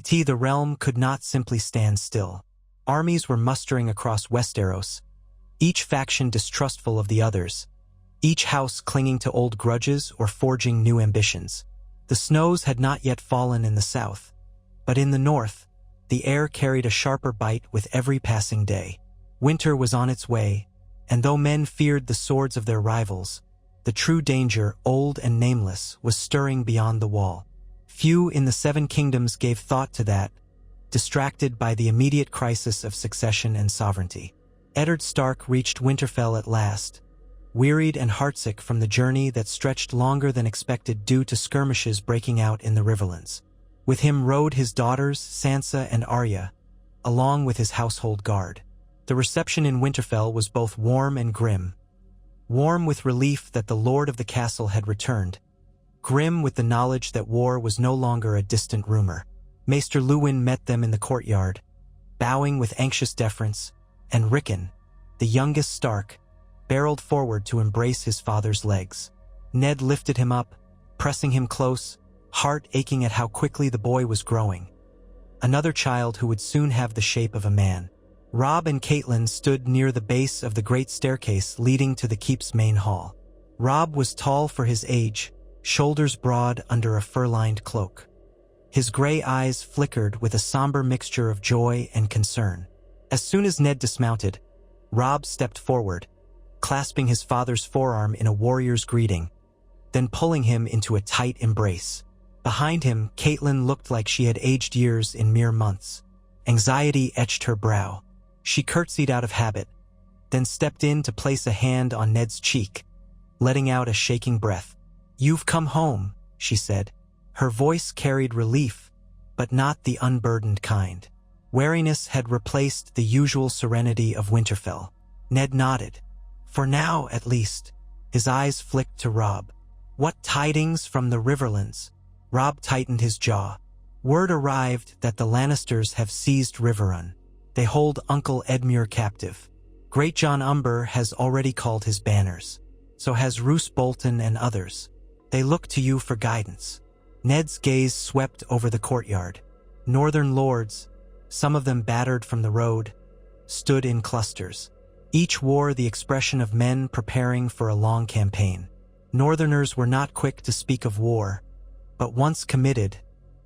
The realm could not simply stand still. Armies were mustering across Westeros, each faction distrustful of the others, each house clinging to old grudges or forging new ambitions. The snows had not yet fallen in the south, but in the north, the air carried a sharper bite with every passing day. Winter was on its way, and though men feared the swords of their rivals, the true danger, old and nameless, was stirring beyond the wall. Few in the Seven Kingdoms gave thought to that, distracted by the immediate crisis of succession and sovereignty. Eddard Stark reached Winterfell at last, wearied and heartsick from the journey that stretched longer than expected due to skirmishes breaking out in the riverlands. With him rode his daughters, Sansa and Arya, along with his household guard. The reception in Winterfell was both warm and grim. Warm with relief that the lord of the castle had returned, grim with the knowledge that war was no longer a distant rumor. Maester Luwin met them in the courtyard, bowing with anxious deference, and Rickon, the youngest Stark, barreled forward to embrace his father's legs. Ned lifted him up, pressing him close, heart aching at how quickly the boy was growing. Another child who would soon have the shape of a man. Robb and Catelyn stood near the base of the great staircase leading to the keep's main hall. Robb was tall for his age, shoulders broad under a fur-lined cloak. His gray eyes flickered with a somber mixture of joy and concern. As soon as Ned dismounted, Robb stepped forward, clasping his father's forearm in a warrior's greeting, then pulling him into a tight embrace. Behind him, Catelyn looked like she had aged years in mere months. Anxiety etched her brow. She curtsied out of habit, then stepped in to place a hand on Ned's cheek, letting out a shaking breath. "You've come home," she said. Her voice carried relief, but not the unburdened kind. Wariness had replaced the usual serenity of Winterfell. Ned nodded. For now, at least. His eyes flicked to Robb. "What tidings from the Riverlands?" Robb tightened his jaw. "Word arrived that the Lannisters have seized Riverrun. They hold Uncle Edmure captive. Great John Umber has already called his banners. So has Roose Bolton and others. They look to you for guidance." Ned's gaze swept over the courtyard. Northern lords, some of them battered from the road, stood in clusters. Each wore the expression of men preparing for a long campaign. Northerners were not quick to speak of war, but once committed,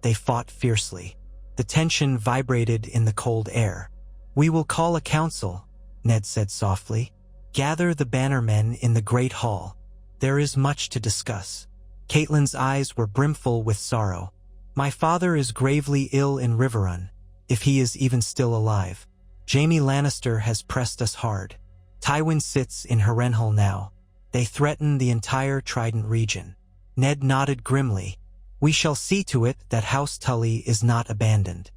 they fought fiercely. The tension vibrated in the cold air. "We will call a council," Ned said softly. "Gather the bannermen in the great hall. There is much to discuss." Catelyn's eyes were brimful with sorrow. "My father is gravely ill in Riverrun, if he is even still alive. Jaime Lannister has pressed us hard. Tywin sits in Harrenhal now. They threaten the entire Trident region." Ned nodded grimly. "We shall see to it that House Tully is not abandoned.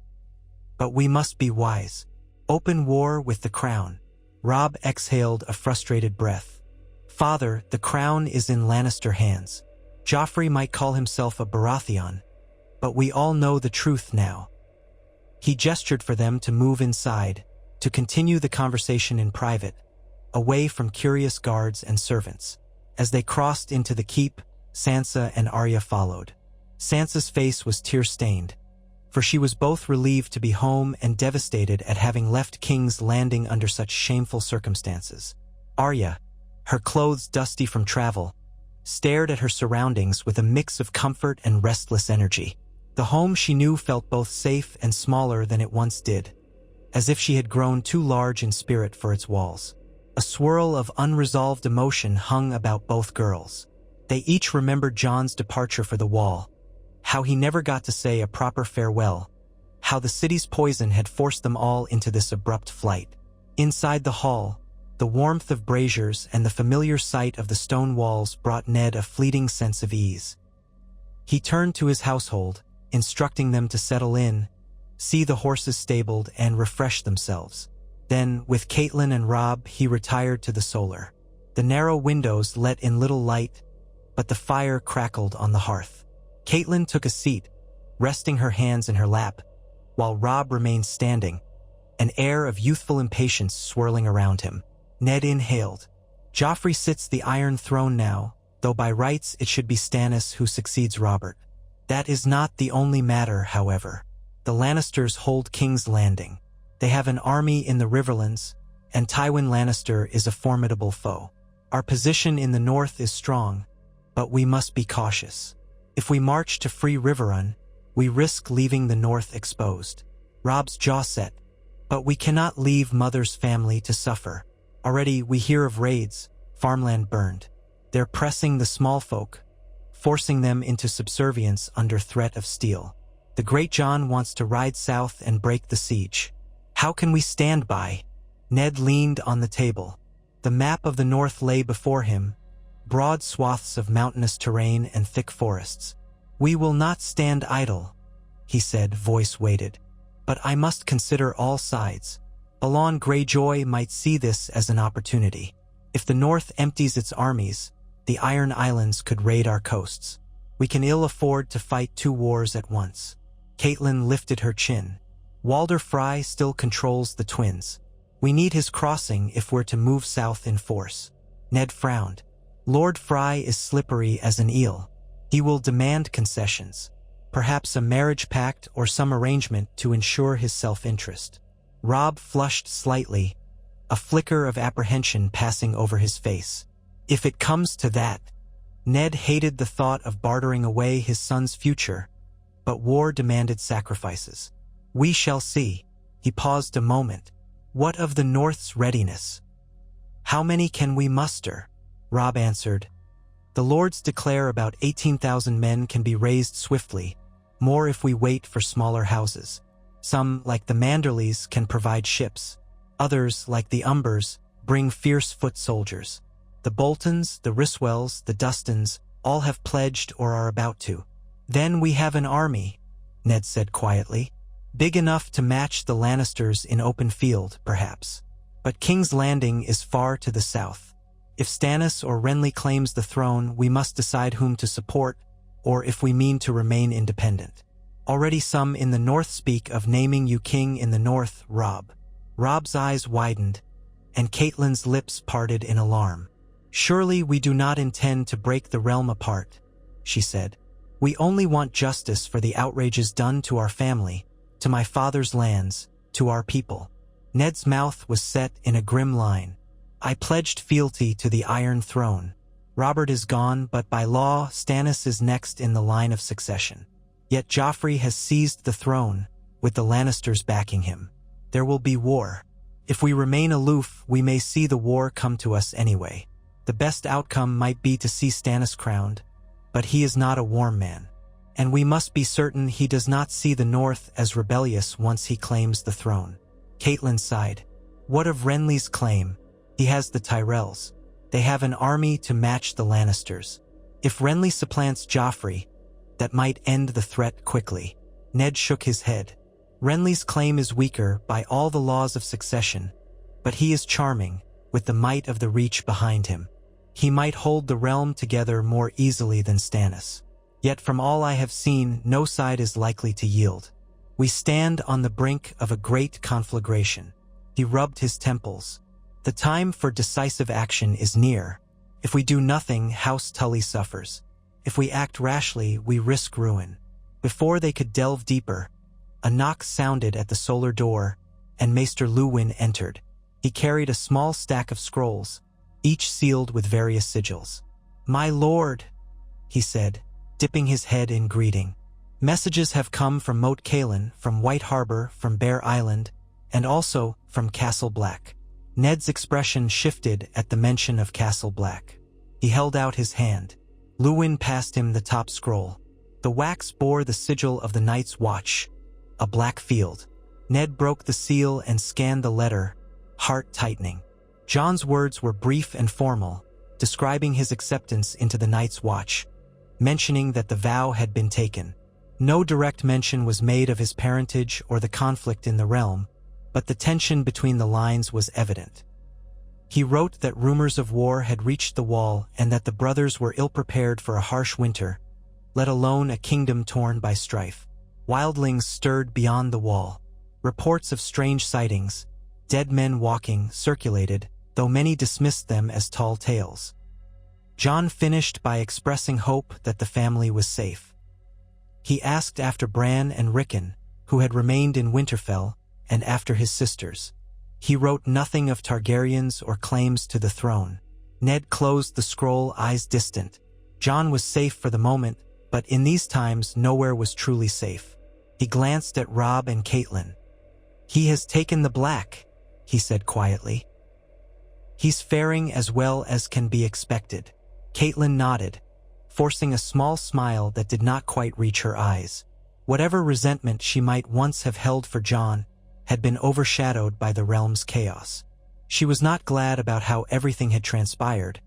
But we must be wise. Open war with the crown." Robb exhaled a frustrated breath. "Father, the crown is in Lannister hands. Joffrey might call himself a Baratheon, but we all know the truth now." He gestured for them to move inside, to continue the conversation in private, away from curious guards and servants. As they crossed into the keep, Sansa and Arya followed. Sansa's face was tear-stained, for she was both relieved to be home and devastated at having left King's Landing under such shameful circumstances. Arya, her clothes dusty from travel, stared at her surroundings with a mix of comfort and restless energy. The home she knew felt both safe and smaller than it once did, as if she had grown too large in spirit for its walls. A swirl of unresolved emotion hung about both girls. They each remembered Jon's departure for the Wall, how he never got to say a proper farewell, how the city's poison had forced them all into this abrupt flight. Inside the hall, the warmth of braziers and the familiar sight of the stone walls brought Ned a fleeting sense of ease. He turned to his household, instructing them to settle in, see the horses stabled, and refresh themselves. Then, with Catelyn and Robb, he retired to the solar. The narrow windows let in little light, but the fire crackled on the hearth. Catelyn took a seat, resting her hands in her lap, while Robb remained standing, an air of youthful impatience swirling around him. Ned inhaled. "Joffrey sits the Iron Throne now, though by rights it should be Stannis who succeeds Robert. That is not the only matter, however. The Lannisters hold King's Landing. They have an army in the Riverlands, and Tywin Lannister is a formidable foe. Our position in the north is strong, but we must be cautious. If we march to free Riverrun, we risk leaving the north exposed. Robb's jaw set. But we cannot leave Mother's family to suffer. Already we hear of raids, farmland burned. They're pressing the small folk, forcing them into subservience under threat of steel. The Great John wants to ride south and break the siege. How can we stand by? Ned leaned on the table. The map of the north lay before him, broad swaths of mountainous terrain and thick forests. We will not stand idle, he said, voice weighted. But I must consider all sides. Balon Greyjoy might see this as an opportunity. If the north empties its armies, the Iron Islands could raid our coasts. We can ill afford to fight two wars at once. Catelyn lifted her chin. Walder Frey still controls the twins. We need his crossing if we're to move south in force. Ned frowned. Lord Frey is slippery as an eel. He will demand concessions. Perhaps a marriage pact or some arrangement to ensure his self-interest. Robb flushed slightly, a flicker of apprehension passing over his face. If it comes to that, Ned hated the thought of bartering away his son's future, but war demanded sacrifices. We shall see. He paused a moment. What of the North's readiness? How many can we muster? Robb answered. The lords declare about 18,000 men can be raised swiftly, more if we wait for smaller houses. Some, like the Manderleys, can provide ships. Others, like the Umbers, bring fierce foot soldiers. The Boltons, the Ryswells, the Dustons, all have pledged or are about to. Then we have an army, Ned said quietly. Big enough to match the Lannisters in open field, perhaps. But King's Landing is far to the south. If Stannis or Renly claims the throne, we must decide whom to support, or if we mean to remain independent. Already some in the north speak of naming you king in the north, Robb. Robb's eyes widened, and Catelyn's lips parted in alarm. Surely we do not intend to break the realm apart, she said. We only want justice for the outrages done to our family, to my father's lands, to our people. Ned's mouth was set in a grim line. I pledged fealty to the Iron Throne. Robert is gone, but by law, Stannis is next in the line of succession. Yet Joffrey has seized the throne, with the Lannisters backing him. There will be war. If we remain aloof, we may see the war come to us anyway. The best outcome might be to see Stannis crowned, but he is not a warm man. And we must be certain he does not see the North as rebellious once he claims the throne. Catelyn sighed. What of Renly's claim? He has the Tyrells. They have an army to match the Lannisters. If Renly supplants Joffrey, that might end the threat quickly. Ned shook his head. Renly's claim is weaker by all the laws of succession, but he is charming, with the might of the Reach behind him. He might hold the realm together more easily than Stannis. Yet from all I have seen, no side is likely to yield. We stand on the brink of a great conflagration. He rubbed his temples. The time for decisive action is near. If we do nothing, House Tully suffers. If we act rashly, we risk ruin. Before they could delve deeper, a knock sounded at the solar door, and Maester Luwin entered. He carried a small stack of scrolls, each sealed with various sigils. My lord, he said, dipping his head in greeting. Messages have come from Moat Cailin, from White Harbor, from Bear Island, and also from Castle Black. Ned's expression shifted at the mention of Castle Black. He held out his hand. Luwin passed him the top scroll. The wax bore the sigil of the Night's Watch, a black field. Ned broke the seal and scanned the letter, heart tightening. Jon's words were brief and formal, describing his acceptance into the Night's Watch, mentioning that the vow had been taken. No direct mention was made of his parentage or the conflict in the realm, but the tension between the lines was evident. He wrote that rumors of war had reached the Wall and that the brothers were ill-prepared for a harsh winter, let alone a kingdom torn by strife. Wildlings stirred beyond the Wall. Reports of strange sightings, dead men walking, circulated, though many dismissed them as tall tales. Jon finished by expressing hope that the family was safe. He asked after Bran and Rickon, who had remained in Winterfell, and after his sisters. He wrote nothing of Targaryens or claims to the throne. Ned closed the scroll, eyes distant. Jon was safe for the moment, but in these times nowhere was truly safe. He glanced at Robb and Catelyn. "He has taken the black," he said quietly. "He's faring as well as can be expected." Catelyn nodded, forcing a small smile that did not quite reach her eyes. Whatever resentment she might once have held for Jon had been overshadowed by the realm's chaos. She was not glad about how everything had transpired,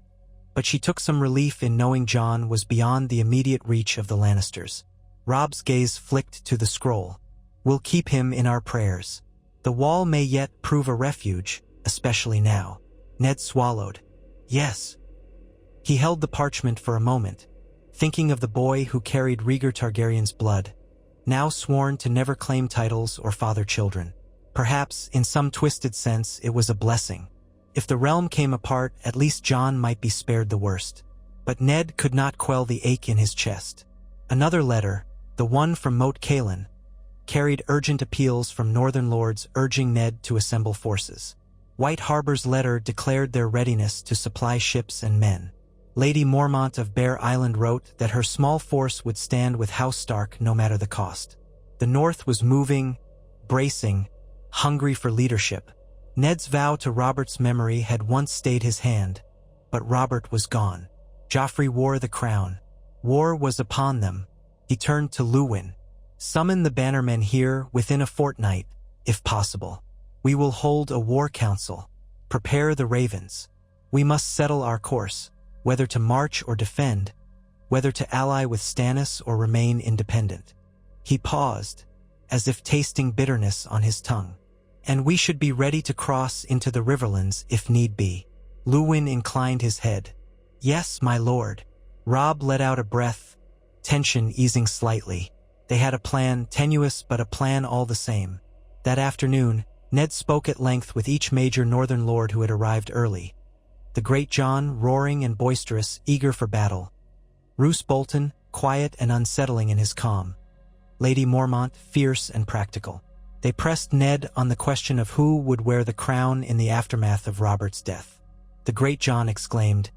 but she took some relief in knowing Jon was beyond the immediate reach of the Lannisters. Robb's gaze flicked to the scroll. "We'll keep him in our prayers. The wall may yet prove a refuge, especially now." Ned swallowed. "Yes." He held the parchment for a moment, thinking of the boy who carried Rhaegar Targaryen's blood, now sworn to never claim titles or father children. Perhaps, in some twisted sense, it was a blessing. If the realm came apart, at least Jon might be spared the worst. But Ned could not quell the ache in his chest. Another letter, the one from Moat Cailin, carried urgent appeals from northern lords urging Ned to assemble forces. White Harbor's letter declared their readiness to supply ships and men. Lady Mormont of Bear Island wrote that her small force would stand with House Stark no matter the cost. The North was moving, bracing, hungry for leadership. Ned's vow to Robert's memory had once stayed his hand, but Robert was gone. Joffrey wore the crown. War was upon them. He turned to Luwin. "Summon the bannermen here within a fortnight, if possible. We will hold a war council. Prepare the ravens. We must settle our course, whether to march or defend, whether to ally with Stannis or remain independent." He paused, as if tasting bitterness on his tongue. "And we should be ready to cross into the riverlands if need be." Luwin inclined his head. "Yes, my lord." Robb let out a breath, tension easing slightly. They had a plan, tenuous but a plan all the same. That afternoon, Ned spoke at length with each major northern lord who had arrived early. The Great Jon, roaring and boisterous, eager for battle. Roose Bolton, quiet and unsettling in his calm. Lady Mormont, fierce and practical. They pressed Ned on the question of who would wear the crown in the aftermath of Robert's death. The Great Jon exclaimed,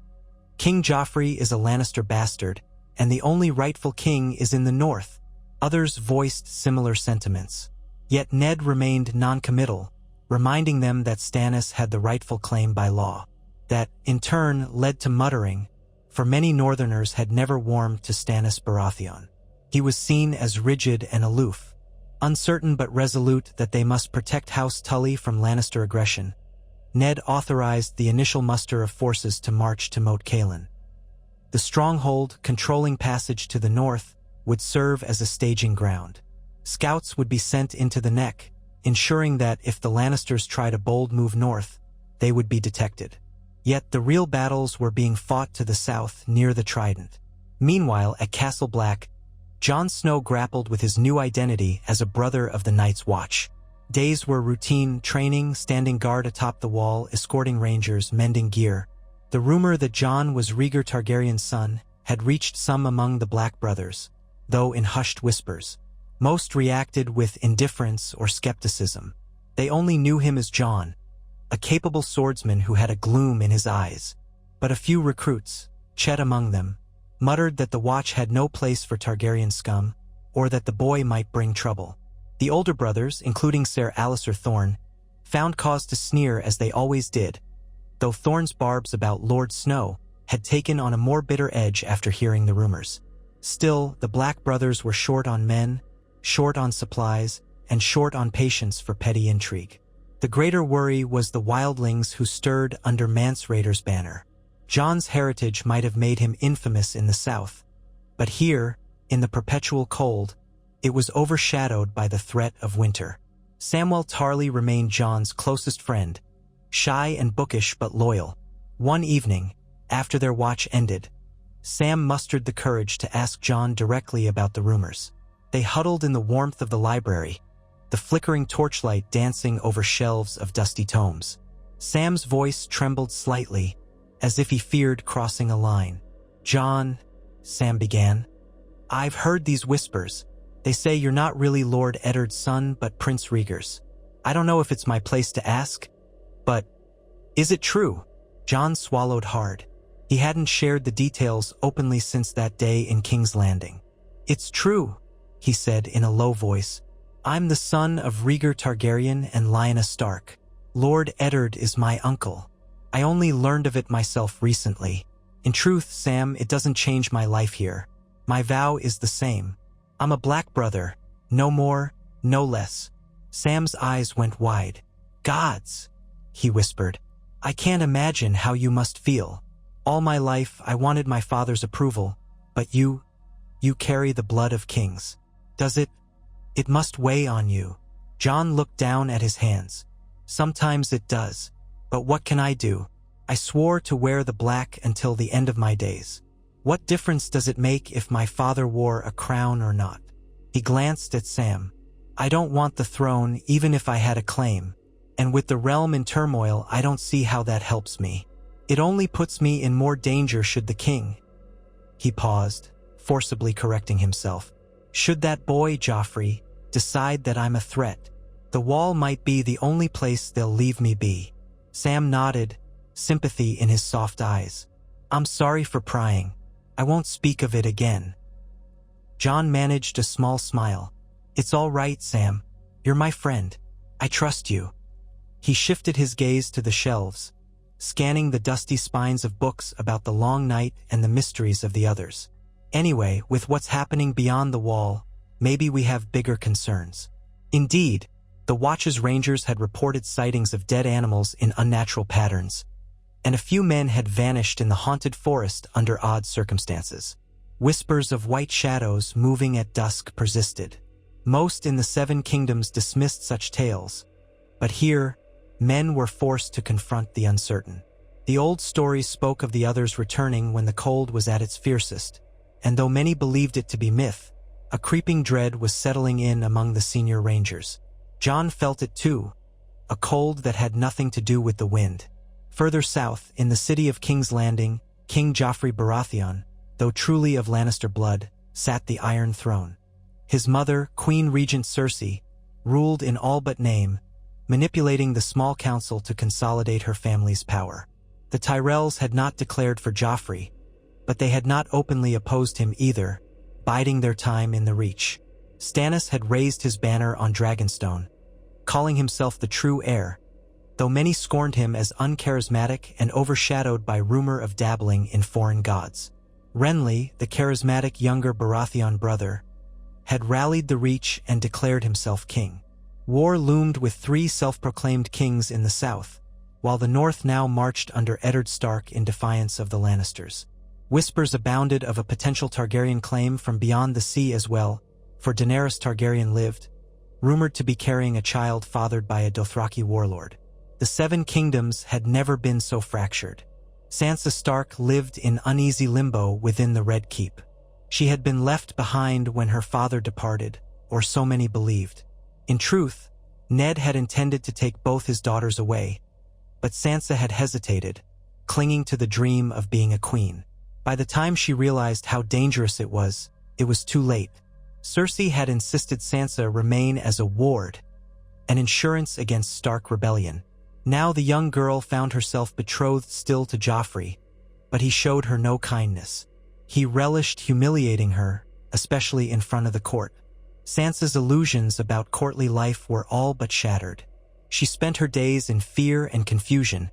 "King Joffrey is a Lannister bastard, and the only rightful king is in the north." Others voiced similar sentiments. Yet Ned remained non-committal, reminding them that Stannis had the rightful claim by law. That, in turn, led to muttering, for many Northerners had never warmed to Stannis Baratheon. He was seen as rigid and aloof, uncertain but resolute that they must protect House Tully from Lannister aggression. Ned authorized the initial muster of forces to march to Moat Cailin. The stronghold, controlling passage to the north, would serve as a staging ground. Scouts would be sent into the Neck, ensuring that if the Lannisters tried a bold move north, they would be detected. Yet the real battles were being fought to the south, near the Trident. Meanwhile, at Castle Black, Jon Snow grappled with his new identity as a brother of the Night's Watch. Days were routine, training, standing guard atop the wall, escorting rangers, mending gear. The rumor that Jon was Rhaegar Targaryen's son had reached some among the Black brothers, though in hushed whispers. Most reacted with indifference or skepticism. They only knew him as Jon, a capable swordsman who had a gloom in his eyes. But a few recruits, Chet among them, muttered that the Watch had no place for Targaryen scum, or that the boy might bring trouble. The older brothers, including Ser Alliser Thorne, found cause to sneer as they always did, though Thorne's barbs about Lord Snow had taken on a more bitter edge after hearing the rumors. Still, the Black brothers were short on men, short on supplies, and short on patience for petty intrigue. The greater worry was the wildlings who stirred under Mance Rayder's banner. Jon's heritage might have made him infamous in the south, but here, in the perpetual cold, it was overshadowed by the threat of winter. Samwell Tarly remained Jon's closest friend, shy and bookish but loyal. One evening, after their watch ended, Sam mustered the courage to ask Jon directly about the rumors. They huddled in the warmth of the library, the flickering torchlight dancing over shelves of dusty tomes. Sam's voice trembled slightly, as if he feared crossing a line. "Jon," Sam began, "I've heard these whispers. They say you're not really Lord Eddard's son, but Prince Rhaegar's. I don't know if it's my place to ask, but is it true? Jon swallowed hard. He hadn't shared the details openly since that day in King's Landing. It's true, he said in a low voice. I'm the son of Rhaegar Targaryen and Lyanna Stark. Lord Eddard is my uncle. I only learned of it myself recently. In truth, Sam, it doesn't change my life here. My vow is the same. I'm a black brother, no more, no less. Sam's eyes went wide. Gods, he whispered. I can't imagine how you must feel. All my life I wanted my father's approval, but you carry the blood of kings. Does it? It must weigh on you. Jon looked down at his hands. Sometimes it does, but what can I do? I swore to wear the black until the end of my days. What difference does it make if my father wore a crown or not? He glanced at Sam. I don't want the throne even if I had a claim, and with the realm in turmoil I don't see how that helps me. It only puts me in more danger should the king. He paused, forcibly correcting himself. Should that boy, Joffrey, decide that I'm a threat, the wall might be the only place they'll leave me be. Sam nodded, sympathy in his soft eyes. I'm sorry for prying. I won't speak of it again. Jon managed a small smile. It's all right, Sam. You're my friend. I trust you. He shifted his gaze to the shelves, scanning the dusty spines of books about the long night and the mysteries of the others. Anyway, with what's happening beyond the wall, maybe we have bigger concerns. Indeed, the Watch's rangers had reported sightings of dead animals in unnatural patterns, and a few men had vanished in the haunted forest under odd circumstances. Whispers of white shadows moving at dusk persisted. Most in the Seven Kingdoms dismissed such tales, but here, men were forced to confront the uncertain. The old stories spoke of the others returning when the cold was at its fiercest, and though many believed it to be myth, a creeping dread was settling in among the senior rangers. Jon felt it too, a cold that had nothing to do with the wind. Further south, in the city of King's Landing, King Joffrey Baratheon, though truly of Lannister blood, sat the Iron Throne. His mother, Queen Regent Cersei, ruled in all but name, manipulating the small council to consolidate her family's power. The Tyrells had not declared for Joffrey, but they had not openly opposed him either, biding their time in the Reach. Stannis had raised his banner on Dragonstone, calling himself the true heir, though many scorned him as uncharismatic and overshadowed by rumor of dabbling in foreign gods. Renly, the charismatic younger Baratheon brother, had rallied the Reach and declared himself king. War loomed with 3 self-proclaimed kings in the south, while the north now marched under Eddard Stark in defiance of the Lannisters. Whispers abounded of a potential Targaryen claim from beyond the sea as well, for Daenerys Targaryen lived, rumored to be carrying a child fathered by a Dothraki warlord. The Seven Kingdoms had never been so fractured. Sansa Stark lived in uneasy limbo within the Red Keep. She had been left behind when her father departed, or so many believed. In truth, Ned had intended to take both his daughters away, but Sansa had hesitated, clinging to the dream of being a queen. By the time she realized how dangerous it was too late. Cersei had insisted Sansa remain as a ward, an insurance against Stark rebellion. Now the young girl found herself betrothed still to Joffrey, but he showed her no kindness. He relished humiliating her, especially in front of the court. Sansa's illusions about courtly life were all but shattered. She spent her days in fear and confusion,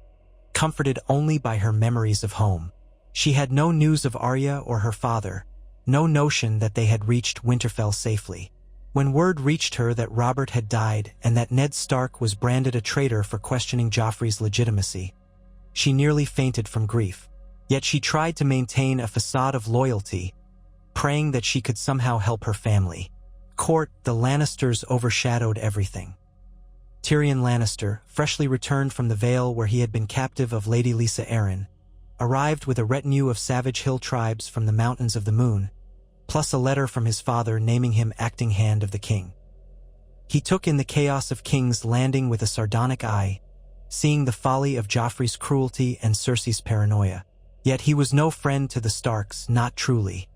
comforted only by her memories of home. She had no news of Arya or her father, no notion that they had reached Winterfell safely. When word reached her that Robert had died and that Ned Stark was branded a traitor for questioning Joffrey's legitimacy, she nearly fainted from grief. Yet she tried to maintain a facade of loyalty, praying that she could somehow help her family. Court, the Lannisters overshadowed everything. Tyrion Lannister, freshly returned from the Vale where he had been captive of Lady Lisa Arryn, arrived with a retinue of savage hill tribes from the Mountains of the Moon, plus a letter from his father naming him acting hand of the king. He took in the chaos of King's Landing with a sardonic eye, seeing the folly of Joffrey's cruelty and Cersei's paranoia. Yet he was no friend to the Starks, not truly.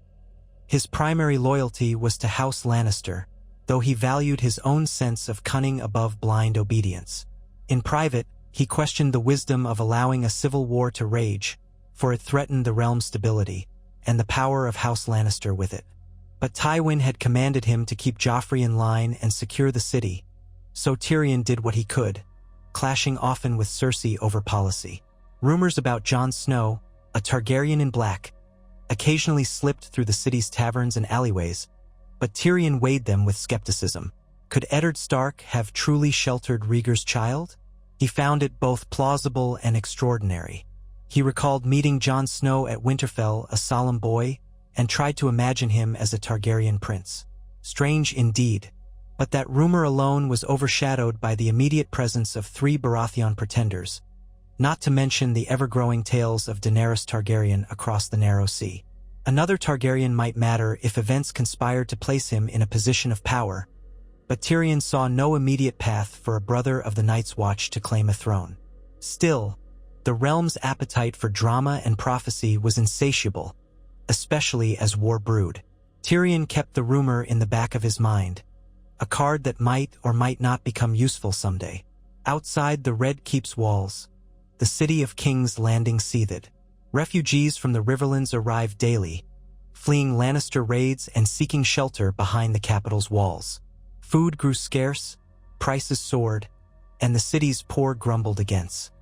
His primary loyalty was to House Lannister, though he valued his own sense of cunning above blind obedience. In private, he questioned the wisdom of allowing a civil war to rage, for it threatened the realm's stability, and the power of House Lannister with it. But Tywin had commanded him to keep Joffrey in line and secure the city, so Tyrion did what he could, clashing often with Cersei over policy. Rumors about Jon Snow, a Targaryen in black, occasionally slipped through the city's taverns and alleyways, but Tyrion weighed them with skepticism. Could Eddard Stark have truly sheltered Rhaegar's child? He found it both plausible and extraordinary. He recalled meeting Jon Snow at Winterfell, a solemn boy, and tried to imagine him as a Targaryen prince. Strange indeed, but that rumor alone was overshadowed by the immediate presence of 3 Baratheon pretenders, not to mention the ever-growing tales of Daenerys Targaryen across the Narrow Sea. Another Targaryen might matter if events conspired to place him in a position of power, but Tyrion saw no immediate path for a brother of the Night's Watch to claim a throne. Still, the realm's appetite for drama and prophecy was insatiable, especially as war brewed. Tyrion kept the rumor in the back of his mind, a card that might or might not become useful someday. Outside the Red Keep's walls, the city of King's Landing seethed. Refugees from the Riverlands arrived daily, fleeing Lannister raids and seeking shelter behind the capital's walls. Food grew scarce, prices soared, and the city's poor grumbled against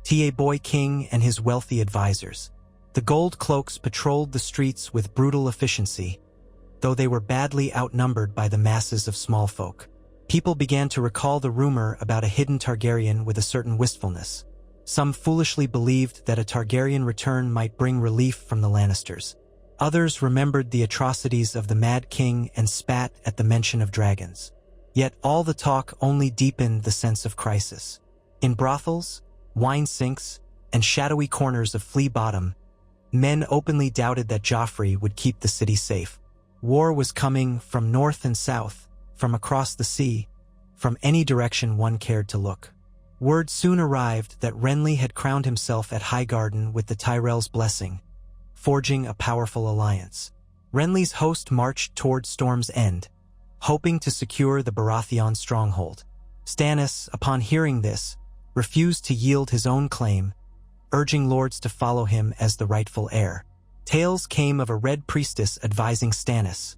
T.A. Boy King and his wealthy advisors. The Gold Cloaks patrolled the streets with brutal efficiency, though they were badly outnumbered by the masses of small folk. People began to recall the rumor about a hidden Targaryen with a certain wistfulness. Some foolishly believed that a Targaryen return might bring relief from the Lannisters. Others remembered the atrocities of the Mad King and spat at the mention of dragons. Yet all the talk only deepened the sense of crisis. In brothels, wine sinks, and shadowy corners of Flea Bottom, men openly doubted that Joffrey would keep the city safe. War was coming from north and south, from across the sea, from any direction one cared to look. Word soon arrived that Renly had crowned himself at Highgarden with the Tyrell's blessing, forging a powerful alliance. Renly's host marched toward Storm's End, hoping to secure the Baratheon stronghold. Stannis, upon hearing this, refused to yield his own claim, urging lords to follow him as the rightful heir. Tales came of a Red Priestess advising Stannis,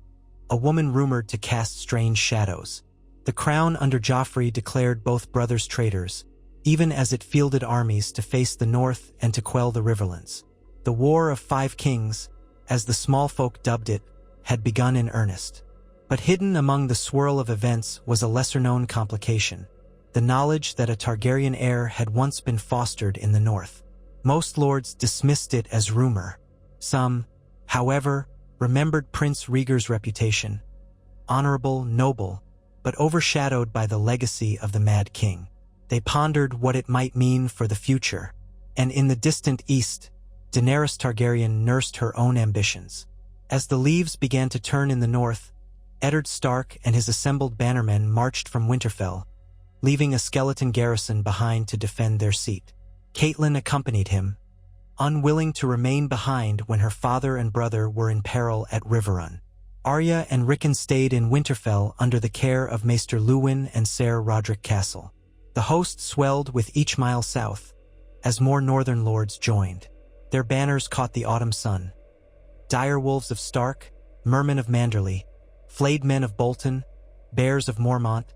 a woman rumored to cast strange shadows. The crown under Joffrey declared both brothers traitors, even as it fielded armies to face the north and to quell the Riverlands. The War of 5 Kings, as the small folk dubbed it, had begun in earnest. But hidden among the swirl of events was a lesser-known complication, the knowledge that a Targaryen heir had once been fostered in the north. Most lords dismissed it as rumor. Some, however, remembered Prince Rhaegar's reputation, honorable, noble, but overshadowed by the legacy of the Mad King. They pondered what it might mean for the future, and in the distant east, Daenerys Targaryen nursed her own ambitions. As the leaves began to turn in the north, Eddard Stark and his assembled bannermen marched from Winterfell, leaving a skeleton garrison behind to defend their seat. Catelyn accompanied him, unwilling to remain behind when her father and brother were in peril at Riverrun. Arya and Rickon stayed in Winterfell under the care of Maester Luwin and Ser Roderick Castle. The host swelled with each mile south, as more northern lords joined. Their banners caught the autumn sun. Direwolves of Stark, mermen of Manderley, flayed men of Bolton, bears of Mormont,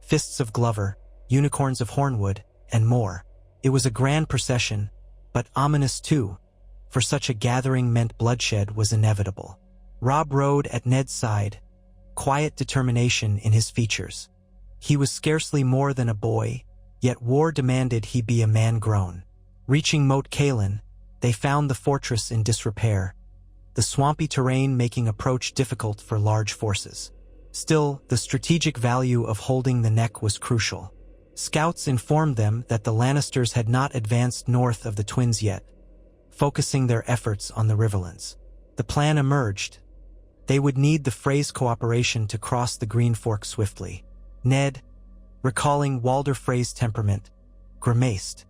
fists of Glover, unicorns of Hornwood, and more. It was a grand procession, but ominous too, for such a gathering meant bloodshed was inevitable. Robb rode at Ned's side, quiet determination in his features. He was scarcely more than a boy, yet war demanded he be a man grown. Reaching Moat Cailin, they found the fortress in disrepair, the swampy terrain making approach difficult for large forces. Still, the strategic value of holding the neck was crucial. Scouts informed them that the Lannisters had not advanced north of the Twins yet, focusing their efforts on the Riverlands. The plan emerged. They would need the Frey's cooperation to cross the Green Fork swiftly. Ned, recalling Walder Frey's temperament, grimaced.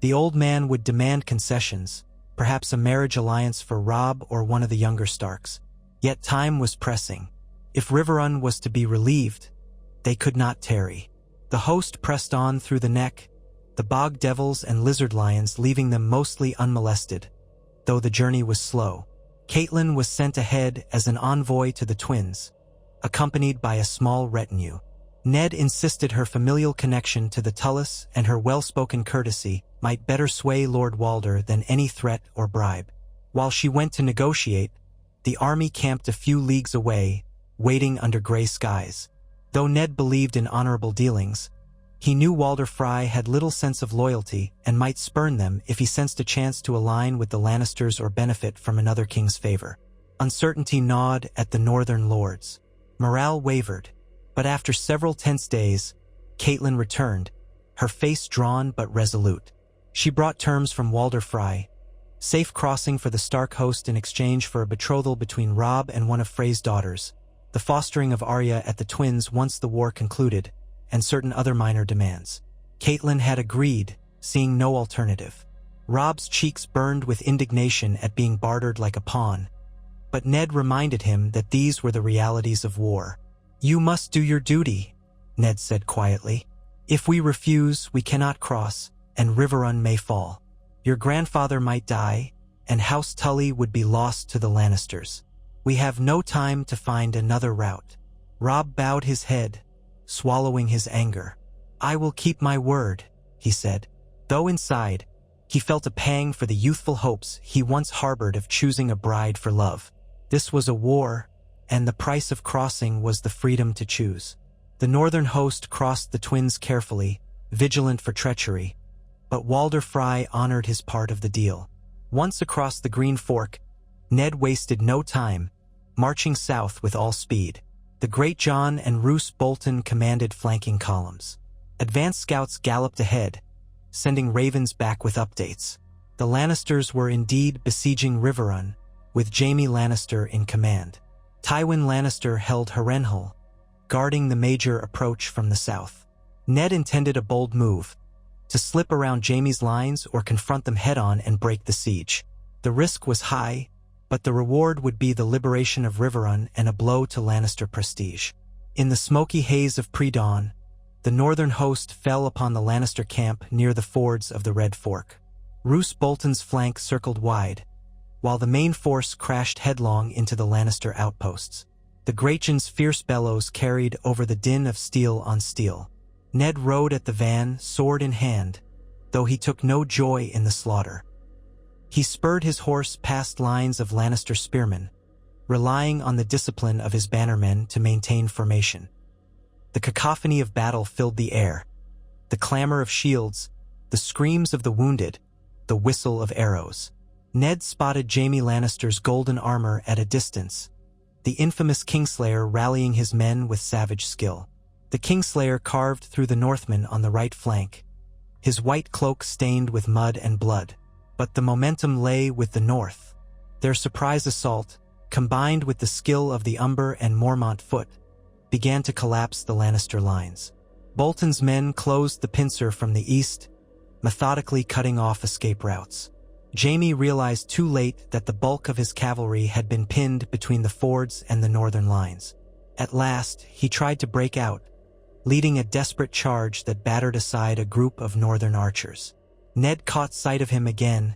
The old man would demand concessions, perhaps a marriage alliance for Robb or one of the younger Starks. Yet time was pressing. If Riverrun was to be relieved, they could not tarry. The host pressed on through the neck, the bog devils and lizard lions leaving them mostly unmolested, though the journey was slow. Catelyn was sent ahead as an envoy to the twins, accompanied by a small retinue. Ned insisted her familial connection to the Tullus and her well-spoken courtesy might better sway Lord Walder than any threat or bribe. While she went to negotiate, the army camped a few leagues away, waiting under gray skies. Though Ned believed in honorable dealings, he knew Walder Frey had little sense of loyalty and might spurn them if he sensed a chance to align with the Lannisters or benefit from another king's favor. Uncertainty gnawed at the northern lords. Morale wavered, but after several tense days, Catelyn returned, her face drawn but resolute. She brought terms from Walder Frey, safe crossing for the Stark host in exchange for a betrothal between Robb and one of Frey's daughters, the fostering of Arya at the twins once the war concluded, and certain other minor demands. Catelyn had agreed, seeing no alternative. Robb's cheeks burned with indignation at being bartered like a pawn, but Ned reminded him that these were the realities of war. "You must do your duty," Ned said quietly. "If we refuse, we cannot cross, and Riverrun may fall. Your grandfather might die, and House Tully would be lost to the Lannisters. We have no time to find another route." Robb bowed his head, swallowing his anger. "I will keep my word," he said, though inside, he felt a pang for the youthful hopes he once harbored of choosing a bride for love. This was a war, and the price of crossing was the freedom to choose. The northern host crossed the twins carefully, vigilant for treachery, but Walder Frey honored his part of the deal. Once across the Green Fork, Ned wasted no time, marching south with all speed. The Great John and Roose Bolton commanded flanking columns. Advance scouts galloped ahead, sending ravens back with updates. The Lannisters were indeed besieging Riverrun, with Jaime Lannister in command. Tywin Lannister held Harrenhal, guarding the major approach from the south. Ned intended a bold move, to slip around Jaime's lines or confront them head-on and break the siege. The risk was high, but the reward would be the liberation of Riverrun and a blow to Lannister prestige. In the smoky haze of pre-dawn, the northern host fell upon the Lannister camp near the fords of the Red Fork. Roose Bolton's flank circled wide, while the main force crashed headlong into the Lannister outposts. The Greyjohn's fierce bellows carried over the din of steel on steel. Ned rode at the van, sword in hand, though he took no joy in the slaughter. He spurred his horse past lines of Lannister spearmen, relying on the discipline of his bannermen to maintain formation. The cacophony of battle filled the air, the clamor of shields, the screams of the wounded, the whistle of arrows. Ned spotted Jaime Lannister's golden armor at a distance, the infamous Kingslayer rallying his men with savage skill. The Kingslayer carved through the Northmen on the right flank, his white cloak stained with mud and blood. But the momentum lay with the North. Their surprise assault, combined with the skill of the Umber and Mormont foot, began to collapse the Lannister lines. Bolton's men closed the pincer from the east, methodically cutting off escape routes. Jaime realized too late that the bulk of his cavalry had been pinned between the fords and the northern lines. At last, he tried to break out, leading a desperate charge that battered aside a group of northern archers. Ned caught sight of him again,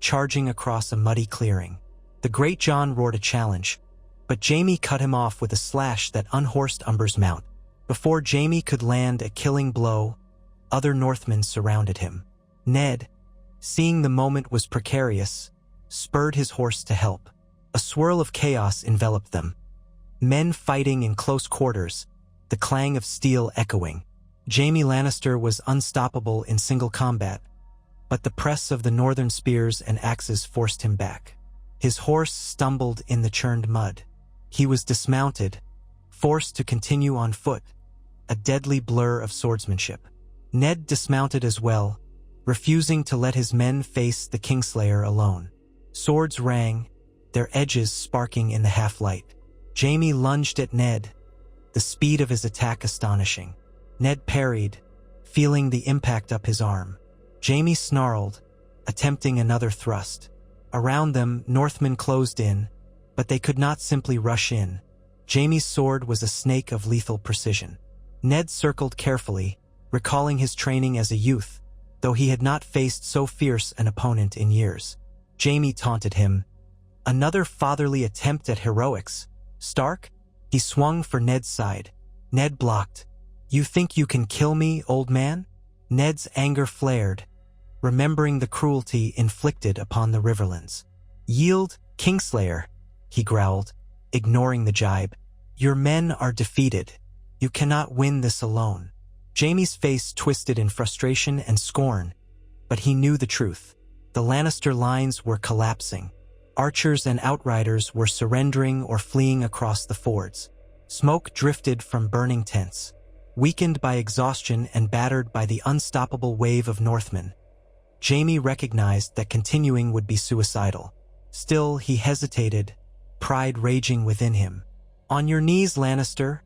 charging across a muddy clearing. The Great John roared a challenge, but Jaime cut him off with a slash that unhorsed Umber's mount. Before Jaime could land a killing blow, other Northmen surrounded him. Ned, seeing the moment was precarious, spurred his horse to help. A swirl of chaos enveloped them. Men fighting in close quarters, the clang of steel echoing. Jaime Lannister was unstoppable in single combat, but the press of the northern spears and axes forced him back. His horse stumbled in the churned mud. He was dismounted, forced to continue on foot, a deadly blur of swordsmanship. Ned dismounted as well, refusing to let his men face the Kingslayer alone. Swords rang, their edges sparking in the half-light. Jaime lunged at Ned, the speed of his attack astonishing. Ned parried, feeling the impact up his arm. Jaime snarled, attempting another thrust. Around them, Northmen closed in, But they could not simply rush in. Jaime's sword was a snake of lethal precision. Ned circled carefully, recalling his training as a youth, though he had not faced so fierce an opponent in years. Jaime taunted him. Another fatherly attempt at heroics. Stark? He swung for Ned's side. Ned blocked. You think you can kill me, old man? Ned's anger flared, remembering the cruelty inflicted upon the Riverlands. Yield, Kingslayer, he growled, ignoring the jibe. Your men are defeated. You cannot win this alone. Jaime's face twisted in frustration and scorn, but he knew the truth. The Lannister lines were collapsing. Archers and outriders were surrendering or fleeing across the fords. Smoke drifted from burning tents. Weakened by exhaustion and battered by the unstoppable wave of Northmen, Jaime recognized that continuing would be suicidal. Still, he hesitated, pride raging within him. On your knees, Lannister,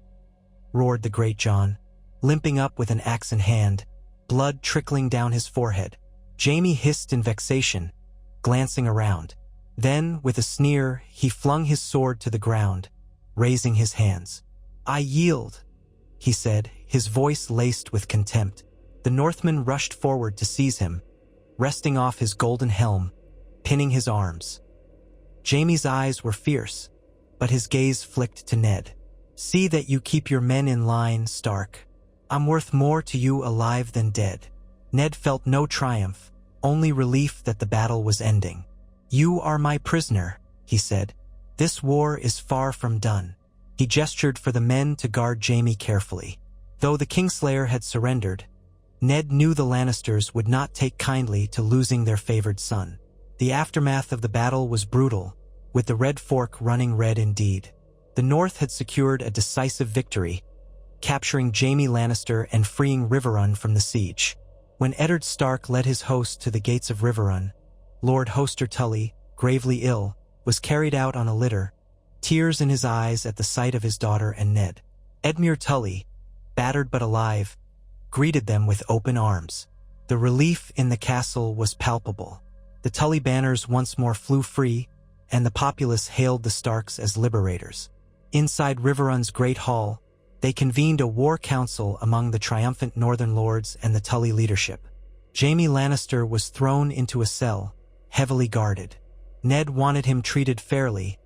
roared the Great John, limping up with an axe in hand, blood trickling down his forehead. Jaime hissed in vexation, glancing around. Then, with a sneer, he flung his sword to the ground, raising his hands. I yield, he said, his voice laced with contempt. The Northman rushed forward to seize him, wresting off his golden helm, pinning his arms. Jaime's eyes were fierce, but his gaze flicked to Ned. See that you keep your men in line, Stark. I'm worth more to you alive than dead. Ned felt no triumph, only relief that the battle was ending. You are my prisoner, he said. This war is far from done. He gestured for the men to guard Jaime carefully. Though the Kingslayer had surrendered, Ned knew the Lannisters would not take kindly to losing their favored son. The aftermath of the battle was brutal, with the Red Fork running red indeed. The North had secured a decisive victory, capturing Jaime Lannister and freeing Riverrun from the siege. When Eddard Stark led his host to the gates of Riverrun, Lord Hoster Tully, gravely ill, was carried out on a litter, tears in his eyes at the sight of his daughter and Ned. Edmure Tully, battered but alive, greeted them with open arms. The relief in the castle was palpable. The Tully banners once more flew free, and the populace hailed the Starks as liberators. Inside Riverrun's great hall, they convened a war council among the triumphant Northern lords and the Tully leadership. Jaime Lannister was thrown into a cell, heavily guarded. Ned wanted him treated fairly,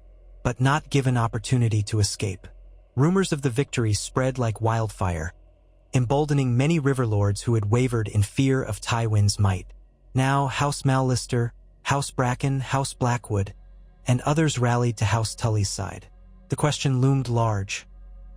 but not given opportunity to escape. Rumors of the victory spread like wildfire, emboldening many riverlords who had wavered in fear of Tywin's might. Now House Mallister, House Bracken, House Blackwood, and others rallied to House Tully's side. The question loomed large.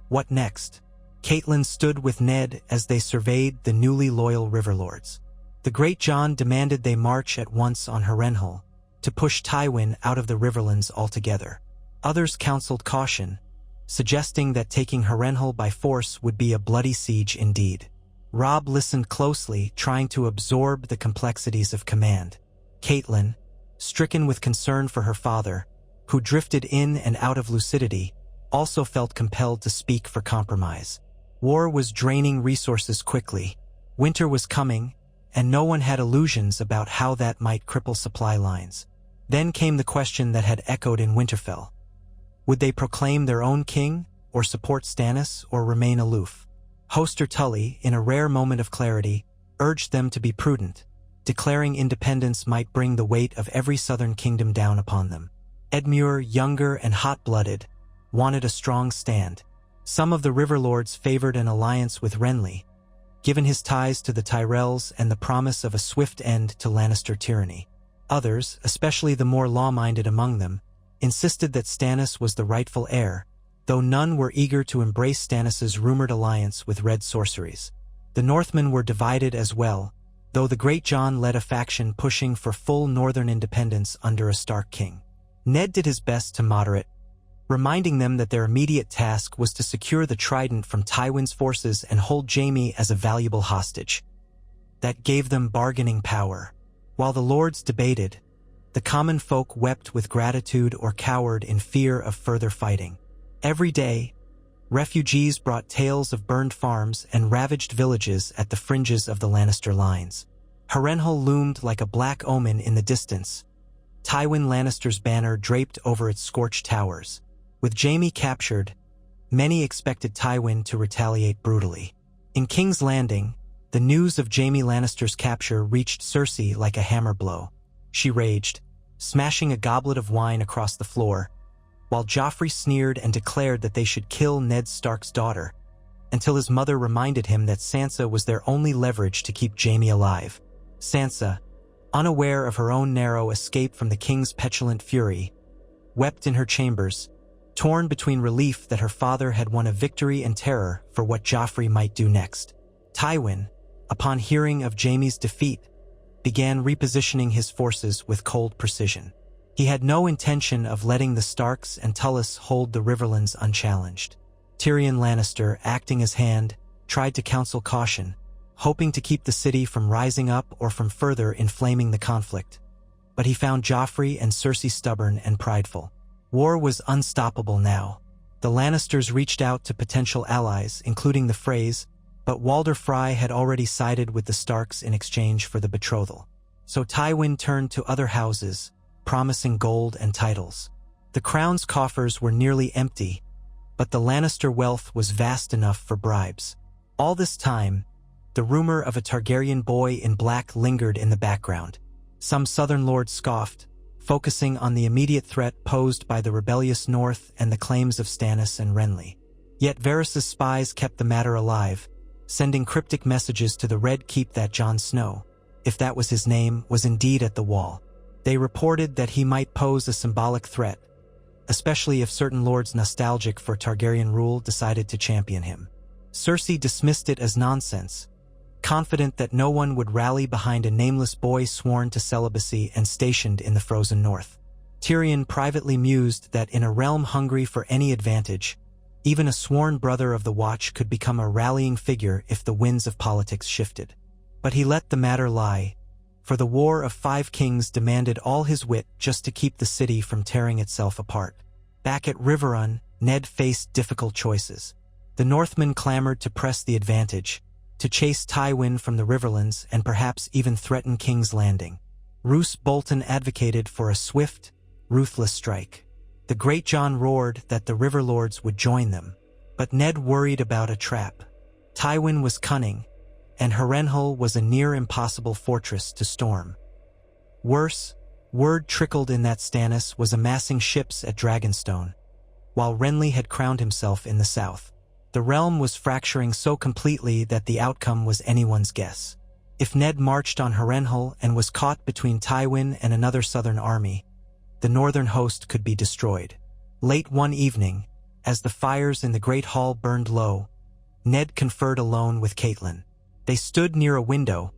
What next? Catelyn stood with Ned as they surveyed the newly loyal riverlords. The Great John demanded they march at once on Harrenhal, to push Tywin out of the Riverlands altogether. Others counseled caution, suggesting that taking Harrenhal by force would be a bloody siege indeed. Robb listened closely, trying to absorb the complexities of command. Catelyn, stricken with concern for her father, who drifted in and out of lucidity, also felt compelled to speak for compromise. War was draining resources quickly. Winter was coming, and no one had illusions about how that might cripple supply lines. Then came the question that had echoed in Winterfell. Would they proclaim their own king, or support Stannis, or remain aloof? Hoster Tully, in a rare moment of clarity, urged them to be prudent. Declaring independence might bring the weight of every southern kingdom down upon them. Edmure, younger and hot-blooded, wanted a strong stand. Some of the riverlords favored an alliance with Renly, given his ties to the Tyrells and the promise of a swift end to Lannister tyranny. Others, especially the more law-minded among them, insisted that Stannis was the rightful heir, though none were eager to embrace Stannis's rumored alliance with red sorceries. The Northmen were divided as well, though the Great John led a faction pushing for full northern independence under a Stark king. Ned did his best to moderate, reminding them that their immediate task was to secure the trident from Tywin's forces and hold Jaime as a valuable hostage. That gave them bargaining power. While the lords debated, the common folk wept with gratitude or cowered in fear of further fighting. Every day, refugees brought tales of burned farms and ravaged villages at the fringes of the Lannister lines. Harrenhal loomed like a black omen in the distance, Tywin Lannister's banner draped over its scorched towers. With Jaime captured, many expected Tywin to retaliate brutally. In King's Landing, the news of Jaime Lannister's capture reached Cersei like a hammer blow. She raged, smashing a goblet of wine across the floor, while Joffrey sneered and declared that they should kill Ned Stark's daughter, until his mother reminded him that Sansa was their only leverage to keep Jaime alive. Sansa, unaware of her own narrow escape from the king's petulant fury, wept in her chambers, torn between relief that her father had won a victory and terror for what Joffrey might do next. Tywin, upon hearing of Jaime's defeat, began repositioning his forces with cold precision. He had no intention of letting the Starks and Tullis hold the Riverlands unchallenged. Tyrion Lannister, acting as hand, tried to counsel caution, hoping to keep the city from rising up or from further inflaming the conflict. But he found Joffrey and Cersei stubborn and prideful. War was unstoppable now. The Lannisters reached out to potential allies, including the Freys, but Walder Frey had already sided with the Starks in exchange for the betrothal. So Tywin turned to other houses, promising gold and titles. The crown's coffers were nearly empty, but the Lannister wealth was vast enough for bribes. All this time, the rumor of a Targaryen boy in black lingered in the background. Some southern lords scoffed, focusing on the immediate threat posed by the rebellious north and the claims of Stannis and Renly. Yet Varys' spies kept the matter alive, sending cryptic messages to the Red Keep that Jon Snow, if that was his name, was indeed at the wall. They reported that he might pose a symbolic threat, especially if certain lords nostalgic for Targaryen rule decided to champion him. Cersei dismissed it as nonsense, confident that no one would rally behind a nameless boy sworn to celibacy and stationed in the frozen north. Tyrion privately mused that in a realm hungry for any advantage, even a sworn brother of the Watch could become a rallying figure if the winds of politics shifted. But he let the matter lie, for the War of Five Kings demanded all his wit just to keep the city from tearing itself apart. Back at Riverrun, Ned faced difficult choices. The Northmen clamored to press the advantage, to chase Tywin from the Riverlands and perhaps even threaten King's Landing. Roose Bolton advocated for a swift, ruthless strike. The Great John roared that the Riverlords would join them, but Ned worried about a trap. Tywin was cunning, and Harrenhal was a near-impossible fortress to storm. Worse, word trickled in that Stannis was amassing ships at Dragonstone, while Renly had crowned himself in the south. The realm was fracturing so completely that the outcome was anyone's guess. If Ned marched on Harrenhal and was caught between Tywin and another southern army, the northern host could be destroyed. Late one evening, as the fires in the Great Hall burned low, Ned conferred alone with Catelyn. They stood near a window,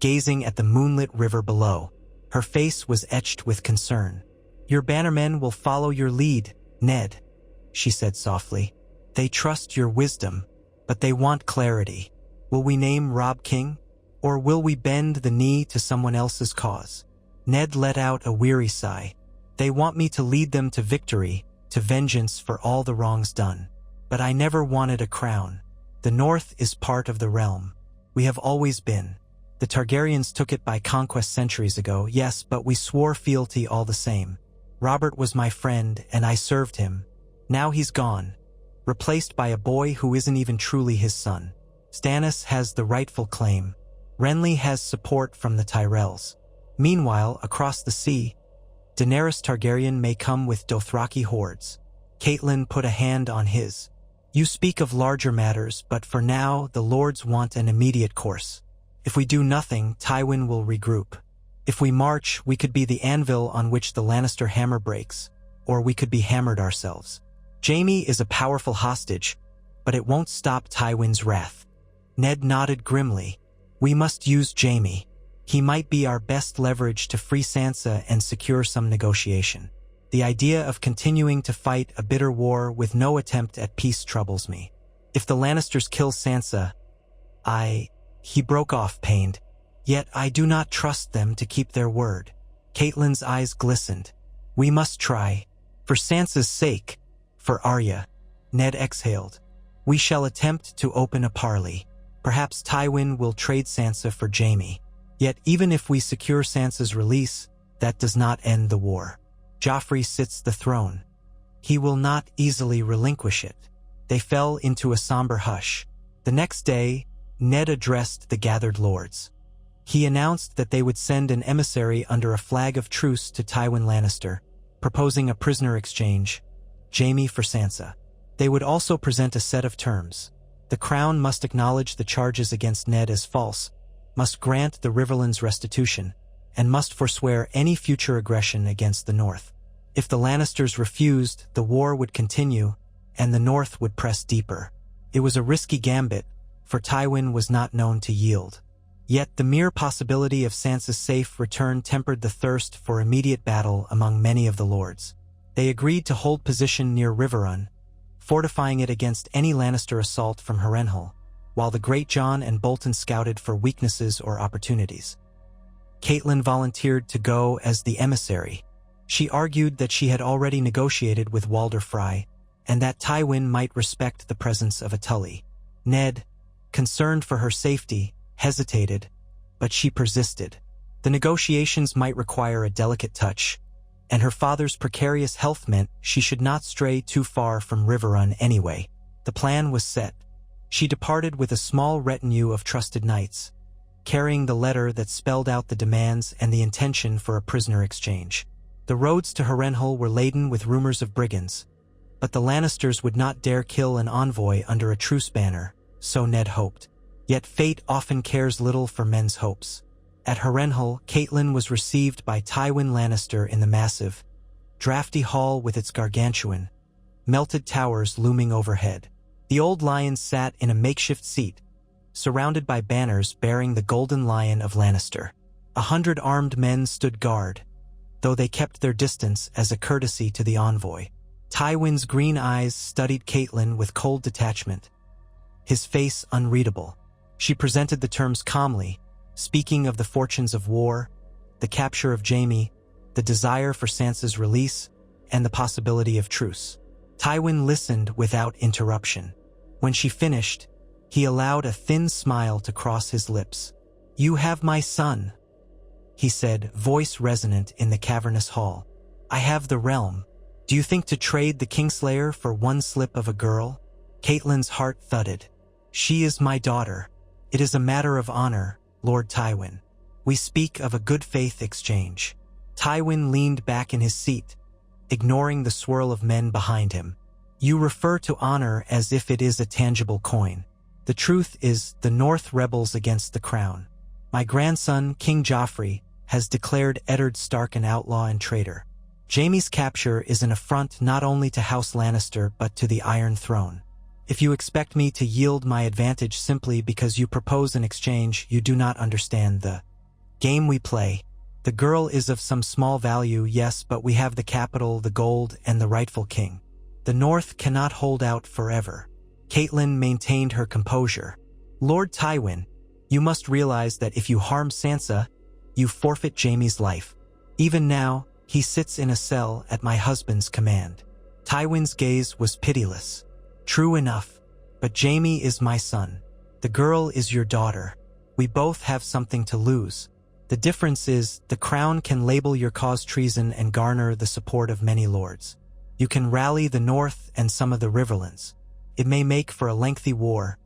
gazing at the moonlit river below. Her face was etched with concern. "Your bannermen will follow your lead, Ned," she said softly. "They trust your wisdom, but they want clarity. Will we name Robb King, or will we bend the knee to someone else's cause?" Ned let out a weary sigh. "They want me to lead them to victory, to vengeance for all the wrongs done. But I never wanted a crown. The North is part of the realm. We have always been. The Targaryens took it by conquest centuries ago, yes, but we swore fealty all the same. Robert was my friend, and I served him. Now he's gone, replaced by a boy who isn't even truly his son. Stannis has the rightful claim. Renly has support from the Tyrells. Meanwhile, across the sea, Daenerys Targaryen may come with Dothraki hordes." Catelyn put a hand on his. "You speak of larger matters, but for now, the lords want an immediate course. If we do nothing, Tywin will regroup. If we march, we could be the anvil on which the Lannister hammer breaks, or we could be hammered ourselves. Jaime is a powerful hostage, but it won't stop Tywin's wrath." Ned nodded grimly. "We must use Jaime. He might be our best leverage to free Sansa and secure some negotiation. The idea of continuing to fight a bitter war with no attempt at peace troubles me. If the Lannisters kill Sansa, He broke off, pained. "Yet I do not trust them to keep their word." Catelyn's eyes glistened. "We must try. For Sansa's sake. For Arya." Ned exhaled. "We shall attempt to open a parley. Perhaps Tywin will trade Sansa for Jaime. Yet even if we secure Sansa's release, that does not end the war. Joffrey sits the throne. He will not easily relinquish it. They fell into a somber hush. The next day, Ned addressed the gathered lords. He announced that they would send an emissary under a flag of truce to Tywin Lannister, proposing a prisoner exchange, Jaime for Sansa. They would also present a set of terms. The crown must acknowledge the charges against Ned as false, must grant the Riverlands restitution, and must forswear any future aggression against the North. If the Lannisters refused, the war would continue, and the North would press deeper. It was a risky gambit, for Tywin was not known to yield. Yet the mere possibility of Sansa's safe return tempered the thirst for immediate battle among many of the lords. They agreed to hold position near Riverrun, fortifying it against any Lannister assault from Harrenhal, while the Great Jon and Bolton scouted for weaknesses or opportunities. Catelyn volunteered to go as the emissary. She argued that she had already negotiated with Walder Frey, and that Tywin might respect the presence of a Tully. Ned, concerned for her safety, hesitated, but she persisted. The negotiations might require a delicate touch, and her father's precarious health meant she should not stray too far from Riverrun anyway. The plan was set. She departed with a small retinue of trusted knights, carrying the letter that spelled out the demands and the intention for a prisoner exchange. The roads to Harrenhal were laden with rumors of brigands, but the Lannisters would not dare kill an envoy under a truce banner, so Ned hoped. Yet fate often cares little for men's hopes. At Harrenhal, Catelyn was received by Tywin Lannister in the massive, drafty hall with its gargantuan, melted towers looming overhead. The old lion sat in a makeshift seat, surrounded by banners bearing the golden lion of Lannister. 100 armed men stood guard, though they kept their distance as a courtesy to the envoy. Tywin's green eyes studied Catelyn with cold detachment, his face unreadable. She presented the terms calmly, speaking of the fortunes of war, the capture of Jaime, the desire for Sansa's release, and the possibility of truce. Tywin listened without interruption. When she finished, he allowed a thin smile to cross his lips. "You have my son," he said, voice resonant in the cavernous hall. "I have the realm. Do you think to trade the Kingslayer for one slip of a girl?" Catelyn's heart thudded. "She is my daughter. It is a matter of honor, Lord Tywin. We speak of a good faith exchange." Tywin leaned back in his seat, ignoring the swirl of men behind him. "You refer to honor as if it is a tangible coin. The truth is the North rebels against the crown. My grandson, King Joffrey, has declared Eddard Stark an outlaw and traitor. Jaime's capture is an affront not only to House Lannister but to the Iron Throne. If you expect me to yield my advantage simply because you propose an exchange, you do not understand the game we play. The girl is of some small value, yes, but we have the capital, the gold, and the rightful king. The North cannot hold out forever." Catelyn maintained her composure. "Lord Tywin, you must realize that if you harm Sansa, you forfeit Jaime's life. Even now, he sits in a cell at my husband's command." Tywin's gaze was pitiless. "True enough, but Jaime is my son. The girl is your daughter. We both have something to lose. The difference is, the crown can label your cause treason and garner the support of many lords. You can rally the North and some of the Riverlands. It may make for a lengthy war,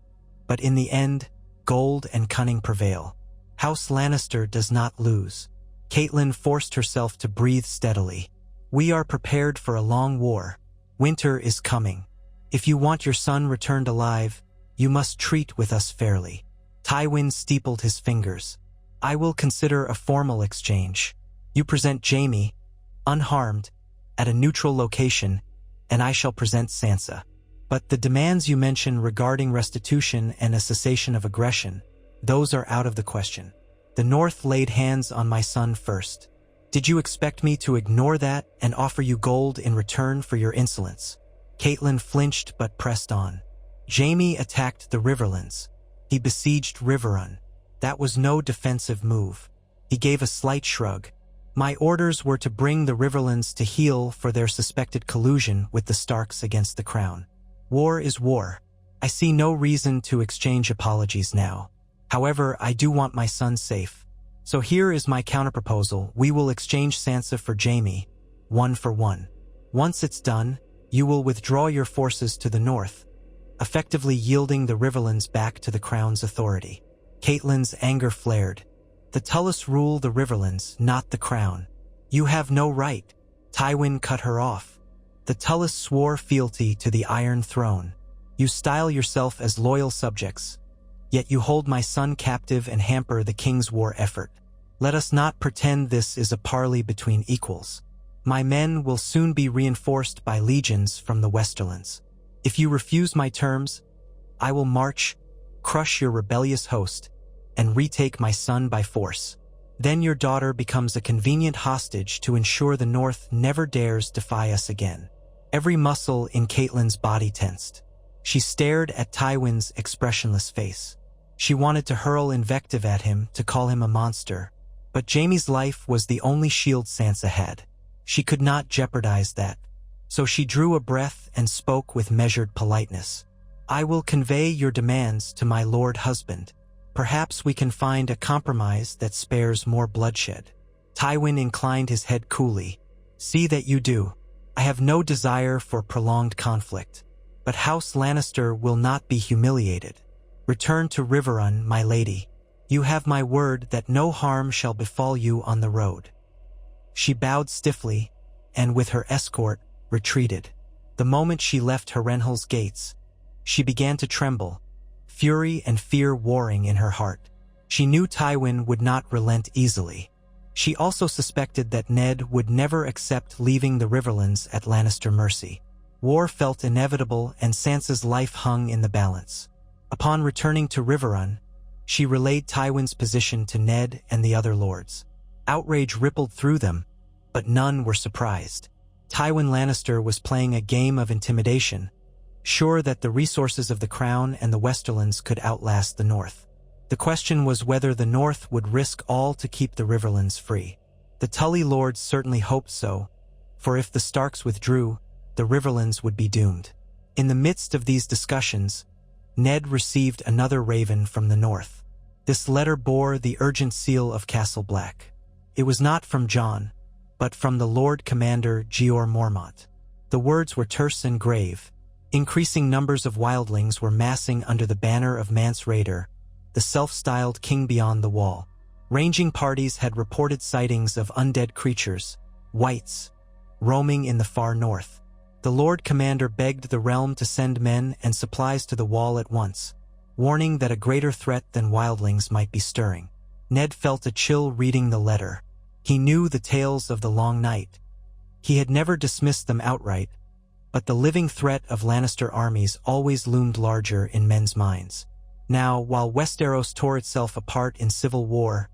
but in the end, gold and cunning prevail. House Lannister does not lose." Catelyn forced herself to breathe steadily. "We are prepared for a long war. Winter is coming. If you want your son returned alive, you must treat with us fairly." Tywin steepled his fingers. "I will consider a formal exchange. You present Jaime, unharmed, at a neutral location, and I shall present Sansa. But the demands you mention regarding restitution and a cessation of aggression, those are out of the question. The North laid hands on my son first. Did you expect me to ignore that and offer you gold in return for your insolence?" Catelyn flinched but pressed on. "Jaime attacked the Riverlands. He besieged Riverrun. That was no defensive move." He gave a slight shrug. "My orders were to bring the Riverlands to heel for their suspected collusion with the Starks against the crown. War is war. I see no reason to exchange apologies now. However, I do want my son safe. So here is my counterproposal. We will exchange Sansa for Jaime, 1 for 1. Once it's done, you will withdraw your forces to the north, effectively yielding the Riverlands back to the crown's authority. Catelyn's anger flared. The Tullus rule the Riverlands, not the crown. You have no right. Tywin cut her off. The Tullus swore fealty to the Iron Throne. You style yourself as loyal subjects, yet you hold my son captive and hamper the king's war effort. Let us not pretend this is a parley between equals. My men will soon be reinforced by legions from the Westerlands. If you refuse my terms, I will march, crush your rebellious host, and retake my son by force. Then your daughter becomes a convenient hostage to ensure the North never dares defy us again. Every muscle in Catelyn's body tensed. She stared at Tywin's expressionless face. She wanted to hurl invective at him, to call him a monster, but Jaime's life was the only shield Sansa had. She could not jeopardize that. So she drew a breath and spoke with measured politeness. I will convey your demands to my lord husband. Perhaps we can find a compromise that spares more bloodshed. Tywin inclined his head coolly. See that you do. I have no desire for prolonged conflict, but House Lannister will not be humiliated. Return to Riverrun, my lady. You have my word that no harm shall befall you on the road. She bowed stiffly, and with her escort, retreated. The moment she left Harrenhal's gates, she began to tremble, fury and fear warring in her heart. She knew Tywin would not relent easily. She also suspected that Ned would never accept leaving the Riverlands at Lannister mercy. War felt inevitable, and Sansa's life hung in the balance. Upon returning to Riverrun, she relayed Tywin's position to Ned and the other lords. Outrage rippled through them, but none were surprised. Tywin Lannister was playing a game of intimidation, sure that the resources of the Crown and the Westerlands could outlast the North. The question was whether the North would risk all to keep the Riverlands free. The Tully lords certainly hoped so, for if the Starks withdrew, the Riverlands would be doomed. In the midst of these discussions, Ned received another raven from the north. This letter bore the urgent seal of Castle Black. It was not from Jon, but from the Lord Commander Jeor Mormont. The words were terse and grave. Increasing numbers of wildlings were massing under the banner of Mance Rayder, the self-styled king beyond the wall. Ranging parties had reported sightings of undead creatures, wights, roaming in the far north. The Lord Commander begged the realm to send men and supplies to the wall at once, warning that a greater threat than wildlings might be stirring. Ned felt a chill reading the letter. He knew the tales of the long night. He had never dismissed them outright, but the living threat of Lannister armies always loomed larger in men's minds. Now, while Westeros tore itself apart in civil war,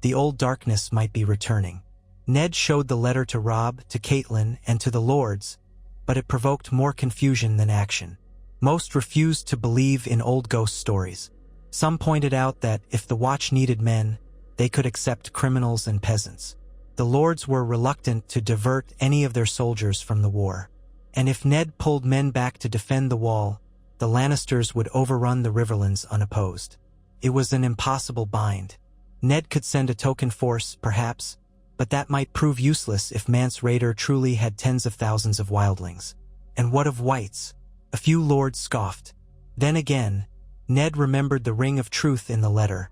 the old darkness might be returning. Ned showed the letter to Robb, to Catelyn, and to the lords, but it provoked more confusion than action. Most refused to believe in old ghost stories. Some pointed out that if the Watch needed men, they could accept criminals and peasants. The lords were reluctant to divert any of their soldiers from the war. And if Ned pulled men back to defend the wall, the Lannisters would overrun the Riverlands unopposed. It was an impossible bind. Ned could send a token force, perhaps, but that might prove useless if Mance Rayder truly had tens of thousands of wildlings. And what of wights? A few lords scoffed. Then again, Ned remembered the ring of truth in the letter,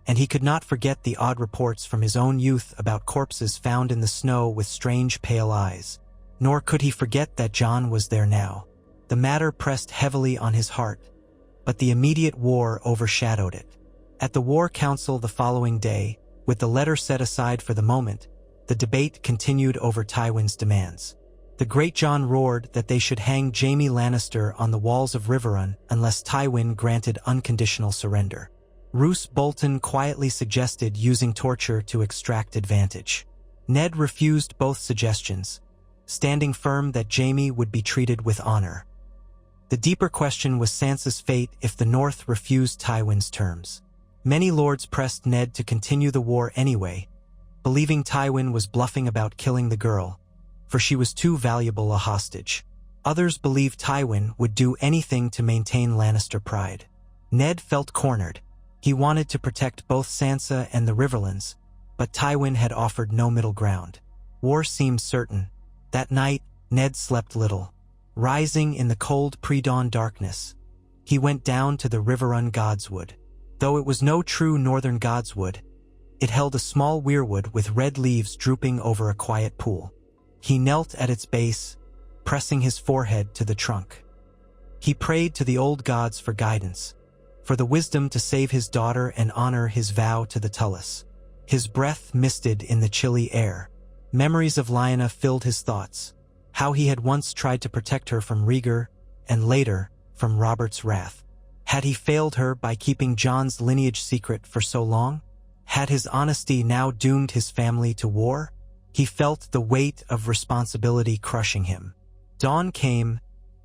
and he could not forget the odd reports from his own youth about corpses found in the snow with strange pale eyes. Nor could he forget that Jon was there now. The matter pressed heavily on his heart, but the immediate war overshadowed it. At the War Council the following day, with the letter set aside for the moment, the debate continued over Tywin's demands. The Great Jon roared that they should hang Jaime Lannister on the walls of Riverrun unless Tywin granted unconditional surrender. Roose Bolton quietly suggested using torture to extract advantage. Ned refused both suggestions, standing firm that Jaime would be treated with honor. The deeper question was Sansa's fate if the North refused Tywin's terms. Many lords pressed Ned to continue the war anyway, believing Tywin was bluffing about killing the girl, for she was too valuable a hostage. Others believed Tywin would do anything to maintain Lannister pride. Ned felt cornered. He wanted to protect both Sansa and the Riverlands, but Tywin had offered no middle ground. War seemed certain. That night, Ned slept little. Rising in the cold pre-dawn darkness, he went down to the riverrun godswood. Though it was no true northern godswood, it held a small weirwood with red leaves drooping over a quiet pool. He knelt at its base, pressing his forehead to the trunk. He prayed to the old gods for guidance, for the wisdom to save his daughter and honor his vow to the Tullus. His breath misted in the chilly air. Memories of Lyanna filled his thoughts, how he had once tried to protect her from Rhaegar, and later, from Robert's wrath. Had he failed her by keeping Jon's lineage secret for so long? Had his honesty now doomed his family to war? He felt the weight of responsibility crushing him. Dawn came,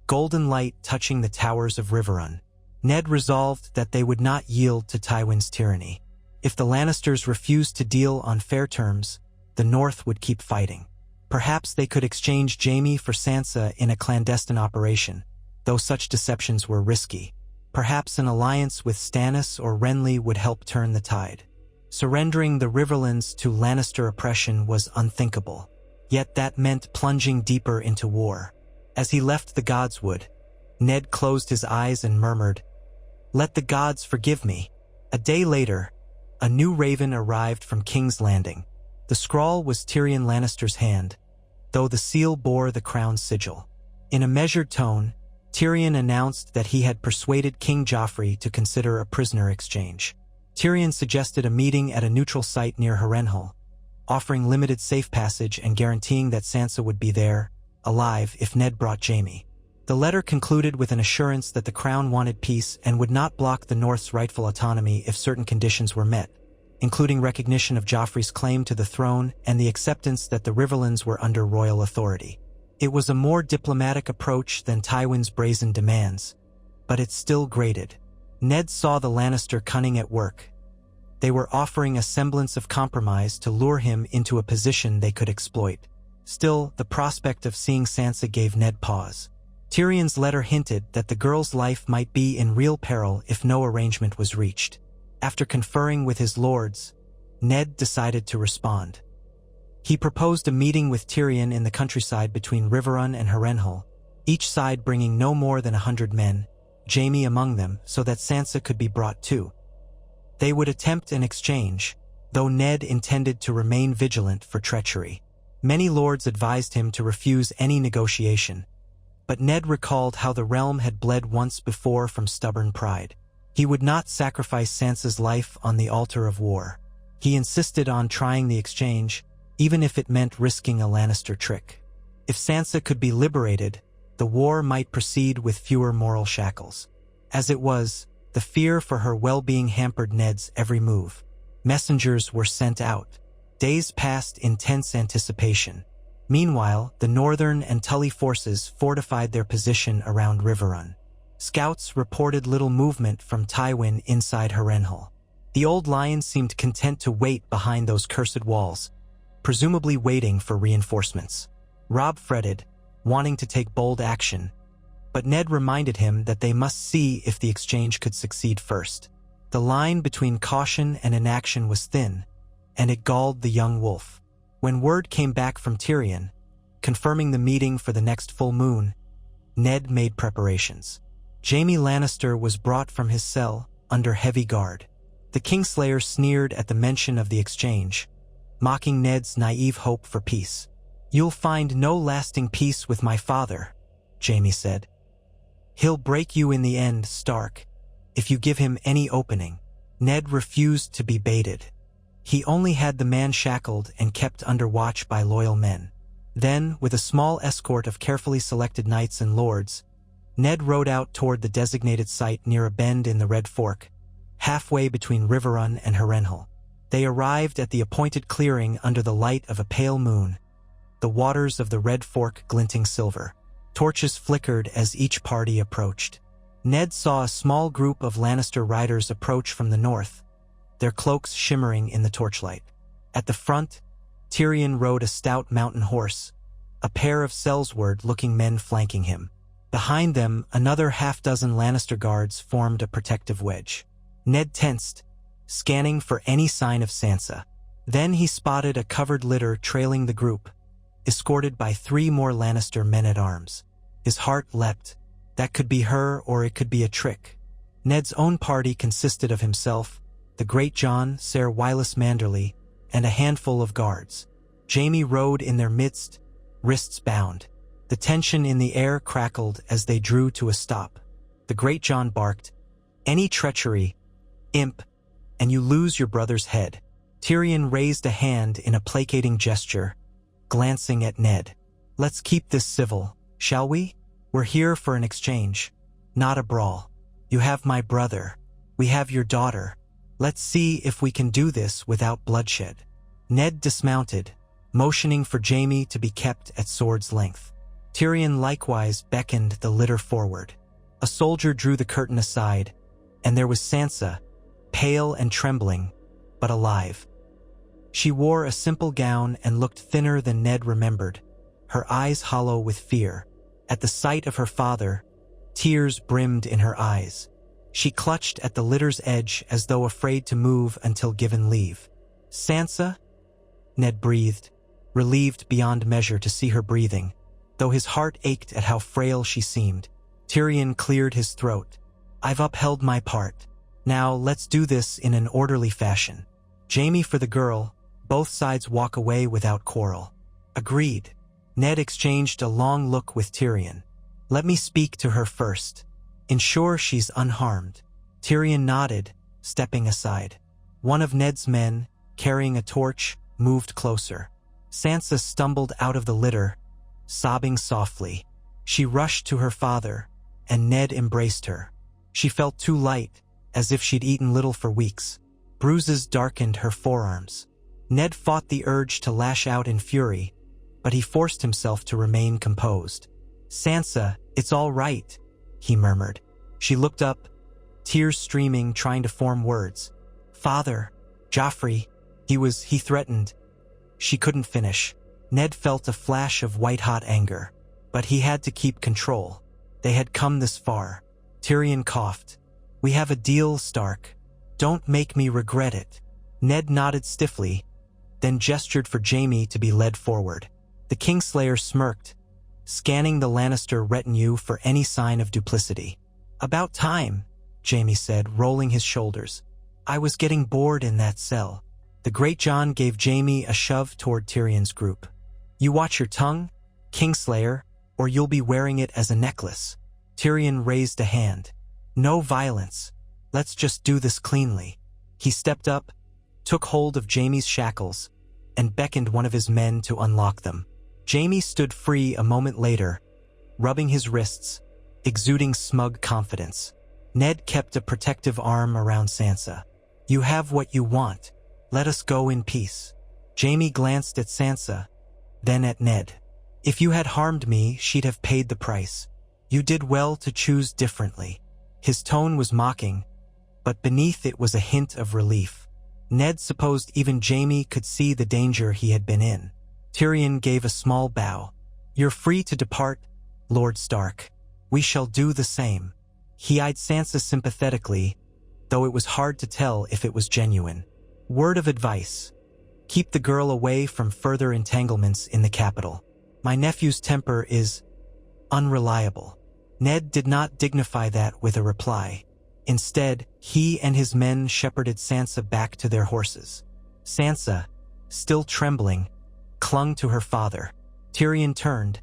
golden light touching the towers of Riverrun. Ned resolved that they would not yield to Tywin's tyranny. If the Lannisters refused to deal on fair terms, the North would keep fighting. Perhaps they could exchange Jaime for Sansa in a clandestine operation, though such deceptions were risky. Perhaps an alliance with Stannis or Renly would help turn the tide. Surrendering the Riverlands to Lannister oppression was unthinkable. Yet that meant plunging deeper into war. As he left the godswood, Ned closed his eyes and murmured, "Let the gods forgive me." A day later, a new raven arrived from King's Landing. The scrawl was Tyrion Lannister's hand, though the seal bore the crown's sigil. In a measured tone, Tyrion announced that he had persuaded King Joffrey to consider a prisoner exchange. Tyrion suggested a meeting at a neutral site near Harrenhal, offering limited safe passage and guaranteeing that Sansa would be there, alive, if Ned brought Jaime. The letter concluded with an assurance that the crown wanted peace and would not block the North's rightful autonomy if certain conditions were met, including recognition of Joffrey's claim to the throne and the acceptance that the Riverlands were under royal authority. It was a more diplomatic approach than Tywin's brazen demands, but it still grated. Ned saw the Lannister cunning at work. They were offering a semblance of compromise to lure him into a position they could exploit. Still, the prospect of seeing Sansa gave Ned pause. Tyrion's letter hinted that the girl's life might be in real peril if no arrangement was reached. After conferring with his lords, Ned decided to respond. He proposed a meeting with Tyrion in the countryside between Riverrun and Harrenhal, each side bringing no more than 100 men, Jaime among them, so that Sansa could be brought too. They would attempt an exchange, though Ned intended to remain vigilant for treachery. Many lords advised him to refuse any negotiation, but Ned recalled how the realm had bled once before from stubborn pride. He would not sacrifice Sansa's life on the altar of war. He insisted on trying the exchange, even if it meant risking a Lannister trick. If Sansa could be liberated, the war might proceed with fewer moral shackles. As it was, the fear for her well-being hampered Ned's every move. Messengers were sent out. Days passed in tense anticipation. Meanwhile, the Northern and Tully forces fortified their position around Riverrun. Scouts reported little movement from Tywin inside Harrenhal. The old lion seemed content to wait behind those cursed walls, presumably waiting for reinforcements. Robb fretted, wanting to take bold action, but Ned reminded him that they must see if the exchange could succeed first. The line between caution and inaction was thin, and it galled the young wolf. When word came back from Tyrion, confirming the meeting for the next full moon, Ned made preparations. Jaime Lannister was brought from his cell, under heavy guard. The Kingslayer sneered at the mention of the exchange, mocking Ned's naive hope for peace. "You'll find no lasting peace with my father," Jaime said. "He'll break you in the end, Stark, if you give him any opening." Ned refused to be baited. He only had the man shackled and kept under watch by loyal men. Then, with a small escort of carefully selected knights and lords, Ned rode out toward the designated site near a bend in the Red Fork, halfway between Riverrun and Harrenhal. They arrived at the appointed clearing under the light of a pale moon, the waters of the Red Fork glinting silver. Torches flickered as each party approached. Ned saw a small group of Lannister riders approach from the north, their cloaks shimmering in the torchlight. At the front, Tyrion rode a stout mountain horse, a pair of Sellsword-looking men flanking him. Behind them, another half-dozen Lannister guards formed a protective wedge. Ned tensed, scanning for any sign of Sansa. Then he spotted a covered litter trailing the group, escorted by 3 more Lannister men-at-arms. His heart leapt. That could be her, or it could be a trick. Ned's own party consisted of himself, the Great John, Ser Wylis Manderly, and a handful of guards. Jaime rode in their midst, wrists bound. The tension in the air crackled as they drew to a stop. The Great John barked, "Any treachery, imp, and you lose your brother's head." Tyrion raised a hand in a placating gesture, glancing at Ned. "Let's keep this civil, shall we? We're here for an exchange, not a brawl. You have my brother. We have your daughter. Let's see if we can do this without bloodshed." Ned dismounted, motioning for Jaime to be kept at sword's length. Tyrion likewise beckoned the litter forward. A soldier drew the curtain aside, and there was Sansa, pale and trembling, but alive. She wore a simple gown and looked thinner than Ned remembered, her eyes hollow with fear. At the sight of her father, tears brimmed in her eyes. She clutched at the litter's edge as though afraid to move until given leave. "Sansa?" Ned breathed, relieved beyond measure to see her breathing, though his heart ached at how frail she seemed. Tyrion cleared his throat. "I've upheld my part. Now let's do this in an orderly fashion. Jaime for the girl, both sides walk away without quarrel." "Agreed." Ned exchanged a long look with Tyrion. "Let me speak to her first. Ensure she's unharmed." Tyrion nodded, stepping aside. One of Ned's men, carrying a torch, moved closer. Sansa stumbled out of the litter, sobbing softly. She rushed to her father, and Ned embraced her. She felt too light, as if she'd eaten little for weeks. Bruises darkened her forearms. Ned fought the urge to lash out in fury, but he forced himself to remain composed. "Sansa, it's all right," he murmured. She looked up, tears streaming, trying to form words. "Father, Joffrey, he threatened." She couldn't finish. Ned felt a flash of white-hot anger, but he had to keep control. They had come this far. Tyrion coughed. "We have a deal, Stark. Don't make me regret it." Ned nodded stiffly, then gestured for Jaime to be led forward. The Kingslayer smirked, scanning the Lannister retinue for any sign of duplicity. "About time," Jaime said, rolling his shoulders. "I was getting bored in that cell." The Great John gave Jaime a shove toward Tyrion's group. "You watch your tongue, Kingslayer, or you'll be wearing it as a necklace." Tyrion raised a hand. "No violence. Let's just do this cleanly." He stepped up, took hold of Jaime's shackles, and beckoned one of his men to unlock them. Jaime stood free a moment later, rubbing his wrists, exuding smug confidence. Ned kept a protective arm around Sansa. "You have what you want. Let us go in peace." Jaime glanced at Sansa, then at Ned. "If you had harmed me, she'd have paid the price. You did well to choose differently." His tone was mocking, but beneath it was a hint of relief. Ned supposed even Jaime could see the danger he had been in. Tyrion gave a small bow. "You're free to depart, Lord Stark. We shall do the same." He eyed Sansa sympathetically, though it was hard to tell if it was genuine. "Word of advice. Keep the girl away from further entanglements in the capital. My nephew's temper is unreliable." Ned did not dignify that with a reply. Instead, he and his men shepherded Sansa back to their horses. Sansa, still trembling, clung to her father. Tyrion turned,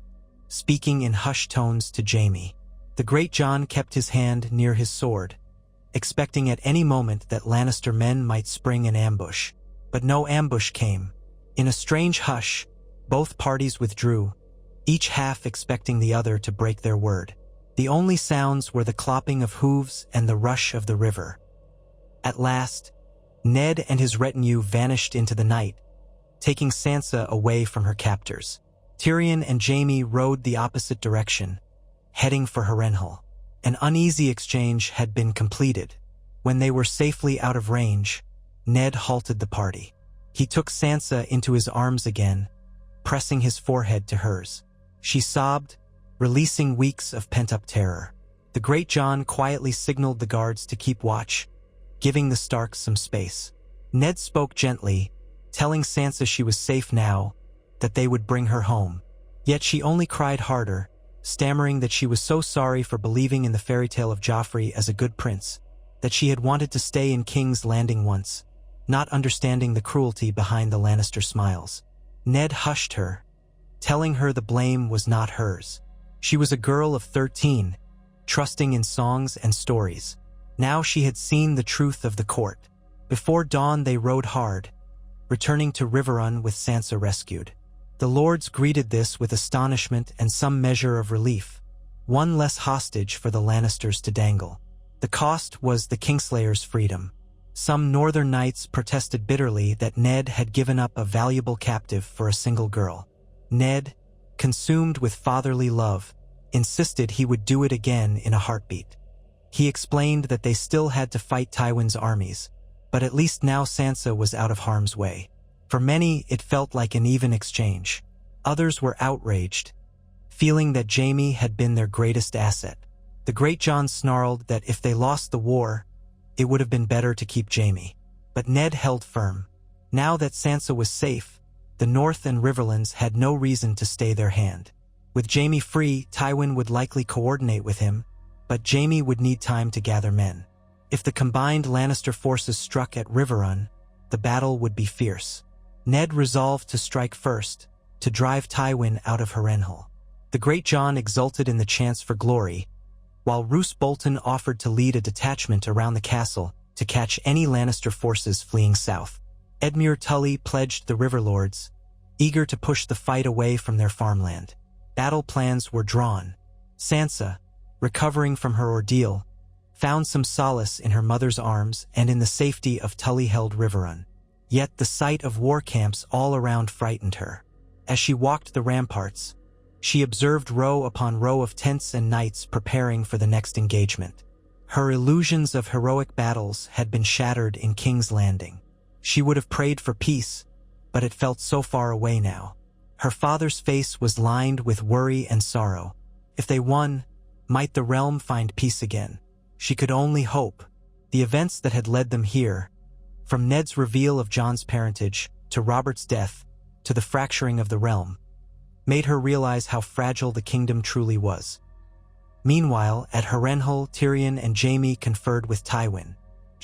speaking in hushed tones to Jaime. The Great John kept his hand near his sword, expecting at any moment that Lannister men might spring an ambush. But no ambush came. In a strange hush, both parties withdrew, each half expecting the other to break their word. The only sounds were the clopping of hooves and the rush of the river. At last, Ned and his retinue vanished into the night, taking Sansa away from her captors. Tyrion and Jaime rode the opposite direction, heading for Harrenhal. An uneasy exchange had been completed. When they were safely out of range, Ned halted the party. He took Sansa into his arms again, pressing his forehead to hers. She sobbed, releasing weeks of pent-up terror. The Great John quietly signaled the guards to keep watch, giving the Starks some space. Ned spoke gently, telling Sansa she was safe now, that they would bring her home. Yet she only cried harder, stammering that she was so sorry for believing in the fairy tale of Joffrey as a good prince, that she had wanted to stay in King's Landing once, not understanding the cruelty behind the Lannister smiles. Ned hushed her, telling her the blame was not hers. She was a girl of 13, trusting in songs and stories. Now she had seen the truth of the court. Before dawn they rode hard, returning to Riverrun with Sansa rescued. The lords greeted this with astonishment and some measure of relief. One less hostage for the Lannisters to dangle. The cost was the Kingslayer's freedom. Some northern knights protested bitterly that Ned had given up a valuable captive for a single girl. Ned, consumed with fatherly love, insisted he would do it again in a heartbeat. He explained that they still had to fight Tywin's armies, but at least now Sansa was out of harm's way. For many, it felt like an even exchange. Others were outraged, feeling that Jaime had been their greatest asset. The Great John snarled that if they lost the war, it would have been better to keep Jaime. But Ned held firm. Now that Sansa was safe, the North and Riverlands had no reason to stay their hand. With Jaime free, Tywin would likely coordinate with him, but Jaime would need time to gather men. If the combined Lannister forces struck at Riverrun, the battle would be fierce. Ned resolved to strike first, to drive Tywin out of Harrenhal. The Great John exulted in the chance for glory, while Roose Bolton offered to lead a detachment around the castle to catch any Lannister forces fleeing south. Edmure Tully pledged the Riverlords, eager to push the fight away from their farmland. Battle plans were drawn. Sansa, recovering from her ordeal, found some solace in her mother's arms and in the safety of Tully-held Riverrun. Yet the sight of war camps all around frightened her. As she walked the ramparts, she observed row upon row of tents and knights preparing for the next engagement. Her illusions of heroic battles had been shattered in King's Landing. She would have prayed for peace, but it felt so far away now. Her father's face was lined with worry and sorrow. If they won, might the realm find peace again? She could only hope. The events that had led them here, from Ned's reveal of Jon's parentage, to Robert's death, to the fracturing of the realm, made her realize how fragile the kingdom truly was. Meanwhile, at Harrenhal, Tyrion and Jaime conferred with Tywin.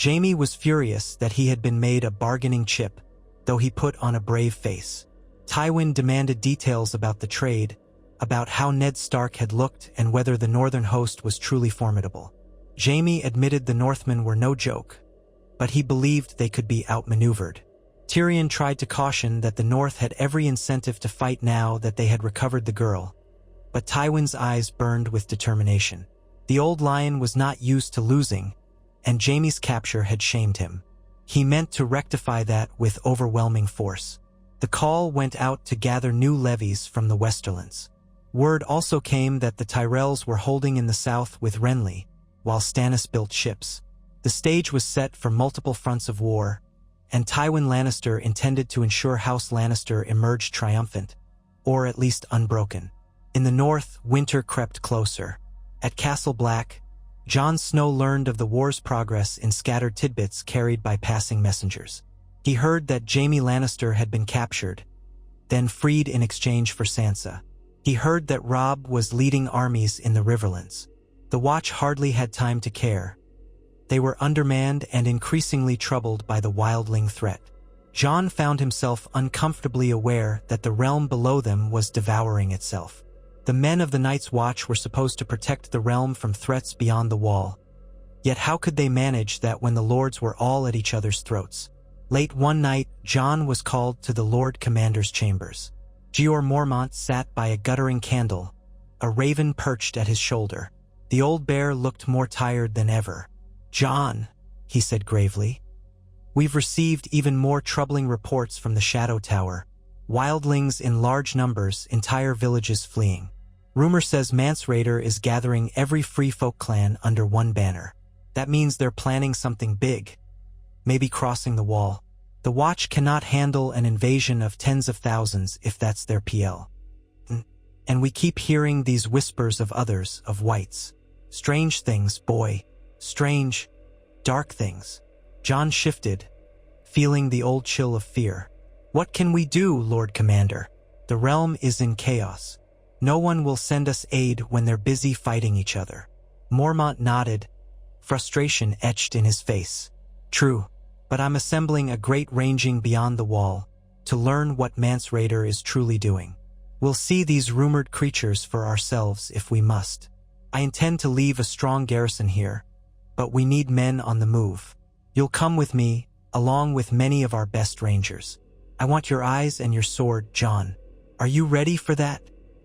Jaime was furious that he had been made a bargaining chip, though he put on a brave face. Tywin demanded details about the trade, about how Ned Stark had looked and whether the northern host was truly formidable. Jaime admitted the Northmen were no joke, but he believed they could be outmaneuvered. Tyrion tried to caution that the North had every incentive to fight now that they had recovered the girl, but Tywin's eyes burned with determination. The old lion was not used to losing, and Jaime's capture had shamed him. He meant to rectify that with overwhelming force. The call went out to gather new levies from the Westerlands. Word also came that the Tyrells were holding in the south with Renly, while Stannis built ships. The stage was set for multiple fronts of war, and Tywin Lannister intended to ensure House Lannister emerged triumphant, or at least unbroken. In the north, winter crept closer. At Castle Black, Jon Snow learned of the war's progress in scattered tidbits carried by passing messengers. He heard that Jaime Lannister had been captured, then freed in exchange for Sansa. He heard that Robb was leading armies in the Riverlands. The Watch hardly had time to care. They were undermanned and increasingly troubled by the wildling threat. Jon found himself uncomfortably aware that the realm below them was devouring itself. The men of the Night's Watch were supposed to protect the realm from threats beyond the wall. Yet how could they manage that when the lords were all at each other's throats? Late one night, Jon was called to the Lord Commander's chambers. Jeor Mormont sat by a guttering candle, a raven perched at his shoulder. The old bear looked more tired than ever. "Jon," he said gravely, "we've received even more troubling reports from the Shadow Tower. Wildlings in large numbers, entire villages fleeing. Rumor says Mance Rayder is gathering every Free Folk clan under one banner. That means they're planning something big, maybe crossing the wall. The Watch cannot handle an invasion of tens of thousands if that's their PL. And we keep hearing these whispers of others, of whites. Strange things, boy. Strange, dark things." Jon shifted, feeling the old chill of fear. "What can we do, Lord Commander? The realm is in chaos. No one will send us aid when they're busy fighting each other." Mormont nodded, frustration etched in his face. "True, but I'm assembling a great ranging beyond the wall to learn what Mance Rayder is truly doing. We'll see these rumored creatures for ourselves if we must. I intend to leave a strong garrison here, but we need men on the move. You'll come with me, along with many of our best rangers. I want your eyes and your sword, Jon. Are you ready for that?"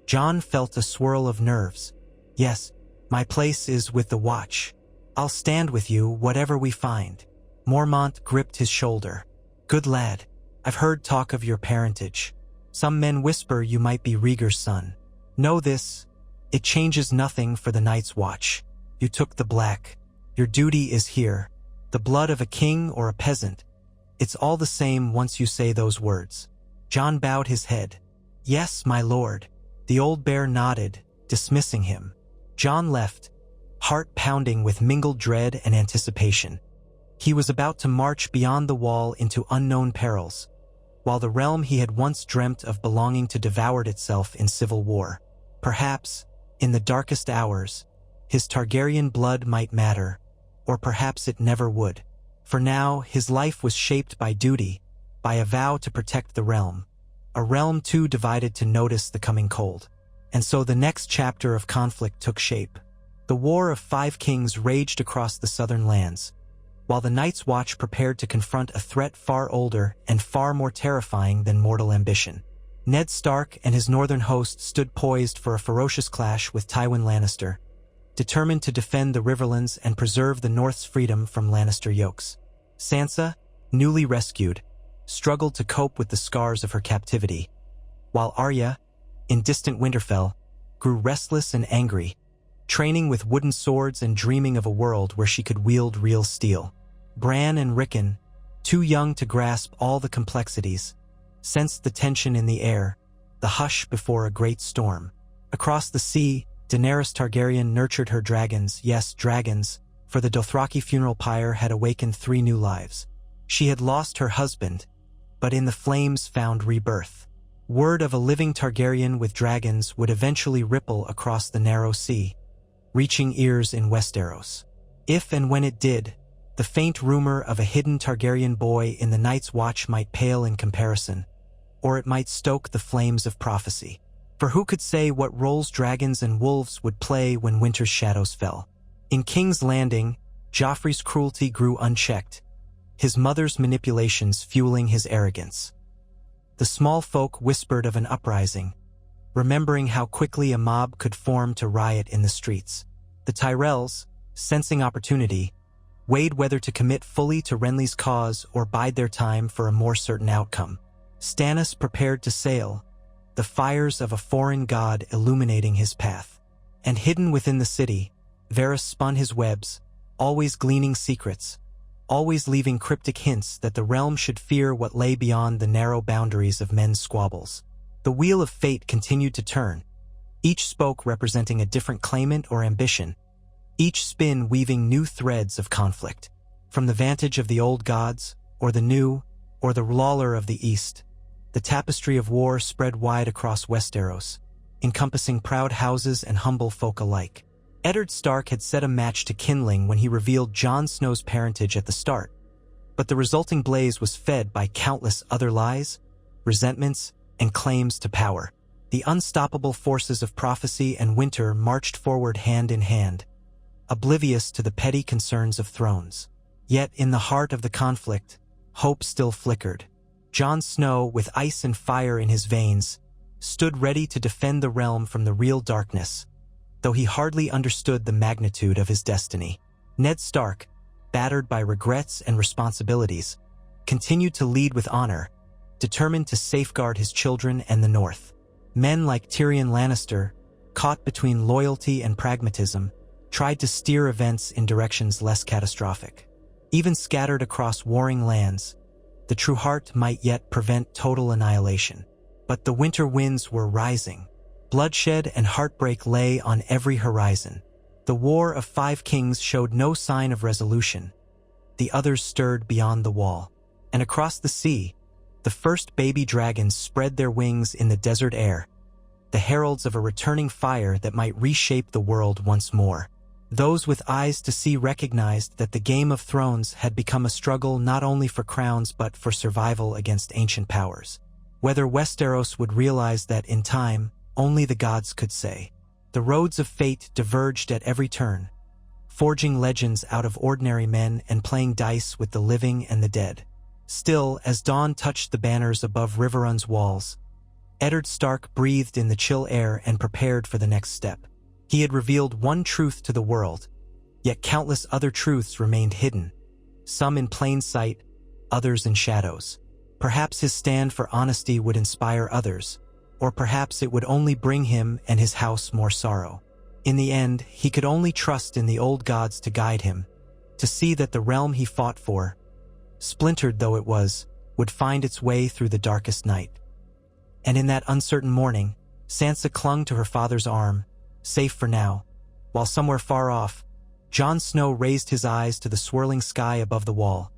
Jon felt a swirl of nerves. "Yes, my place is with the Watch. I'll stand with you, whatever we find." Mormont gripped his shoulder. "Good lad. I've heard talk of your parentage. Some men whisper you might be Rhaegar's son. Know this, it changes nothing for the Night's Watch. You took the black. Your duty is here. The blood of a king or a peasant. It's all the same once you say those words." Jon bowed his head. "Yes, my lord." The old bear nodded, dismissing him. Jon left, heart pounding with mingled dread and anticipation. He was about to march beyond the wall into unknown perils, while the realm he had once dreamt of belonging to devoured itself in civil war. Perhaps, in the darkest hours, his Targaryen blood might matter, or perhaps it never would. For now, his life was shaped by duty, by a vow to protect the realm, a realm too divided to notice the coming cold. And so the next chapter of conflict took shape. The War of Five Kings raged across the southern lands, while the Night's Watch prepared to confront a threat far older and far more terrifying than mortal ambition. Ned Stark and his northern host stood poised for a ferocious clash with Tywin Lannister, determined to defend the riverlands and preserve the North's freedom from Lannister yokes. Sansa, newly rescued, struggled to cope with the scars of her captivity, while Arya, in distant Winterfell, grew restless and angry, training with wooden swords and dreaming of a world where she could wield real steel. Bran and Rickon, too young to grasp all the complexities, sensed the tension in the air, the hush before a great storm. Across the sea, Daenerys Targaryen nurtured her dragons, yes, dragons, for the Dothraki funeral pyre had awakened 3 new lives. She had lost her husband, but in the flames found rebirth. Word of a living Targaryen with dragons would eventually ripple across the narrow sea, reaching ears in Westeros. If and when it did, the faint rumor of a hidden Targaryen boy in the Night's Watch might pale in comparison, or it might stoke the flames of prophecy. For who could say what roles dragons and wolves would play when winter's shadows fell? In King's Landing, Joffrey's cruelty grew unchecked, his mother's manipulations fueling his arrogance. The small folk whispered of an uprising, remembering how quickly a mob could form to riot in the streets. The Tyrells, sensing opportunity, weighed whether to commit fully to Renly's cause or bide their time for a more certain outcome. Stannis prepared to sail, the fires of a foreign god illuminating his path. And hidden within the city, Varys spun his webs, always gleaning secrets, always leaving cryptic hints that the realm should fear what lay beyond the narrow boundaries of men's squabbles. The wheel of fate continued to turn, each spoke representing a different claimant or ambition, each spin weaving new threads of conflict. From the vantage of the old gods, or the new, or the lawler of the East, the tapestry of war spread wide across Westeros, encompassing proud houses and humble folk alike. Eddard Stark had set a match to kindling when he revealed Jon Snow's parentage at the start, but the resulting blaze was fed by countless other lies, resentments, and claims to power. The unstoppable forces of prophecy and winter marched forward hand in hand, oblivious to the petty concerns of thrones. Yet in the heart of the conflict, hope still flickered. Jon Snow, with ice and fire in his veins, stood ready to defend the realm from the real darkness, though he hardly understood the magnitude of his destiny. Ned Stark, battered by regrets and responsibilities, continued to lead with honor, determined to safeguard his children and the North. Men like Tyrion Lannister, caught between loyalty and pragmatism, tried to steer events in directions less catastrophic. Even scattered across warring lands, the true heart might yet prevent total annihilation. But the winter winds were rising. Bloodshed and heartbreak lay on every horizon. The War of Five Kings showed no sign of resolution. The others stirred beyond the wall. And across the sea, The first baby dragons spread their wings in the desert air, the heralds of a returning fire that might reshape the world once more. Those with eyes to see recognized that the Game of Thrones had become a struggle not only for crowns but for survival against ancient powers. Whether Westeros would realize that in time, only the gods could say. The roads of fate diverged at every turn, forging legends out of ordinary men and playing dice with the living and the dead. Still, as dawn touched the banners above Riverrun's walls, Eddard Stark breathed in the chill air and prepared for the next step. He had revealed one truth to the world, yet countless other truths remained hidden, some in plain sight, others in shadows. Perhaps his stand for honesty would inspire others, or perhaps it would only bring him and his house more sorrow. In the end, he could only trust in the old gods to guide him, to see that the realm he fought for, splintered though it was, would find its way through the darkest night. And in that uncertain morning, Sansa clung to her father's arm, safe for now, while somewhere far off, Jon Snow raised his eyes to the swirling sky above the wall,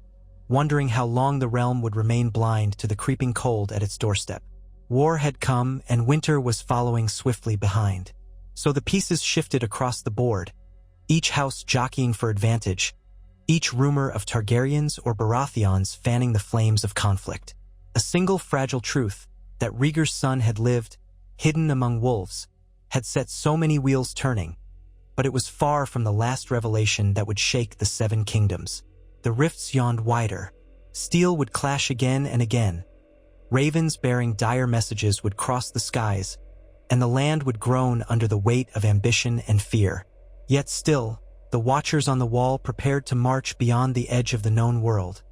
wondering how long the realm would remain blind to the creeping cold at its doorstep. War had come, and winter was following swiftly behind. So the pieces shifted across the board, each house jockeying for advantage, each rumor of Targaryens or Baratheons fanning the flames of conflict. A single fragile truth, that Rhaegar's son had lived, hidden among wolves, had set so many wheels turning, but it was far from the last revelation that would shake the Seven Kingdoms. The rifts yawned wider. Steel would clash again and again. Ravens bearing dire messages would cross the skies, and the land would groan under the weight of ambition and fear. Yet still, the watchers on the wall prepared to march beyond the edge of the known world,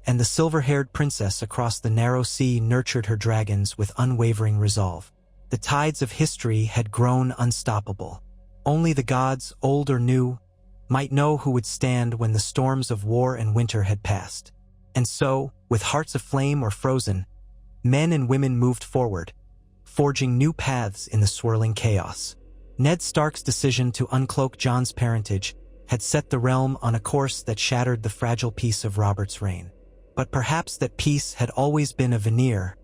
and the silver-haired princess across the narrow sea nurtured her dragons with unwavering resolve. The tides of history had grown unstoppable. Only the gods, old or new, might know who would stand when the storms of war and winter had passed. And so, with hearts aflame or frozen, men and women moved forward, forging new paths in the swirling chaos. Ned Stark's decision to uncloak Jon's parentage had set the realm on a course that shattered the fragile peace of Robert's reign. But perhaps that peace had always been a veneer,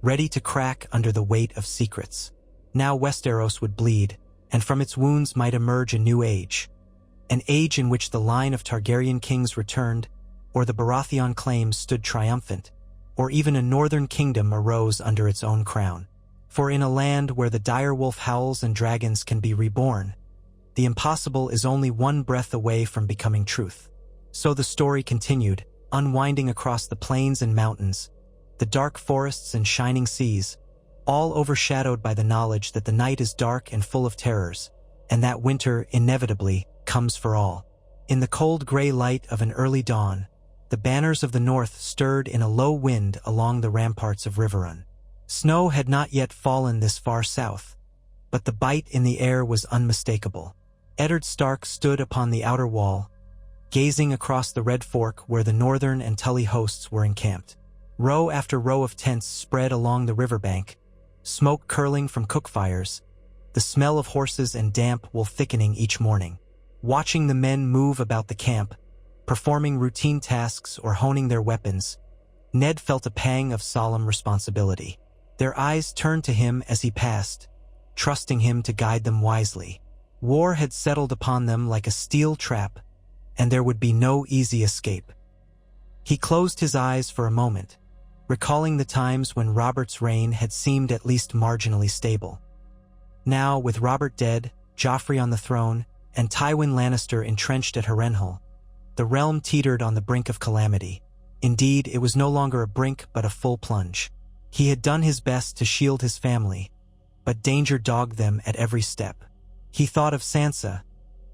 ready to crack under the weight of secrets. Now Westeros would bleed, and from its wounds might emerge a new age. An age in which the line of Targaryen kings returned, or the Baratheon claims stood triumphant, or even a northern kingdom arose under its own crown. For in a land where the direwolf howls and dragons can be reborn, the impossible is only one breath away from becoming truth. So the story continued, unwinding across the plains and mountains, the dark forests and shining seas, all overshadowed by the knowledge that the night is dark and full of terrors, and that winter, inevitably, comes for all. In the cold gray light of an early dawn, the banners of the north stirred in a low wind along the ramparts of Riverrun. Snow had not yet fallen this far south, but the bite in the air was unmistakable. Eddard Stark stood upon the outer wall, gazing across the Red Fork where the northern and Tully hosts were encamped. Row after row of tents spread along the riverbank, smoke curling from cook fires, the smell of horses and damp wool thickening each morning. Watching the men move about the camp, performing routine tasks or honing their weapons, Ned felt a pang of solemn responsibility. Their eyes turned to him as he passed, trusting him to guide them wisely. War had settled upon them like a steel trap, and there would be no easy escape. He closed his eyes for a moment, recalling the times when Robert's reign had seemed at least marginally stable. Now, with Robert dead, Joffrey on the throne, and Tywin Lannister entrenched at Harrenhal, the realm teetered on the brink of calamity. Indeed, it was no longer a brink but a full plunge. He had done his best to shield his family, but danger dogged them at every step. He thought of Sansa,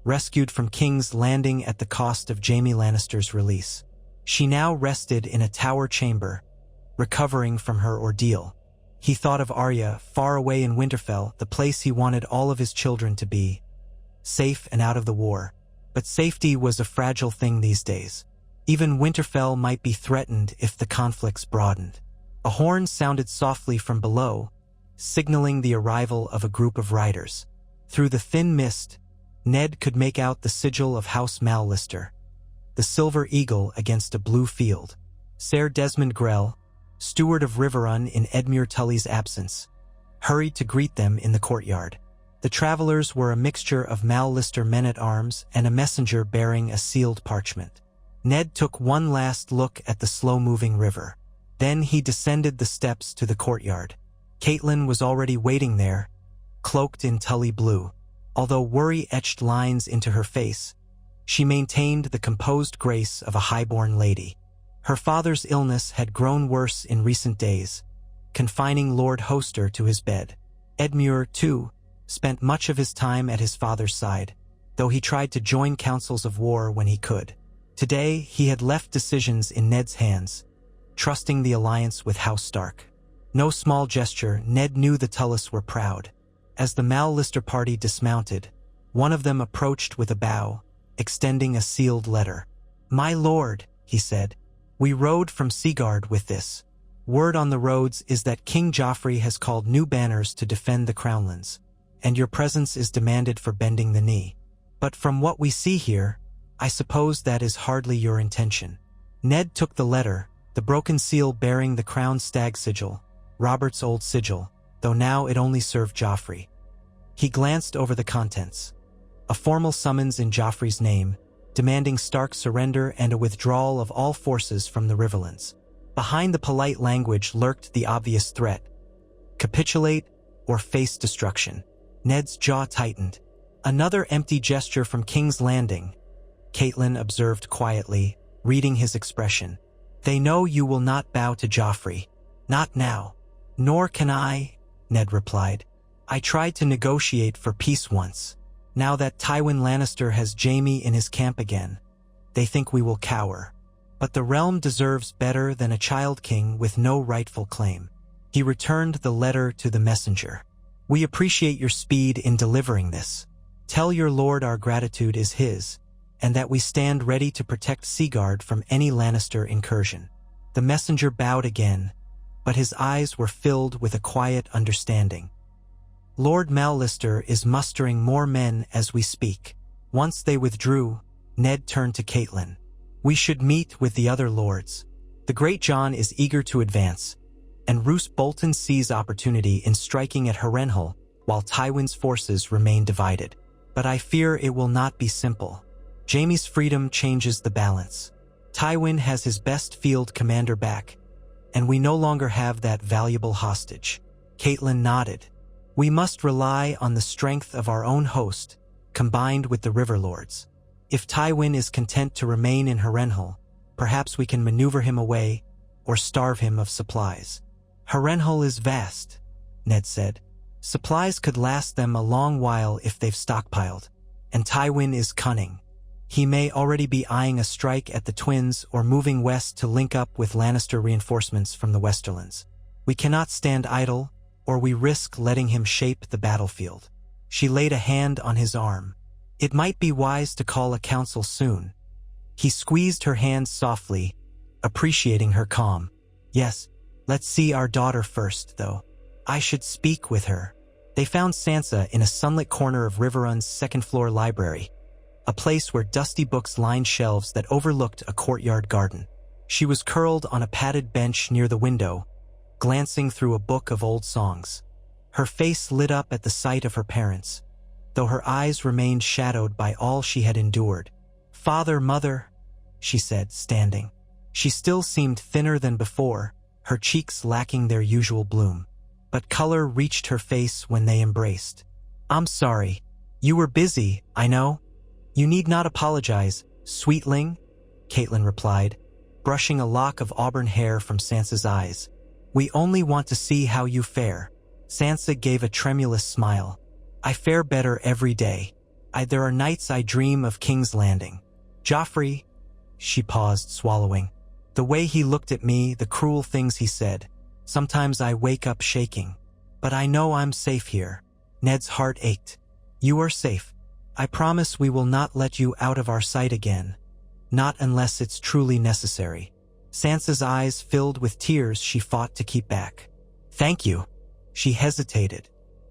rescued from King's Landing at the cost of Jaime Lannister's release. She now rested in a tower chamber, recovering from her ordeal. He thought of Arya, far away in Winterfell, the place he wanted all of his children to be, safe and out of the war. But safety was a fragile thing these days. Even Winterfell might be threatened if the conflicts broadened. A horn sounded softly from below, signaling the arrival of a group of riders. Through the thin mist, Ned could make out the sigil of House Mallister, the silver eagle against a blue field. Ser Desmond Grell, steward of Riverrun in Edmure Tully's absence, hurried to greet them in the courtyard. The travelers were a mixture of Lannister men-at-arms and a messenger bearing a sealed parchment. Ned took one last look at the slow-moving river. Then he descended the steps to the courtyard. Catelyn was already waiting there, cloaked in Tully blue. Although worry etched lines into her face, she maintained the composed grace of a highborn lady. Her father's illness had grown worse in recent days, confining Lord Hoster to his bed. Edmure, too, spent much of his time at his father's side, though he tried to join councils of war when he could. Today, he had left decisions in Ned's hands, trusting the alliance with House Stark. No small gesture, Ned knew the Tullys were proud. As the Lannister party dismounted, one of them approached with a bow, extending a sealed letter. "My lord," he said, "we rode from Seagard with this. Word on the roads is that King Joffrey has called new banners to defend the crownlands, and your presence is demanded for bending the knee. But from what we see here, I suppose that is hardly your intention." Ned took the letter, the broken seal bearing the crown stag sigil, Robert's old sigil, though now it only served Joffrey. He glanced over the contents. A formal summons in Joffrey's name, demanding Stark's surrender and a withdrawal of all forces from the Riverlands. Behind the polite language lurked the obvious threat: capitulate or face destruction. Ned's jaw tightened. "Another empty gesture from King's Landing," Catelyn observed quietly, reading his expression. "They know you will not bow to Joffrey. Not now." "Nor can I," Ned replied. "I tried to negotiate for peace once. Now that Tywin Lannister has Jaime in his camp again, they think we will cower. But the realm deserves better than a child king with no rightful claim." He returned the letter to the messenger. "We appreciate your speed in delivering this. Tell your lord our gratitude is his, and that we stand ready to protect Seagard from any Lannister incursion." The messenger bowed again, but his eyes were filled with a quiet understanding. "Lord Lannister is mustering more men as we speak." Once they withdrew, Ned turned to Catelyn. "We should meet with the other lords. The Great John is eager to advance, and Roose Bolton sees opportunity in striking at Harrenhal while Tywin's forces remain divided. But I fear it will not be simple. Jaime's freedom changes the balance. Tywin has his best field commander back, and we no longer have that valuable hostage." Catelyn nodded. "We must rely on the strength of our own host, combined with the River Lords. If Tywin is content to remain in Harrenhal, perhaps we can maneuver him away or starve him of supplies." "Harrenhal is vast," Ned said. "Supplies could last them a long while if they've stockpiled. And Tywin is cunning. He may already be eyeing a strike at the twins or moving west to link up with Lannister reinforcements from the Westerlands. We cannot stand idle, or we risk letting him shape the battlefield." She laid a hand on his arm. "It might be wise to call a council soon." He squeezed her hand softly, appreciating her calm. "Yes, let's see our daughter first, though. I should speak with her." They found Sansa in a sunlit corner of Riverrun's second-floor library, a place where dusty books lined shelves that overlooked a courtyard garden. She was curled on a padded bench near the window, glancing through a book of old songs. Her face lit up at the sight of her parents, though her eyes remained shadowed by all she had endured. "Father, mother," she said, standing. She still seemed thinner than before, her cheeks lacking their usual bloom. But color reached her face when they embraced. "I'm sorry. You were busy, I know." "You need not apologize, sweetling," Catelyn replied, brushing a lock of auburn hair from Sansa's eyes. "We only want to see how you fare." Sansa gave a tremulous smile. "I fare better every day. There are nights I dream of King's Landing. Joffrey," she paused, swallowing. "The way he looked at me, the cruel things he said. Sometimes I wake up shaking. But I know I'm safe here." Ned's heart ached. "You are safe. I promise we will not let you out of our sight again. Not unless it's truly necessary." Sansa's eyes filled with tears she fought to keep back. "Thank you." She hesitated.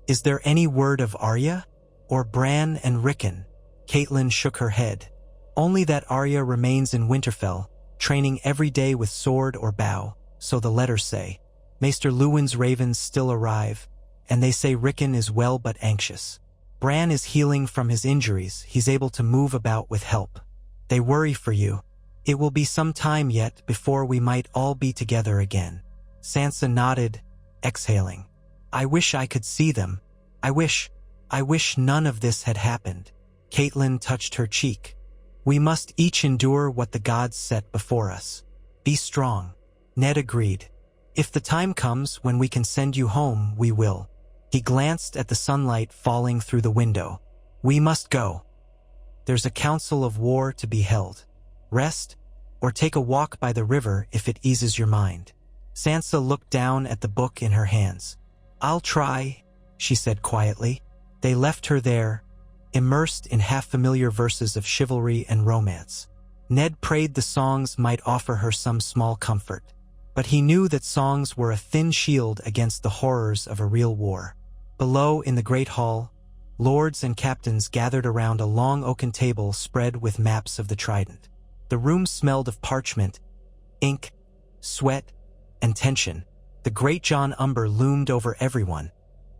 "Is there any word of Arya? Or Bran and Rickon?" Catelyn shook her head. "Only that Arya remains in Winterfell, training every day with sword or bow, so the letters say. Maester Luwin's ravens still arrive, and they say Rickon is well but anxious. Bran is healing from his injuries, he's able to move about with help. They worry for you. It will be some time yet before we might all be together again. Sansa nodded, exhaling. I wish I could see them. I wish none of this had happened. Catelyn touched her cheek. We must each endure what the gods set before us. Be strong. Ned agreed. If the time comes when we can send you home, we will. He glanced at the sunlight falling through the window. We must go. There's a council of war to be held. Rest, or take a walk by the river if it eases your mind. Sansa looked down at the book in her hands. I'll try, she said quietly. They left her there, immersed in half-familiar verses of chivalry and romance. Ned prayed the songs might offer her some small comfort, but he knew that songs were a thin shield against the horrors of a real war. Below, in the great hall, lords and captains gathered around a long oaken table spread with maps of the Trident. The room smelled of parchment, ink, sweat, and tension. The great John Umber loomed over everyone,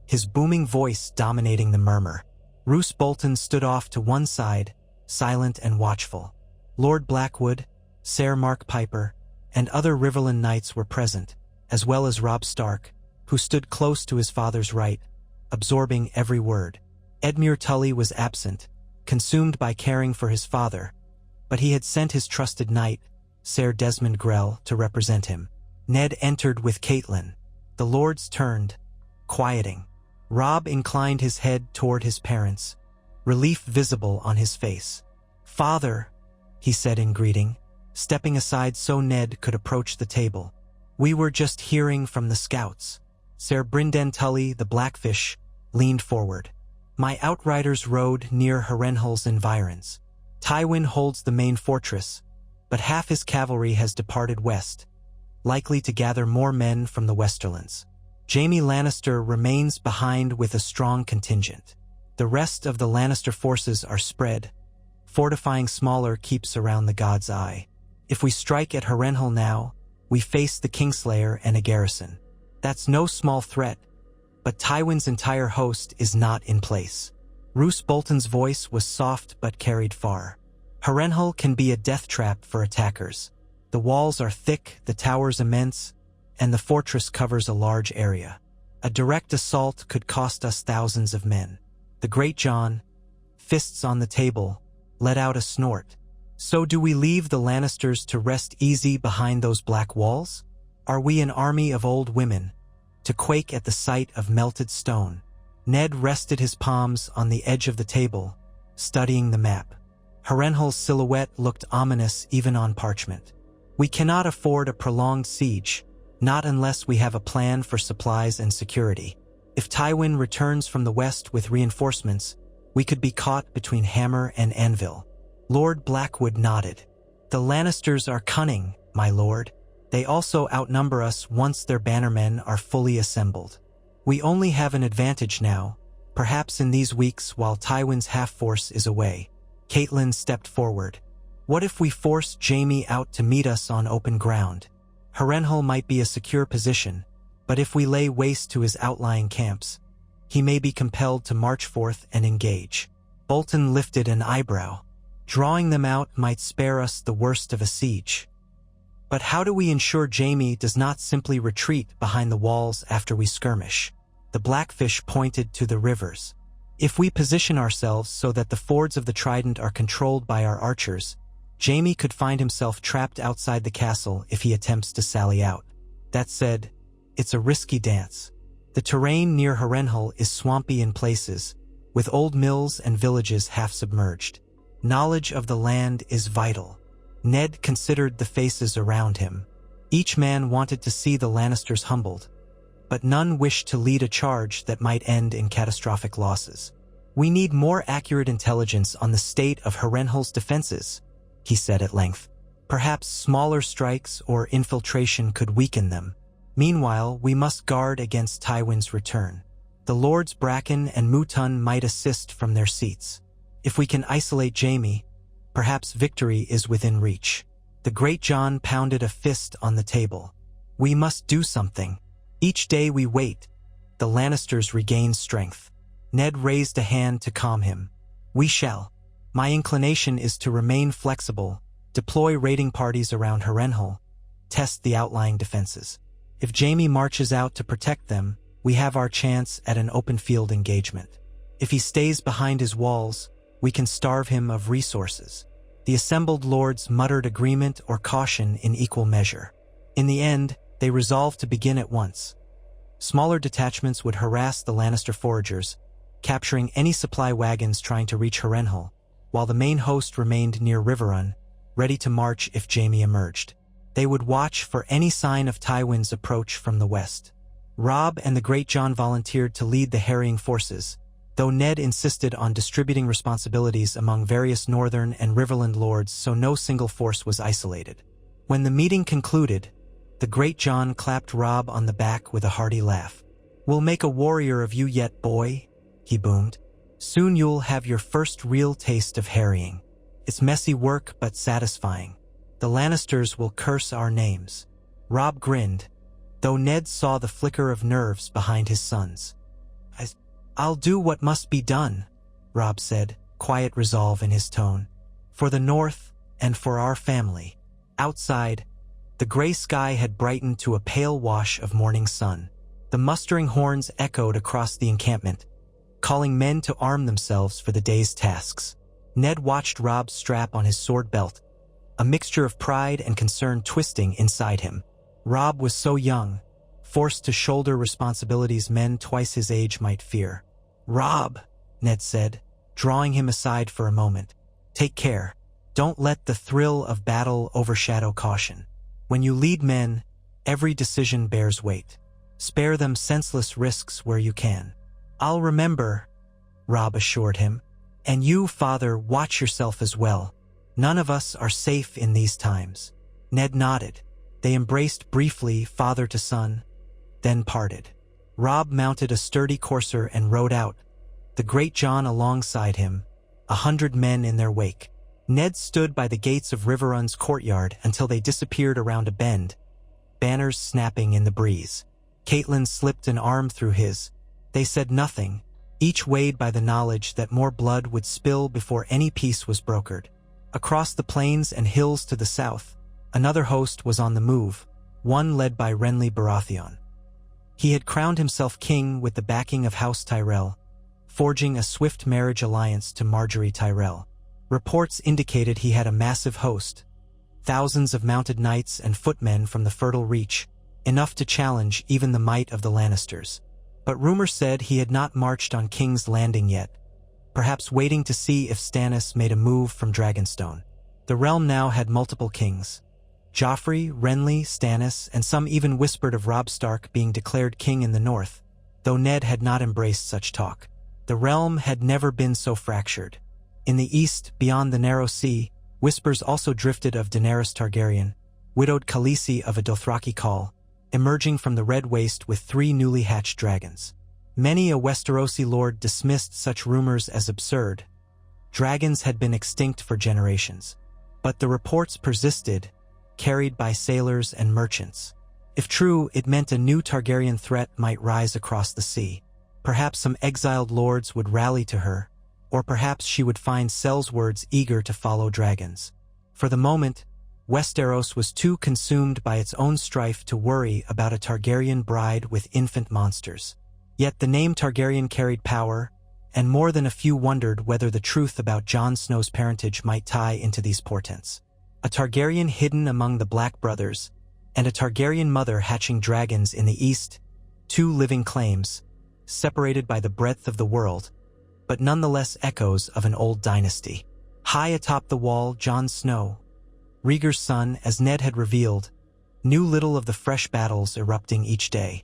his booming voice dominating the murmur. Roose Bolton stood off to one side, silent and watchful. Lord Blackwood, Ser Mark Piper, and other Riverrun knights were present, as well as Robb Stark, who stood close to his father's right, absorbing every word. Edmure Tully was absent, consumed by caring for his father, but he had sent his trusted knight, Ser Desmond Grell, to represent him. Ned entered with Catelyn. The lords turned, quieting. Robb inclined his head toward his parents, relief visible on his face. Father, he said in greeting, stepping aside so Ned could approach the table. We were just hearing from the scouts. Ser Brynden Tully, the Blackfish, leaned forward. My outriders rode near Harrenhal's environs. Tywin holds the main fortress, but half his cavalry has departed west, likely to gather more men from the Westerlands. Jaime Lannister remains behind with a strong contingent. The rest of the Lannister forces are spread, fortifying smaller keeps around the God's Eye. If we strike at Harrenhal now, we face the Kingslayer and a garrison. That's no small threat, but Tywin's entire host is not in place. Roose Bolton's voice was soft but carried far. Harrenhal can be a death trap for attackers. The walls are thick, the towers immense, and the fortress covers a large area. A direct assault could cost us thousands of men. The Great John, fists on the table, let out a snort. So do we leave the Lannisters to rest easy behind those black walls? Are we an army of old women, to quake at the sight of melted stone? Ned rested his palms on the edge of the table, studying the map. Harrenhal's silhouette looked ominous even on parchment. We cannot afford a prolonged siege, not unless we have a plan for supplies and security. If Tywin returns from the west with reinforcements, we could be caught between hammer and anvil. Lord Blackwood nodded. The Lannisters are cunning, my lord. They also outnumber us once their bannermen are fully assembled. We only have an advantage now, perhaps in these weeks while Tywin's half-force is away. Catelyn stepped forward. What if we force Jaime out to meet us on open ground? Harrenhal might be a secure position, but if we lay waste to his outlying camps, he may be compelled to march forth and engage. Bolton lifted an eyebrow. Drawing them out might spare us the worst of a siege. But how do we ensure Jaime does not simply retreat behind the walls after we skirmish? The Blackfish pointed to the rivers. If we position ourselves so that the fords of the Trident are controlled by our archers, Jaime could find himself trapped outside the castle if he attempts to sally out. That said, it's a risky dance. The terrain near Harrenhal is swampy in places, with old mills and villages half submerged. Knowledge of the land is vital. Ned considered the faces around him. Each man wanted to see the Lannisters humbled, but none wished to lead a charge that might end in catastrophic losses. We need more accurate intelligence on the state of Harrenhal's defenses, he said at length. Perhaps smaller strikes or infiltration could weaken them. Meanwhile, we must guard against Tywin's return. The Lords Bracken and Mutun might assist from their seats. If we can isolate Jaime, perhaps victory is within reach. The Great John pounded a fist on the table. We must do something. Each day we wait, the Lannisters regain strength. Ned raised a hand to calm him. We shall. My inclination is to remain flexible, deploy raiding parties around Harrenhal, test the outlying defenses. If Jaime marches out to protect them, we have our chance at an open field engagement. If he stays behind his walls, we can starve him of resources. The assembled lords muttered agreement or caution in equal measure. In the end, they resolved to begin at once. Smaller detachments would harass the Lannister foragers, capturing any supply wagons trying to reach Harrenhal, while the main host remained near Riverrun, ready to march if Jaime emerged. They would watch for any sign of Tywin's approach from the west. Robb and the Great John volunteered to lead the harrying forces, though Ned insisted on distributing responsibilities among various northern and riverland lords so no single force was isolated. When the meeting concluded, the Great John clapped Robb on the back with a hearty laugh. "We'll make a warrior of you yet, boy," he boomed. "Soon you'll have your first real taste of harrying. It's messy work but satisfying. The Lannisters will curse our names." Robb grinned, though Ned saw the flicker of nerves behind his sons. "I'll do what must be done," Robb said, quiet resolve in his tone. "For the North and for our family." Outside, the gray sky had brightened to a pale wash of morning sun. The mustering horns echoed across the encampment, calling men to arm themselves for the day's tasks. Ned watched Robb strap on his sword belt, a mixture of pride and concern twisting inside him. Robb was so young, forced to shoulder responsibilities men twice his age might fear. "Robb," Ned said, drawing him aside for a moment. "Take care. Don't let the thrill of battle overshadow caution. When you lead men, every decision bears weight. Spare them senseless risks where you can." "I'll remember," Robb assured him. "And you, father, watch yourself as well. None of us are safe in these times." Ned nodded. They embraced briefly, father to son, then parted. Robb mounted a sturdy courser and rode out, the Great John alongside him, 100 men in their wake. Ned stood by the gates of Riverrun's courtyard until they disappeared around a bend, banners snapping in the breeze. Catelyn slipped an arm through his. They said nothing, each weighed by the knowledge that more blood would spill before any peace was brokered. Across the plains and hills to the south, another host was on the move, one led by Renly Baratheon. He had crowned himself king with the backing of House Tyrell, forging a swift marriage alliance to Margaery Tyrell. Reports indicated he had a massive host, thousands of mounted knights and footmen from the Fertile Reach, enough to challenge even the might of the Lannisters. But rumor said he had not marched on King's Landing yet, perhaps waiting to see if Stannis made a move from Dragonstone. The realm now had multiple kings. Joffrey, Renly, Stannis, and some even whispered of Robb Stark being declared king in the north, though Ned had not embraced such talk. The realm had never been so fractured. In the east, beyond the narrow sea, whispers also drifted of Daenerys Targaryen, widowed Khaleesi of a Dothraki call, emerging from the red waste with 3 newly hatched dragons. Many a Westerosi lord dismissed such rumors as absurd. Dragons had been extinct for generations. But the reports persisted, carried by sailors and merchants. If true, it meant a new Targaryen threat might rise across the sea. Perhaps some exiled lords would rally to her, or perhaps she would find Sel's-words eager to follow dragons. For the moment, Westeros was too consumed by its own strife to worry about a Targaryen bride with infant monsters. Yet the name Targaryen carried power, and more than a few wondered whether the truth about Jon Snow's parentage might tie into these portents. A Targaryen hidden among the Black Brothers, and a Targaryen mother hatching dragons in the east, 2 living claims, separated by the breadth of the world, but nonetheless echoes of an old dynasty. High atop the wall, Jon Snow, Rhaegar's son, as Ned had revealed, knew little of the fresh battles erupting each day.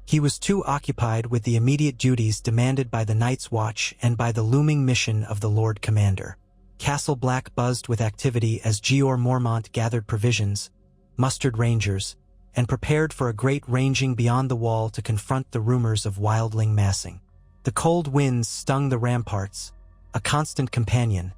He was too occupied with the immediate duties demanded by the Night's Watch and by the looming mission of the Lord Commander. Castle Black buzzed with activity as Jeor Mormont gathered provisions, mustered rangers, and prepared for a great ranging beyond the wall to confront the rumors of wildling massing. The cold winds stung the ramparts, a constant companion,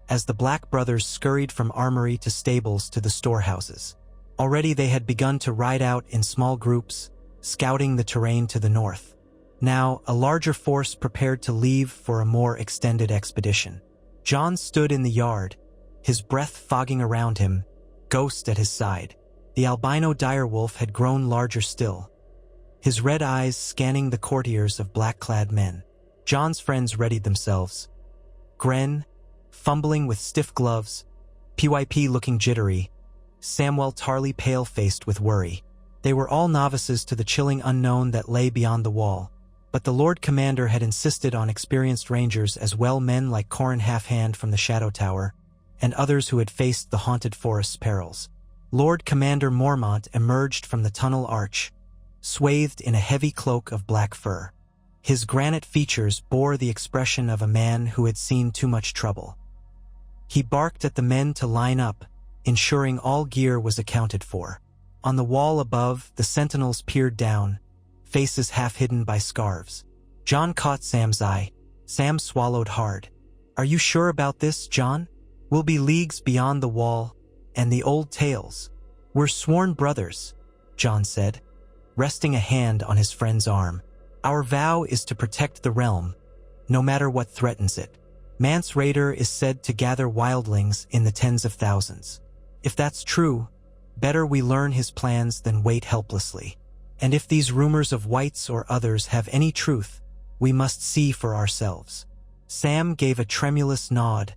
as the Black Brothers scurried from armory to stables to the storehouses. Already they had begun to ride out in small groups, scouting the terrain to the north. Now, a larger force prepared to leave for a more extended expedition. Jon stood in the yard, his breath fogging around him, Ghost at his side. The albino direwolf had grown larger still, his red eyes scanning the courtiers of black-clad men. Jon's friends readied themselves. Gren, fumbling with stiff gloves, PYP looking jittery, Samwell Tarly pale-faced with worry. They were all novices to the chilling unknown that lay beyond the wall, but the Lord Commander had insisted on experienced rangers as well, men like Qhorin Halfhand from the Shadow Tower, and others who had faced the haunted forest's perils. Lord Commander Mormont emerged from the tunnel arch, swathed in a heavy cloak of black fur. His granite features bore the expression of a man who had seen too much trouble. He barked at the men to line up, ensuring all gear was accounted for. On the wall above, the sentinels peered down, faces half hidden by scarves. Jon caught Sam's eye. Sam swallowed hard. "Are you sure about this, Jon? We'll be leagues beyond the wall, and the old tales." "We're sworn brothers," Jon said, resting a hand on his friend's arm. "Our vow is to protect the realm, no matter what threatens it. Mance Rayder is said to gather wildlings in the tens of thousands. If that's true, better we learn his plans than wait helplessly. And if these rumors of whites or others have any truth, we must see for ourselves." Sam gave a tremulous nod,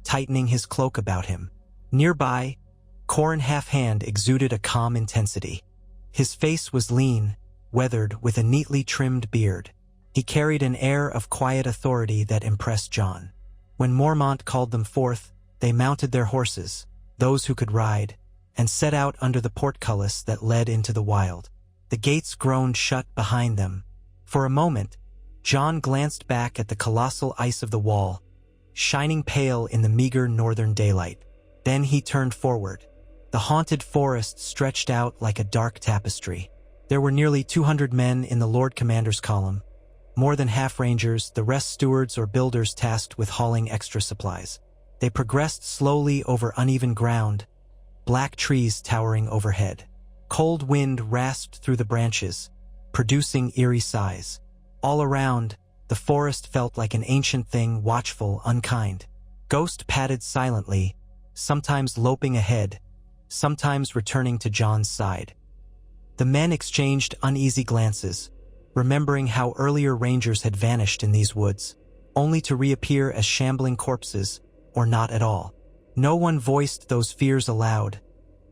tightening his cloak about him. Nearby, Qhorin Halfhand exuded a calm intensity. His face was lean, weathered with a neatly trimmed beard. He carried an air of quiet authority that impressed Jon. When Mormont called them forth, they mounted their horses, those who could ride, and set out under the portcullis that led into the wild. The gates groaned shut behind them. For a moment, Jon glanced back at the colossal ice of the wall, shining pale in the meager northern daylight. Then he turned forward. The haunted forest stretched out like a dark tapestry. There were nearly 200 men in the Lord Commander's column, more than half rangers, the rest stewards or builders tasked with hauling extra supplies. They progressed slowly over uneven ground, black trees towering overhead. Cold wind rasped through the branches, producing eerie sighs. All around, the forest felt like an ancient thing, watchful, unkind. Ghost padded silently, sometimes loping ahead, sometimes returning to Jon's side. The men exchanged uneasy glances, remembering how earlier rangers had vanished in these woods, only to reappear as shambling corpses, or not at all. No one voiced those fears aloud,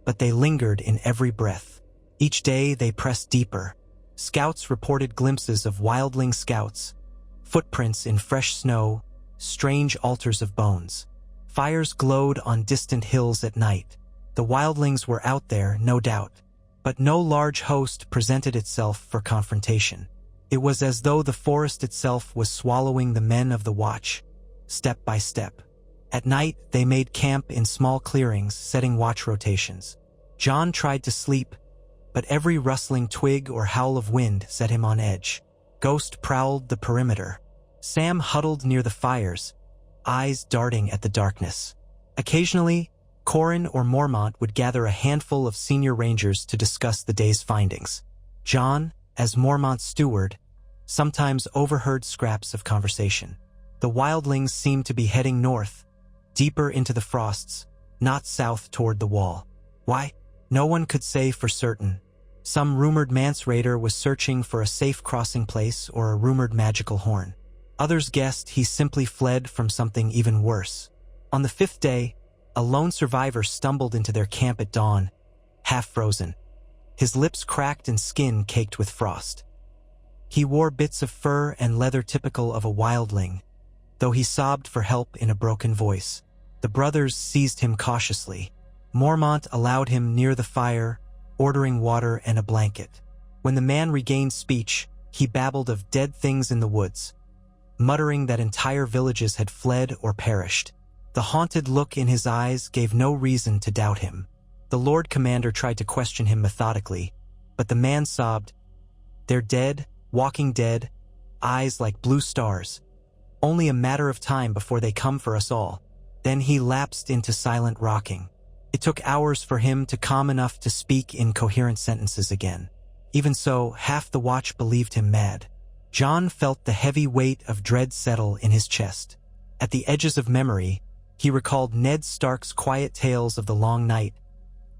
but they lingered in every breath. Each day they pressed deeper. Scouts reported glimpses of wildling scouts, footprints in fresh snow, strange altars of bones. Fires glowed on distant hills at night. The wildlings were out there, no doubt, but no large host presented itself for confrontation. It was as though the forest itself was swallowing the men of the watch, step by step. At night, they made camp in small clearings, setting watch rotations. Jon tried to sleep, but every rustling twig or howl of wind set him on edge. Ghost prowled the perimeter. Sam huddled near the fires, eyes darting at the darkness. Occasionally, Qhorin or Mormont would gather a handful of senior rangers to discuss the day's findings. Jon, as Mormont's steward, sometimes overheard scraps of conversation. The wildlings seemed to be heading north, deeper into the frosts, not south toward the wall. Why? No one could say for certain. Some rumored Mance Rayder was searching for a safe crossing place or a rumored magical horn. Others guessed he simply fled from something even worse. On the 5th day, a lone survivor stumbled into their camp at dawn, half frozen, his lips cracked and skin caked with frost. He wore bits of fur and leather typical of a wildling, though he sobbed for help in a broken voice. The brothers seized him cautiously. Mormont allowed him near the fire, ordering water and a blanket. When the man regained speech, he babbled of dead things in the woods, muttering that entire villages had fled or perished. The haunted look in his eyes gave no reason to doubt him. The Lord Commander tried to question him methodically, but the man sobbed, "They're dead, walking dead, eyes like blue stars. Only a matter of time before they come for us all." Then he lapsed into silent rocking. It took hours for him to calm enough to speak in coherent sentences again. Even so, half the watch believed him mad. Jon felt the heavy weight of dread settle in his chest. At the edges of memory, he recalled Ned Stark's quiet tales of the long night,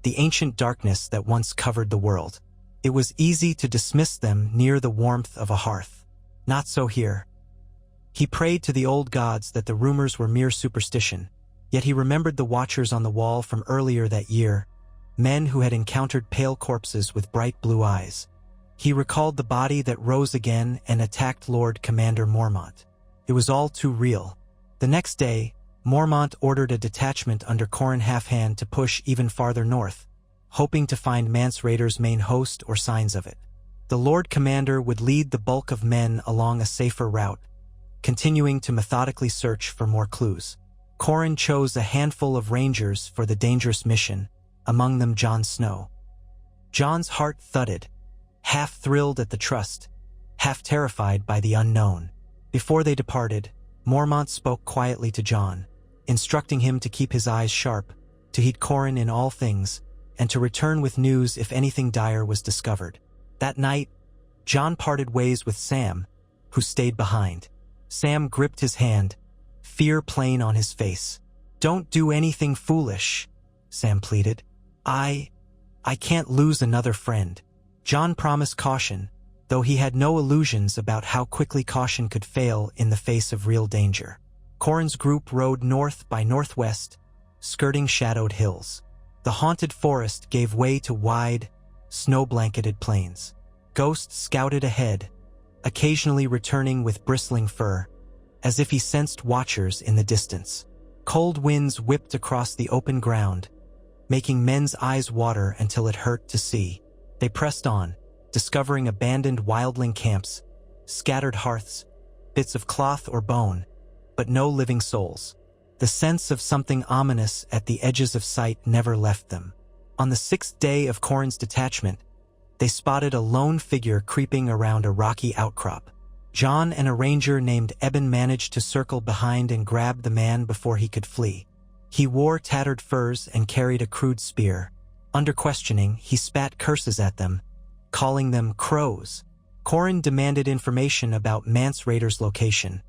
the ancient darkness that once covered the world. It was easy to dismiss them near the warmth of a hearth. Not so here. He prayed to the old gods that the rumors were mere superstition, yet he remembered the watchers on the wall from earlier that year, men who had encountered pale corpses with bright blue eyes. He recalled the body that rose again and attacked Lord Commander Mormont. It was all too real. The next day, Mormont ordered a detachment under Qhorin Halfhand to push even farther north, hoping to find Mance Rayder's main host or signs of it. The Lord Commander would lead the bulk of men along a safer route, continuing to methodically search for more clues. Qhorin chose a handful of rangers for the dangerous mission, among them Jon Snow. Jon's heart thudded, half thrilled at the trust, half terrified by the unknown. Before they departed, Mormont spoke quietly to Jon, instructing him to keep his eyes sharp, to heed Qhorin in all things, and to return with news if anything dire was discovered. That night, Jon parted ways with Sam, who stayed behind. Sam gripped his hand, fear plain on his face. "Don't do anything foolish," Sam pleaded. I can't lose another friend." Jon promised caution, though he had no illusions about how quickly caution could fail in the face of real danger. Qhorin's group rode north by northwest, skirting shadowed hills. The haunted forest gave way to wide, snow-blanketed plains. Ghost scouted ahead, occasionally returning with bristling fur, as if he sensed watchers in the distance. Cold winds whipped across the open ground, making men's eyes water until it hurt to see. They pressed on, discovering abandoned wildling camps, scattered hearths, bits of cloth or bone, but no living souls. The sense of something ominous at the edges of sight never left them. On the 6th day of Qhorin's detachment, they spotted a lone figure creeping around a rocky outcrop. Jon and a ranger named Eben managed to circle behind and grab the man before he could flee. He wore tattered furs and carried a crude spear. Under questioning, he spat curses at them, calling them crows. Qhorin demanded information about Mance Rayder's location,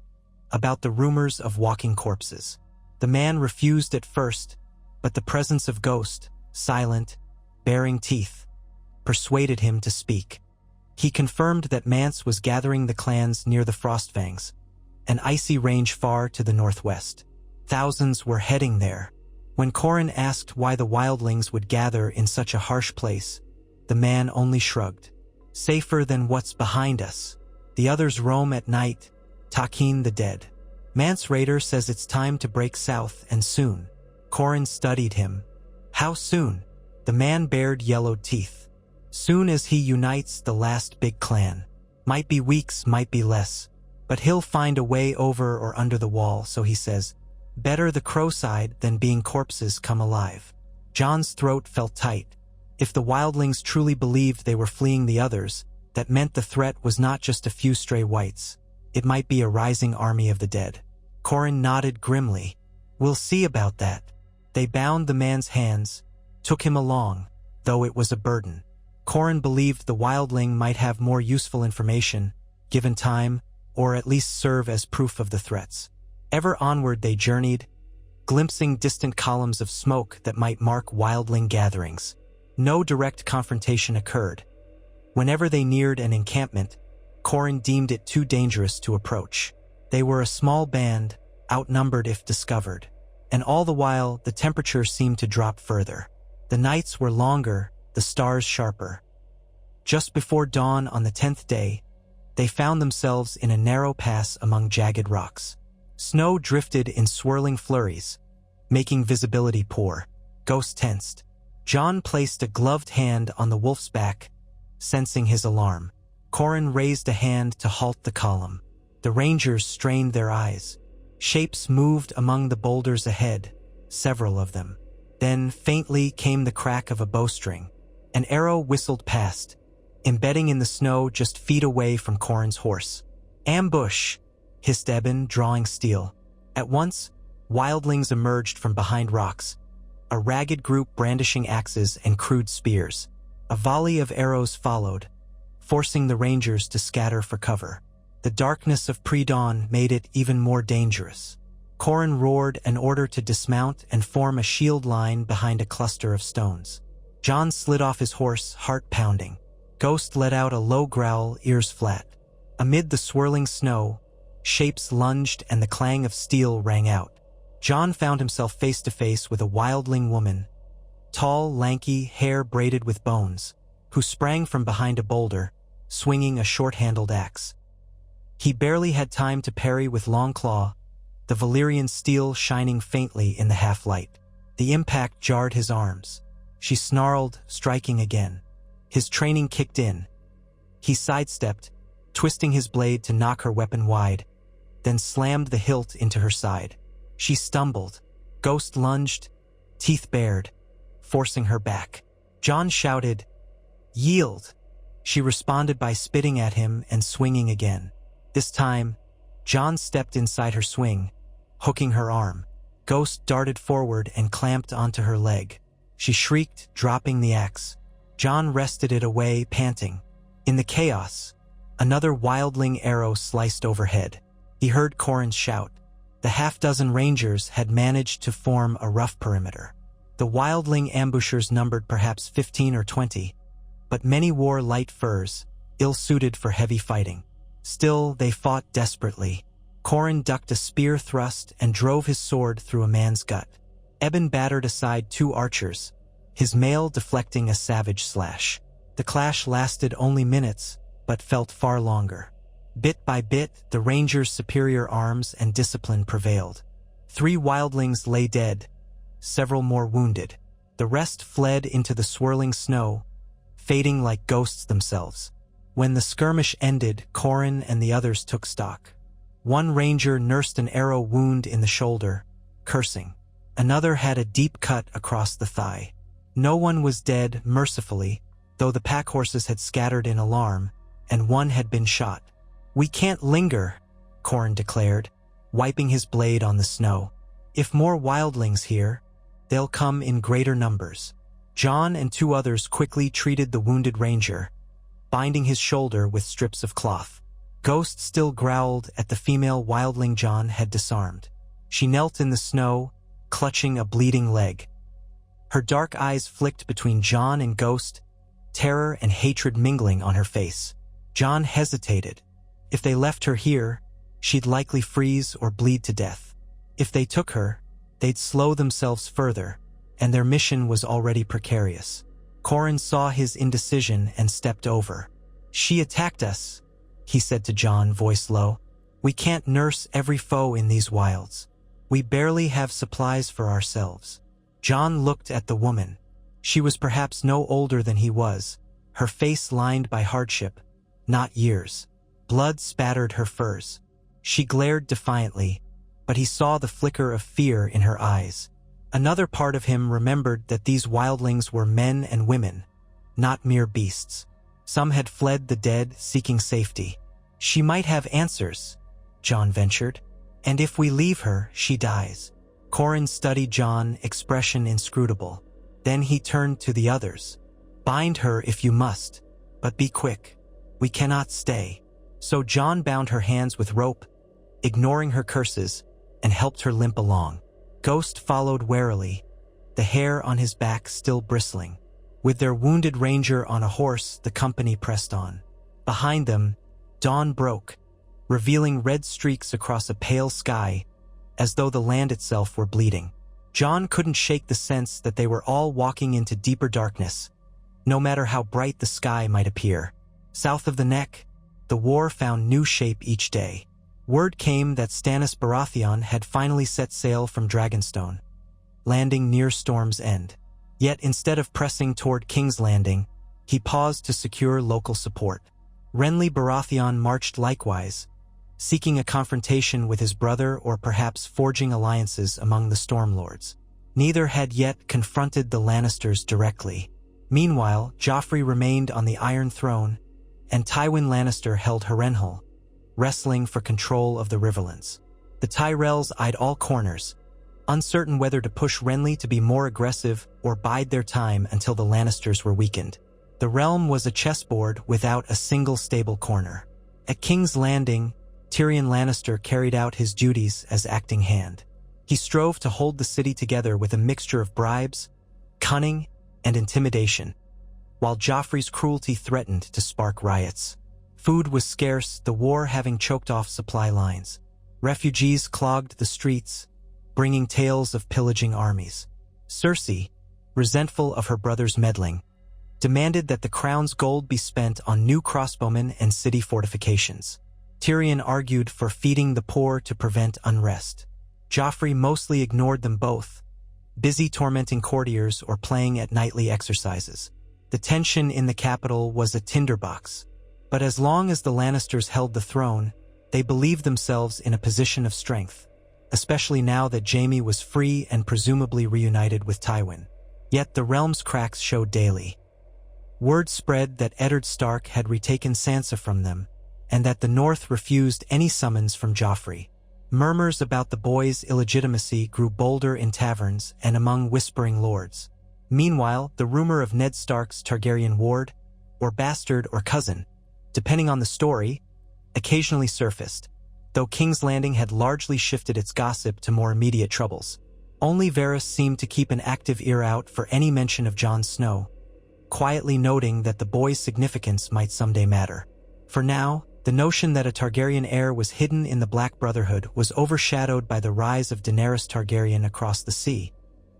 about the rumors of walking corpses. The man refused at first, but the presence of Ghost, silent, baring teeth, persuaded him to speak. He confirmed that Mance was gathering the clans near the Frostfangs, an icy range far to the northwest. Thousands were heading there. When Qhorin asked why the wildlings would gather in such a harsh place, the man only shrugged. "Safer than what's behind us. The others roam at night, talking the dead. Mance Rayder says it's time to break south, and soon." Qhorin studied him. "How soon?" The man bared yellowed teeth. "Soon as he unites the last big clan. Might be weeks, might be less. But he'll find a way over or under the wall, so he says. Better the crow side than being corpses come alive." Jon's throat felt tight. If the wildlings truly believed they were fleeing the others, that meant the threat was not just a few stray whites. It might be a rising army of the dead. Qhorin nodded grimly. "We'll see about that." They bound the man's hands, took him along, though it was a burden. Qhorin believed the wildling might have more useful information, given time, or at least serve as proof of the threats. Ever onward they journeyed, glimpsing distant columns of smoke that might mark wildling gatherings. No direct confrontation occurred. Whenever they neared an encampment, Qhorin deemed it too dangerous to approach. They were a small band, outnumbered if discovered, and all the while the temperature seemed to drop further. The nights were longer, the stars sharper. Just before dawn on the 10th day, they found themselves in a narrow pass among jagged rocks. Snow drifted in swirling flurries, making visibility poor. Ghost tensed. Jon placed a gloved hand on the wolf's back, sensing his alarm. Qhorin raised a hand to halt the column. The rangers strained their eyes. Shapes moved among the boulders ahead, several of them. Then faintly came the crack of a bowstring. An arrow whistled past, embedding in the snow just feet away from Qhorin's horse. "Ambush!" hissed Eben, drawing steel. At once, wildlings emerged from behind rocks, a ragged group brandishing axes and crude spears. A volley of arrows followed, forcing the rangers to scatter for cover. The darkness of pre-dawn made it even more dangerous. Qhorin roared an order to dismount and form a shield line behind a cluster of stones. Jon slid off his horse, heart pounding. Ghost let out a low growl, ears flat. Amid the swirling snow, shapes lunged and the clang of steel rang out. Jon found himself face to face with a wildling woman, tall, lanky, hair braided with bones, who sprang from behind a boulder, swinging a short-handled axe. He barely had time to parry with long claw, the Valyrian steel shining faintly in the half-light. The impact jarred his arms. She snarled, striking again. His training kicked in. He sidestepped, twisting his blade to knock her weapon wide, then slammed the hilt into her side. She stumbled. Ghost lunged, teeth bared, forcing her back. Jon shouted, "Yield!" She responded by spitting at him and swinging again. This time, Jon stepped inside her swing, hooking her arm. Ghost darted forward and clamped onto her leg. She shrieked, dropping the axe. Jon wrested it away, panting. In the chaos, another wildling arrow sliced overhead. He heard Qhorin shout. The half-dozen rangers had managed to form a rough perimeter. The wildling ambushers numbered perhaps 15 or 20, but many wore light furs, ill-suited for heavy fighting. Still, they fought desperately. Qhorin ducked a spear thrust and drove his sword through a man's gut. Ebon battered aside 2 archers, his mail deflecting a savage slash. The clash lasted only minutes, but felt far longer. Bit by bit, the rangers' superior arms and discipline prevailed. 3 wildlings lay dead, several more wounded. The rest fled into the swirling snow, fading like ghosts themselves. When the skirmish ended, Qhorin and the others took stock. One ranger nursed an arrow wound in the shoulder, cursing. Another had a deep cut across the thigh. No one was dead, mercifully, though the pack horses had scattered in alarm, and one had been shot. "We can't linger," Qhorin declared, wiping his blade on the snow. "If more wildlings here, they'll come in greater numbers." Jon and 2 others quickly treated the wounded ranger, binding his shoulder with strips of cloth. Ghost still growled at the female wildling Jon had disarmed. She knelt in the snow, clutching a bleeding leg. Her dark eyes flicked between Jon and Ghost, terror and hatred mingling on her face. Jon hesitated. If they left her here, she'd likely freeze or bleed to death. If they took her, they'd slow themselves further, and their mission was already precarious. Qhorin saw his indecision and stepped over. "She attacked us," he said to Jon, voice low. "We can't nurse every foe in these wilds. We barely have supplies for ourselves." Jon looked at the woman. She was perhaps no older than he was, her face lined by hardship, not years. Blood spattered her furs. She glared defiantly, but he saw the flicker of fear in her eyes. Another part of him remembered that these wildlings were men and women, not mere beasts. Some had fled the dead, seeking safety. "She might have answers," Jon ventured. "And if we leave her, she dies." Qhorin studied Jon, expression inscrutable. Then he turned to the others. "Bind her if you must, but be quick. We cannot stay." So Jon bound her hands with rope, ignoring her curses, and helped her limp along. Ghost followed warily, the hair on his back still bristling. With their wounded ranger on a horse, the company pressed on. Behind them, dawn broke, revealing red streaks across a pale sky, as though the land itself were bleeding. Jon couldn't shake the sense that they were all walking into deeper darkness, no matter how bright the sky might appear. South of the Neck, the war found new shape each day. Word came that Stannis Baratheon had finally set sail from Dragonstone, landing near Storm's End. Yet instead of pressing toward King's Landing, he paused to secure local support. Renly Baratheon marched likewise, seeking a confrontation with his brother or perhaps forging alliances among the Stormlords. Neither had yet confronted the Lannisters directly. Meanwhile, Joffrey remained on the Iron Throne, and Tywin Lannister held Harrenhal, wrestling for control of the Riverlands. The Tyrells eyed all corners, uncertain whether to push Renly to be more aggressive or bide their time until the Lannisters were weakened. The realm was a chessboard without a single stable corner. At King's Landing, Tyrion Lannister carried out his duties as acting hand. He strove to hold the city together with a mixture of bribes, cunning, and intimidation, while Joffrey's cruelty threatened to spark riots. Food was scarce, the war having choked off supply lines. Refugees clogged the streets, bringing tales of pillaging armies. Cersei, resentful of her brother's meddling, demanded that the crown's gold be spent on new crossbowmen and city fortifications. Tyrion argued for feeding the poor to prevent unrest. Joffrey mostly ignored them both, busy tormenting courtiers or playing at nightly exercises. The tension in the capital was a tinderbox, but as long as the Lannisters held the throne, they believed themselves in a position of strength, especially now that Jaime was free and presumably reunited with Tywin. Yet the realm's cracks showed daily. Word spread that Eddard Stark had retaken Sansa from them, and that the North refused any summons from Joffrey. Murmurs about the boy's illegitimacy grew bolder in taverns and among whispering lords. Meanwhile, the rumor of Ned Stark's Targaryen ward, or bastard or cousin, depending on the story, occasionally surfaced, though King's Landing had largely shifted its gossip to more immediate troubles. Only Varys seemed to keep an active ear out for any mention of Jon Snow, quietly noting that the boy's significance might someday matter. For now, the notion that a Targaryen heir was hidden in the Black Brotherhood was overshadowed by the rise of Daenerys Targaryen across the sea,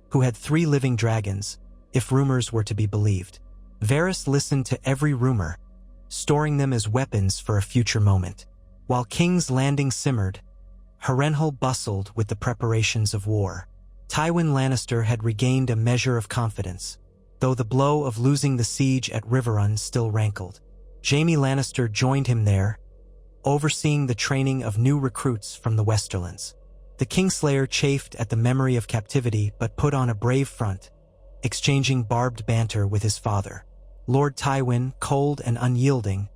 who had 3 living dragons, if rumors were to be believed. Varys listened to every rumor, storing them as weapons for a future moment. While King's Landing simmered, Harrenhal bustled with the preparations of war. Tywin Lannister had regained a measure of confidence, though the blow of losing the siege at Riverrun still rankled. Jaime Lannister joined him there, overseeing the training of new recruits from the Westerlands. The Kingslayer chafed at the memory of captivity but put on a brave front, exchanging barbed banter with his father. Lord Tywin, cold and unyielding,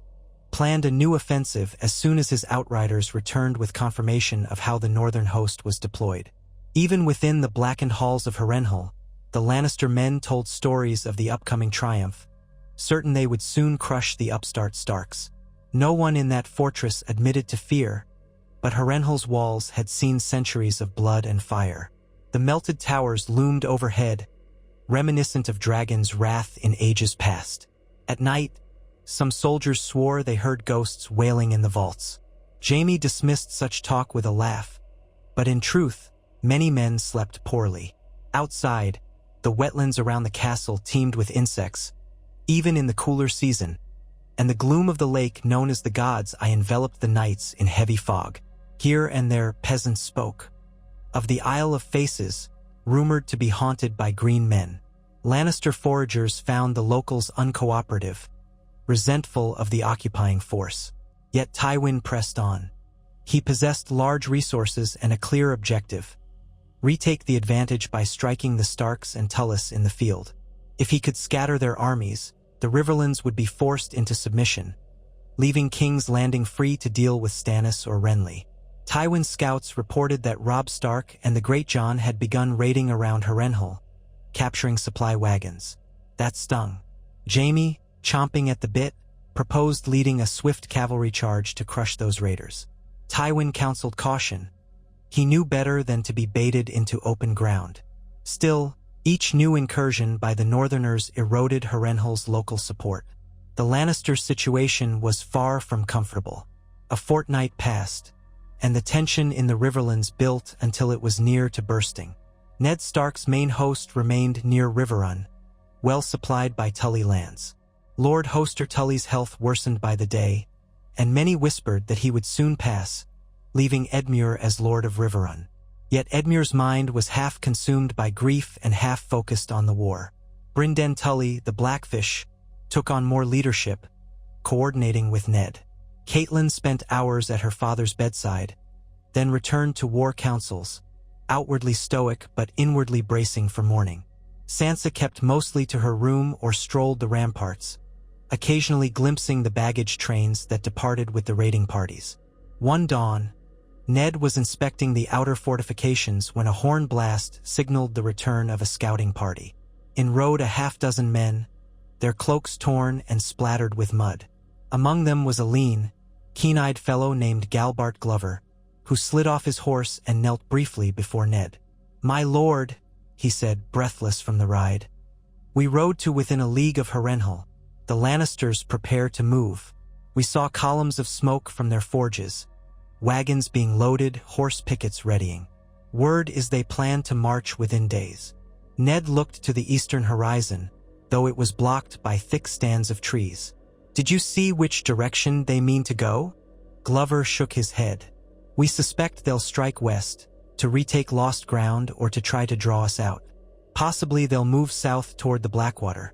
planned a new offensive as soon as his outriders returned with confirmation of how the northern host was deployed. Even within the blackened halls of Harrenhal, the Lannister men told stories of the upcoming triumph, certain they would soon crush the upstart Starks. No one in that fortress admitted to fear, but Harrenhal's walls had seen centuries of blood and fire. The melted towers loomed overhead, reminiscent of dragons' wrath in ages past. At night, some soldiers swore they heard ghosts wailing in the vaults. Jaime dismissed such talk with a laugh, but in truth, many men slept poorly. Outside, the wetlands around the castle teemed with insects, even in the cooler season, and the gloom of the lake known as the God's Eye enveloped the nights in heavy fog. Here and there peasants spoke of the Isle of Faces, rumored to be haunted by green men. Lannister foragers found the locals uncooperative, resentful of the occupying force. Yet Tywin pressed on. He possessed large resources and a clear objective: retake the advantage by striking the Starks and Tullis in the field. If he could scatter their armies, the Riverlands would be forced into submission, leaving King's Landing free to deal with Stannis or Renly. Tywin's scouts reported that Robb Stark and the Great John had begun raiding around Harrenhal, capturing supply wagons. That stung. Jaime, chomping at the bit, proposed leading a swift cavalry charge to crush those raiders. Tywin counseled caution. He knew better than to be baited into open ground. Still, each new incursion by the Northerners eroded Harrenhal's local support. The Lannister situation was far from comfortable. A fortnight passed, and the tension in the Riverlands built until it was near to bursting. Ned Stark's main host remained near Riverrun, well supplied by Tully lands. Lord Hoster Tully's health worsened by the day, and many whispered that he would soon pass, leaving Edmure as Lord of Riverrun. Yet Edmure's mind was half consumed by grief and half focused on the war. Brynden Tully, the Blackfish, took on more leadership, coordinating with Ned. Catelyn spent hours at her father's bedside, then returned to war councils, outwardly stoic but inwardly bracing for morning. Sansa kept mostly to her room or strolled the ramparts, occasionally glimpsing the baggage trains that departed with the raiding parties. One dawn, Ned was inspecting the outer fortifications when a horn blast signaled the return of a scouting party. In rode a half-dozen men, their cloaks torn and splattered with mud. Among them was a lean, keen-eyed fellow named Galbart Glover, who slid off his horse and knelt briefly before Ned. "My lord," he said, breathless from the ride. "We rode to within a league of Harrenhal. The Lannisters prepare to move. We saw columns of smoke from their forges, wagons being loaded, horse pickets readying. Word is they plan to march within days." Ned looked to the eastern horizon, though it was blocked by thick stands of trees. "Did you see which direction they mean to go?" Glover shook his head. "We suspect they'll strike west, to retake lost ground or to try to draw us out. Possibly they'll move south toward the Blackwater.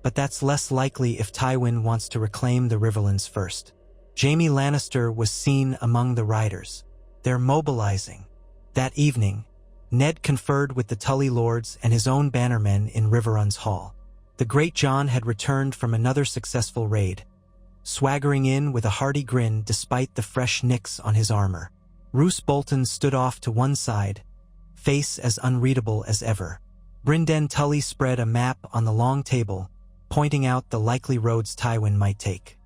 But that's less likely if Tywin wants to reclaim the Riverlands first." Jaime Lannister was seen among the riders. "They're mobilizing." That evening, Ned conferred with the Tully Lords and his own bannermen in Riverrun's hall. The Great John had returned from another successful raid, swaggering in with a hearty grin despite the fresh nicks on his armor. Roose Bolton stood off to one side, face as unreadable as ever. Brynden Tully spread a map on the long table, pointing out the likely roads Tywin might take.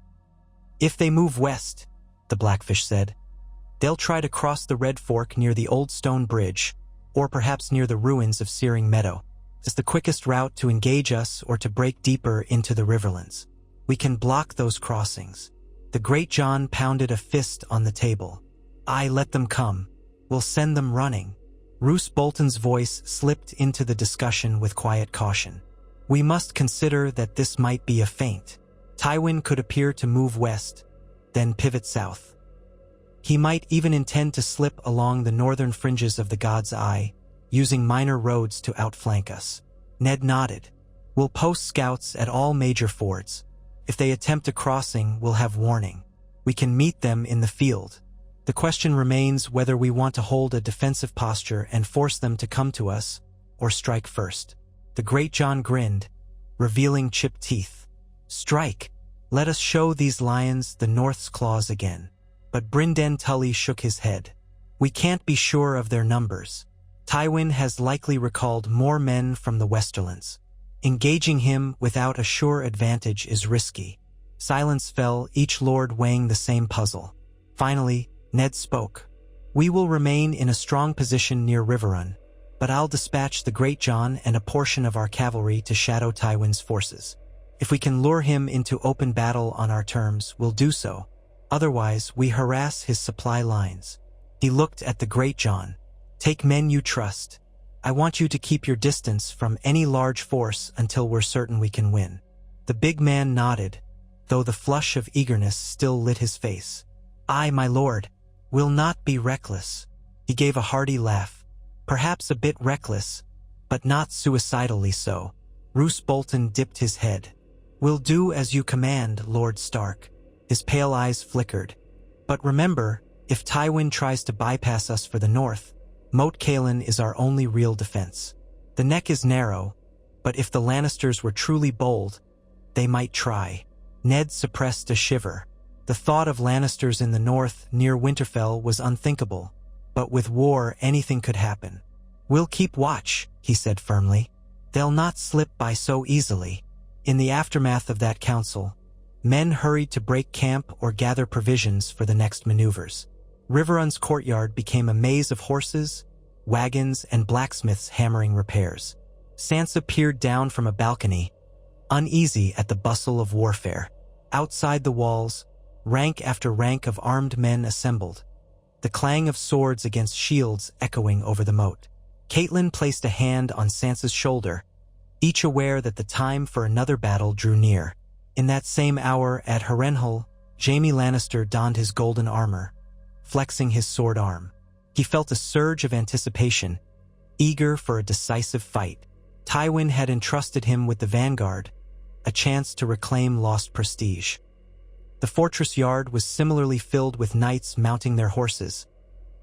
"If they move west," the Blackfish said, "they'll try to cross the Red Fork near the old stone bridge, or perhaps near the ruins of Searing Meadow. It's the quickest route to engage us or to break deeper into the Riverlands. We can block those crossings." The Great John pounded a fist on the table. "Aye, let them come. We'll send them running." Roose Bolton's voice slipped into the discussion with quiet caution. "We must consider that this might be a feint. Tywin could appear to move west, then pivot south. He might even intend to slip along the northern fringes of the God's Eye, using minor roads to outflank us." Ned nodded. "We'll post scouts at all major fords. If they attempt a crossing, we'll have warning. We can meet them in the field. The question remains whether we want to hold a defensive posture and force them to come to us, or strike first." The Great John grinned, revealing chipped teeth. "Strike! Let us show these lions the North's claws again." But Brynden Tully shook his head. "We can't be sure of their numbers. Tywin has likely recalled more men from the Westerlands. Engaging him without a sure advantage is risky." Silence fell, each lord weighing the same puzzle. Finally, Ned spoke. "We will remain in a strong position near Riverrun, but I'll dispatch the Great John and a portion of our cavalry to shadow Tywin's forces. If we can lure him into open battle on our terms, we'll do so. Otherwise, we harass his supply lines." He looked at the Great John. "Take men you trust. I want you to keep your distance from any large force until we're certain we can win." The big man nodded, though the flush of eagerness still lit his face. "Aye, my lord. We'll not be reckless." He gave a hearty laugh. "Perhaps a bit reckless, but not suicidally so." Roose Bolton dipped his head. "We'll do as you command, Lord Stark." His pale eyes flickered. "But remember, if Tywin tries to bypass us for the north, Moat Cailin is our only real defense. The neck is narrow, but if the Lannisters were truly bold, they might try." Ned suppressed a shiver. The thought of Lannisters in the north near Winterfell was unthinkable, but with war anything could happen. "We'll keep watch," he said firmly. "They'll not slip by so easily." In the aftermath of that council, men hurried to break camp or gather provisions for the next maneuvers. Riverrun's courtyard became a maze of horses, wagons, and blacksmiths hammering repairs. Sansa peered down from a balcony, uneasy at the bustle of warfare. Outside the walls, rank after rank of armed men assembled, the clang of swords against shields echoing over the moat. Catelyn placed a hand on Sansa's shoulder, each aware that the time for another battle drew near. In that same hour at Harrenhal, Jaime Lannister donned his golden armor, flexing his sword arm. He felt a surge of anticipation, eager for a decisive fight. Tywin had entrusted him with the vanguard, a chance to reclaim lost prestige. The fortress yard was similarly filled with knights mounting their horses,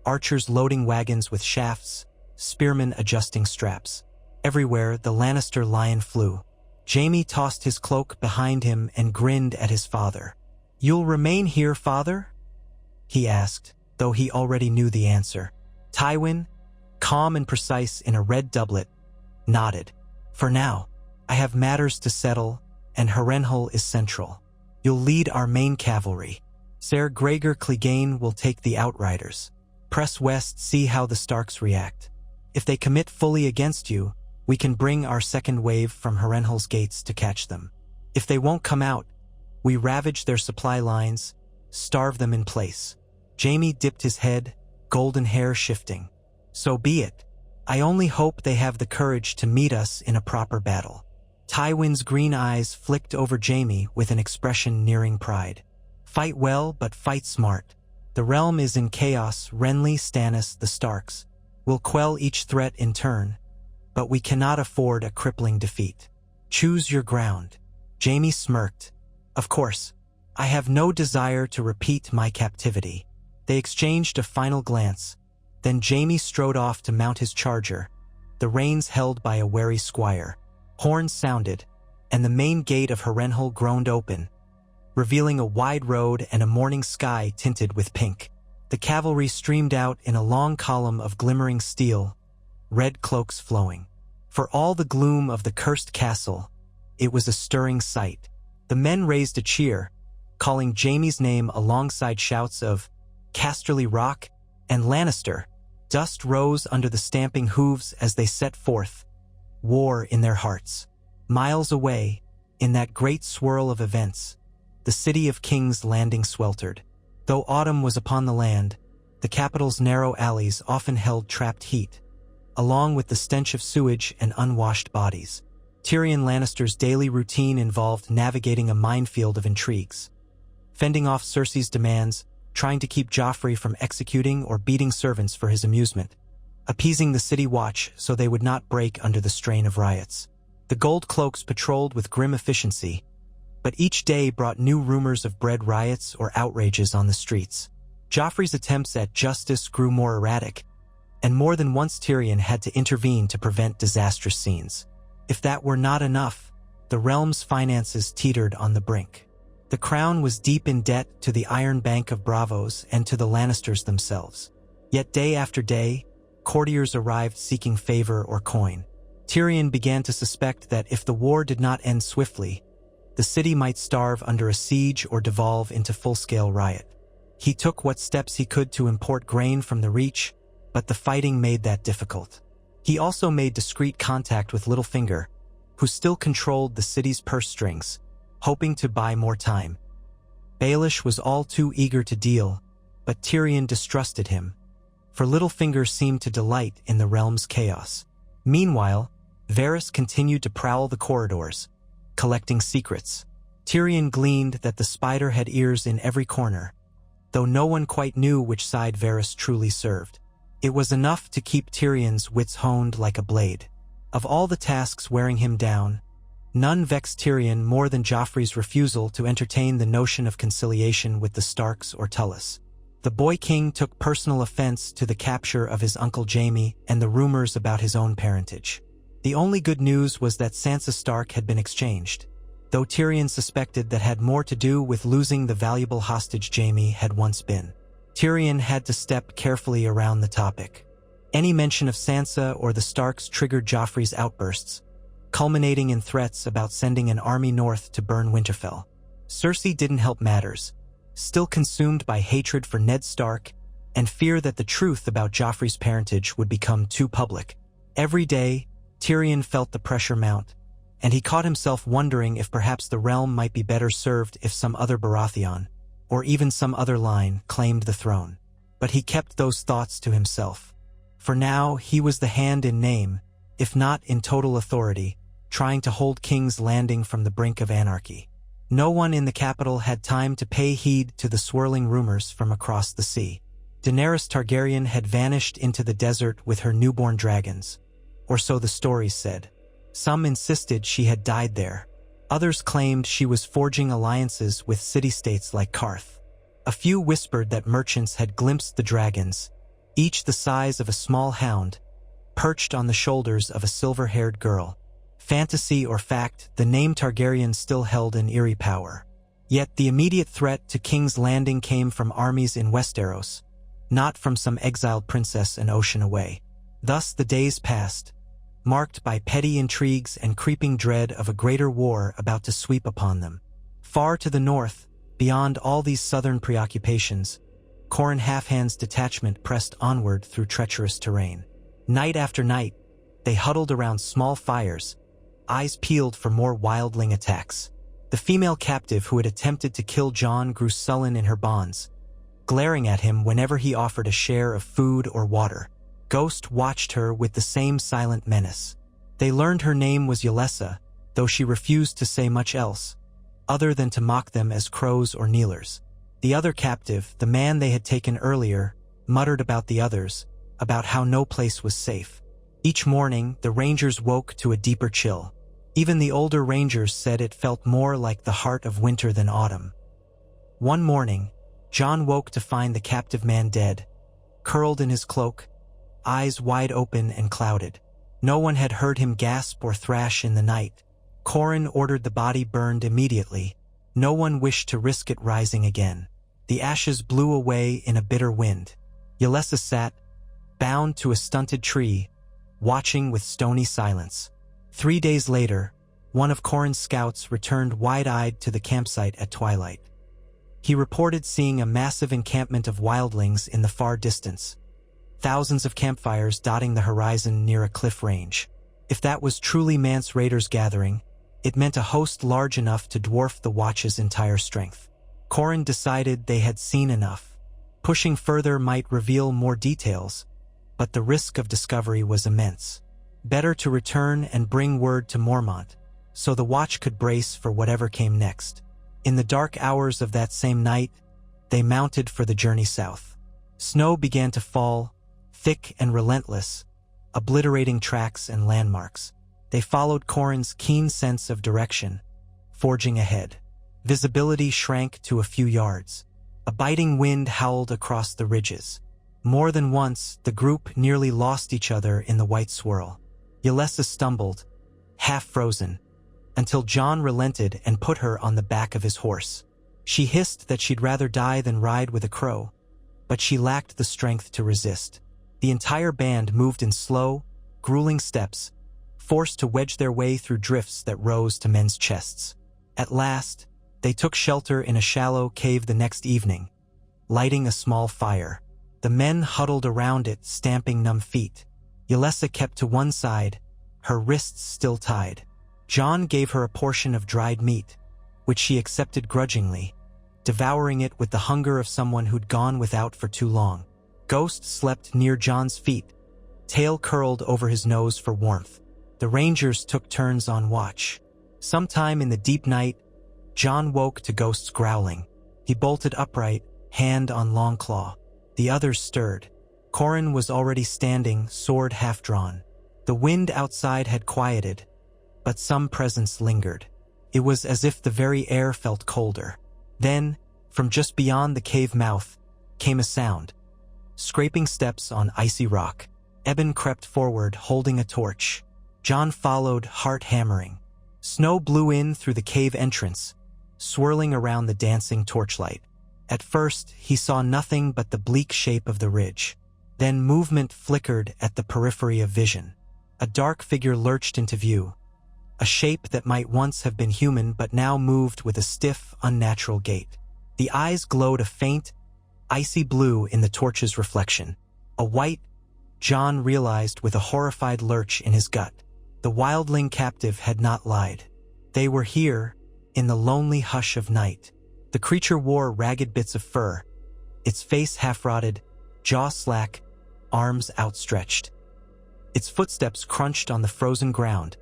archers loading wagons with shafts, spearmen adjusting straps. Everywhere the Lannister lion flew. Jaime tossed his cloak behind him and grinned at his father. "You'll remain here, father?" he asked. though he already knew the answer. Tywin, calm and precise in a red doublet, nodded. For now, I have matters to settle, and Harrenhal is central. You'll lead our main cavalry. Ser Gregor Clegane will take the outriders. Press west, see how the Starks react. If they commit fully against you, we can bring our second wave from Harrenhal's gates to catch them. If they won't come out, we ravage their supply lines, starve them in place. Jaime dipped his head, golden hair shifting. So be it. I only hope they have the courage to meet us in a proper battle. Tywin's green eyes flicked over Jaime with an expression nearing pride. Fight well, but fight smart. The realm is in chaos. Renly, Stannis, the Starks will quell each threat in turn, but we cannot afford a crippling defeat. Choose your ground. Jaime smirked. Of course, I have no desire to repeat my captivity. They exchanged a final glance. Then Jaime strode off to mount his charger, the reins held by a wary squire. Horns sounded, and the main gate of Harrenhal groaned open, revealing a wide road and a morning sky tinted with pink. The cavalry streamed out in a long column of glimmering steel, red cloaks flowing. For all the gloom of the cursed castle, it was a stirring sight. The men raised a cheer, calling Jaime's name alongside shouts of Casterly Rock and Lannister. Dust rose under the stamping hooves as they set forth, war in their hearts. Miles away, in that great swirl of events, the city of King's Landing sweltered. Though autumn was upon the land, the capital's narrow alleys often held trapped heat, along with the stench of sewage and unwashed bodies. Tyrion Lannister's daily routine involved navigating a minefield of intrigues, fending off Cersei's demands, trying to keep Joffrey from executing or beating servants for his amusement, appeasing the city watch so they would not break under the strain of riots. The gold cloaks patrolled with grim efficiency, but each day brought new rumors of bred riots or outrages on the streets. Joffrey's attempts at justice grew more erratic, and more than once Tyrion had to intervene to prevent disastrous scenes. If that were not enough, the realm's finances teetered on the brink. The crown was deep in debt to the Iron Bank of Bravos and to the Lannisters themselves. Yet day after day, courtiers arrived seeking favor or coin. Tyrion began to suspect that if the war did not end swiftly, the city might starve under a siege or devolve into full-scale riot. He took what steps he could to import grain from the Reach, but the fighting made that difficult. He also made discreet contact with Littlefinger, who still controlled the city's purse strings, hoping to buy more time. Baelish was all too eager to deal, but Tyrion distrusted him, for Littlefinger seemed to delight in the realm's chaos. Meanwhile, Varys continued to prowl the corridors, collecting secrets. Tyrion gleaned that the spider had ears in every corner, though no one quite knew which side Varys truly served. It was enough to keep Tyrion's wits honed like a blade. Of all the tasks wearing him down, none vexed Tyrion more than Joffrey's refusal to entertain the notion of conciliation with the Starks or Tullis. The boy king took personal offense to the capture of his uncle Jaime and the rumors about his own parentage. The only good news was that Sansa Stark had been exchanged, though Tyrion suspected that had more to do with losing the valuable hostage Jaime had once been. Tyrion had to step carefully around the topic. Any mention of Sansa or the Starks triggered Joffrey's outbursts, culminating in threats about sending an army north to burn Winterfell. Cersei didn't help matters, still consumed by hatred for Ned Stark and fear that the truth about Joffrey's parentage would become too public. Every day, Tyrion felt the pressure mount, and he caught himself wondering if perhaps the realm might be better served if some other Baratheon, or even some other line, claimed the throne. But he kept those thoughts to himself. For now, he was the hand in name, if not in total authority, trying to hold King's Landing from the brink of anarchy. No one in the capital had time to pay heed to the swirling rumors from across the sea. Daenerys Targaryen had vanished into the desert with her newborn dragons, or so the stories said. Some insisted she had died there. Others claimed she was forging alliances with city-states like Karth. A few whispered that merchants had glimpsed the dragons, each the size of a small hound, perched on the shoulders of a silver-haired girl. Fantasy or fact, the name Targaryen still held an eerie power. Yet the immediate threat to King's Landing came from armies in Westeros, not from some exiled princess an ocean away. Thus the days passed, marked by petty intrigues and creeping dread of a greater war about to sweep upon them. Far to the north, beyond all these southern preoccupations, Qhorin Halfhand's detachment pressed onward through treacherous terrain. Night after night, they huddled around small fires, eyes peeled for more wildling attacks. The female captive who had attempted to kill Jon grew sullen in her bonds, glaring at him whenever he offered a share of food or water. Ghost watched her with the same silent menace. They learned her name was Yelessa, though she refused to say much else, other than to mock them as crows or kneelers. The other captive, the man they had taken earlier, muttered about the others, about how no place was safe. Each morning, the rangers woke to a deeper chill. Even the older rangers said it felt more like the heart of winter than autumn. One morning, Jon woke to find the captive man dead, curled in his cloak, eyes wide open and clouded. No one had heard him gasp or thrash in the night. Qhorin ordered the body burned immediately. No one wished to risk it rising again. The ashes blew away in a bitter wind. Yelessa sat, bound to a stunted tree, watching with stony silence. 3 days later, one of Qhorin's scouts returned wide-eyed to the campsite at twilight. He reported seeing a massive encampment of wildlings in the far distance, thousands of campfires dotting the horizon near a cliff range. If that was truly Mance Raiders' gathering, it meant a host large enough to dwarf the Watch's entire strength. Qhorin decided they had seen enough. Pushing further might reveal more details, but the risk of discovery was immense. Better to return and bring word to Mormont, so the Watch could brace for whatever came next. In the dark hours of that same night, they mounted for the journey south. Snow began to fall, thick and relentless, obliterating tracks and landmarks. They followed Qhorin's keen sense of direction, forging ahead. Visibility shrank to a few yards. A biting wind howled across the ridges. More than once, the group nearly lost each other in the white swirl. Yelessa stumbled, half frozen, until Jon relented and put her on the back of his horse. She hissed that she'd rather die than ride with a crow, but she lacked the strength to resist. The entire band moved in slow, grueling steps, forced to wedge their way through drifts that rose to men's chests. At last, they took shelter in a shallow cave the next evening, lighting a small fire. The men huddled around it, stamping numb feet. Yelessa kept to one side, her wrists still tied. Jon gave her a portion of dried meat, which she accepted grudgingly, devouring it with the hunger of someone who'd gone without for too long. Ghost slept near Jon's feet, tail curled over his nose for warmth. The rangers took turns on watch. Sometime in the deep night, Jon woke to Ghost's growling. He bolted upright, hand on long claw. The others stirred. Qhorin was already standing, sword half-drawn. The wind outside had quieted, but some presence lingered. It was as if the very air felt colder. Then, from just beyond the cave mouth, came a sound. Scraping steps on icy rock. Eben crept forward, holding a torch. Jon followed, heart hammering. Snow blew in through the cave entrance, swirling around the dancing torchlight. At first, he saw nothing but the bleak shape of the ridge. Then movement flickered at the periphery of vision. A dark figure lurched into view, a shape that might once have been human but now moved with a stiff, unnatural gait. The eyes glowed a faint, icy blue in the torch's reflection. A white, Jon realized with a horrified lurch in his gut. The wildling captive had not lied. They were here, in the lonely hush of night. The creature wore ragged bits of fur, its face half-rotted, jaw slack, arms outstretched. Its footsteps crunched on the frozen ground,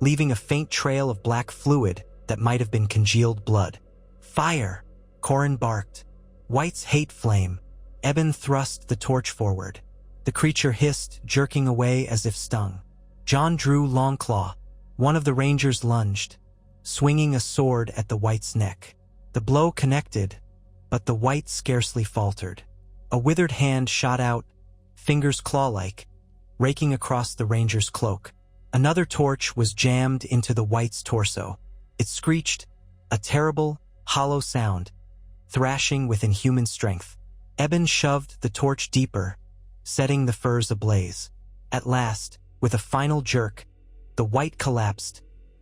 leaving a faint trail of black fluid that might have been congealed blood. "Fire!" Qhorin barked. White's hate flame. Eben thrust the torch forward. The creature hissed, jerking away as if stung. Jon drew Longclaw. One of the rangers lunged, swinging a sword at the White's neck. The blow connected, but the White scarcely faltered. A withered hand shot out, fingers claw-like, raking across the ranger's cloak. Another torch was jammed into the White's torso. It screeched, a terrible, hollow sound, thrashing with inhuman strength. Eben shoved the torch deeper, setting the furs ablaze. At last, with a final jerk, the white collapsed,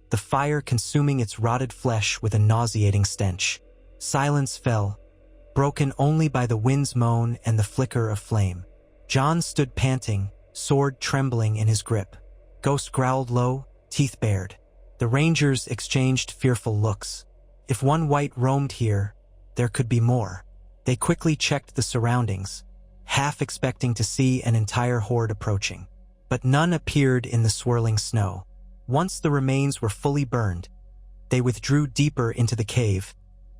the fire consuming its rotted flesh with a nauseating stench. Silence fell, broken only by the wind's moan and the flicker of flame. Jon stood panting, sword trembling in his grip. Ghost growled low, teeth bared. The rangers exchanged fearful looks. If one white roamed here, there could be more. They quickly checked the surroundings, half expecting to see an entire horde approaching. But none appeared in the swirling snow. Once the remains were fully burned, they withdrew deeper into the cave,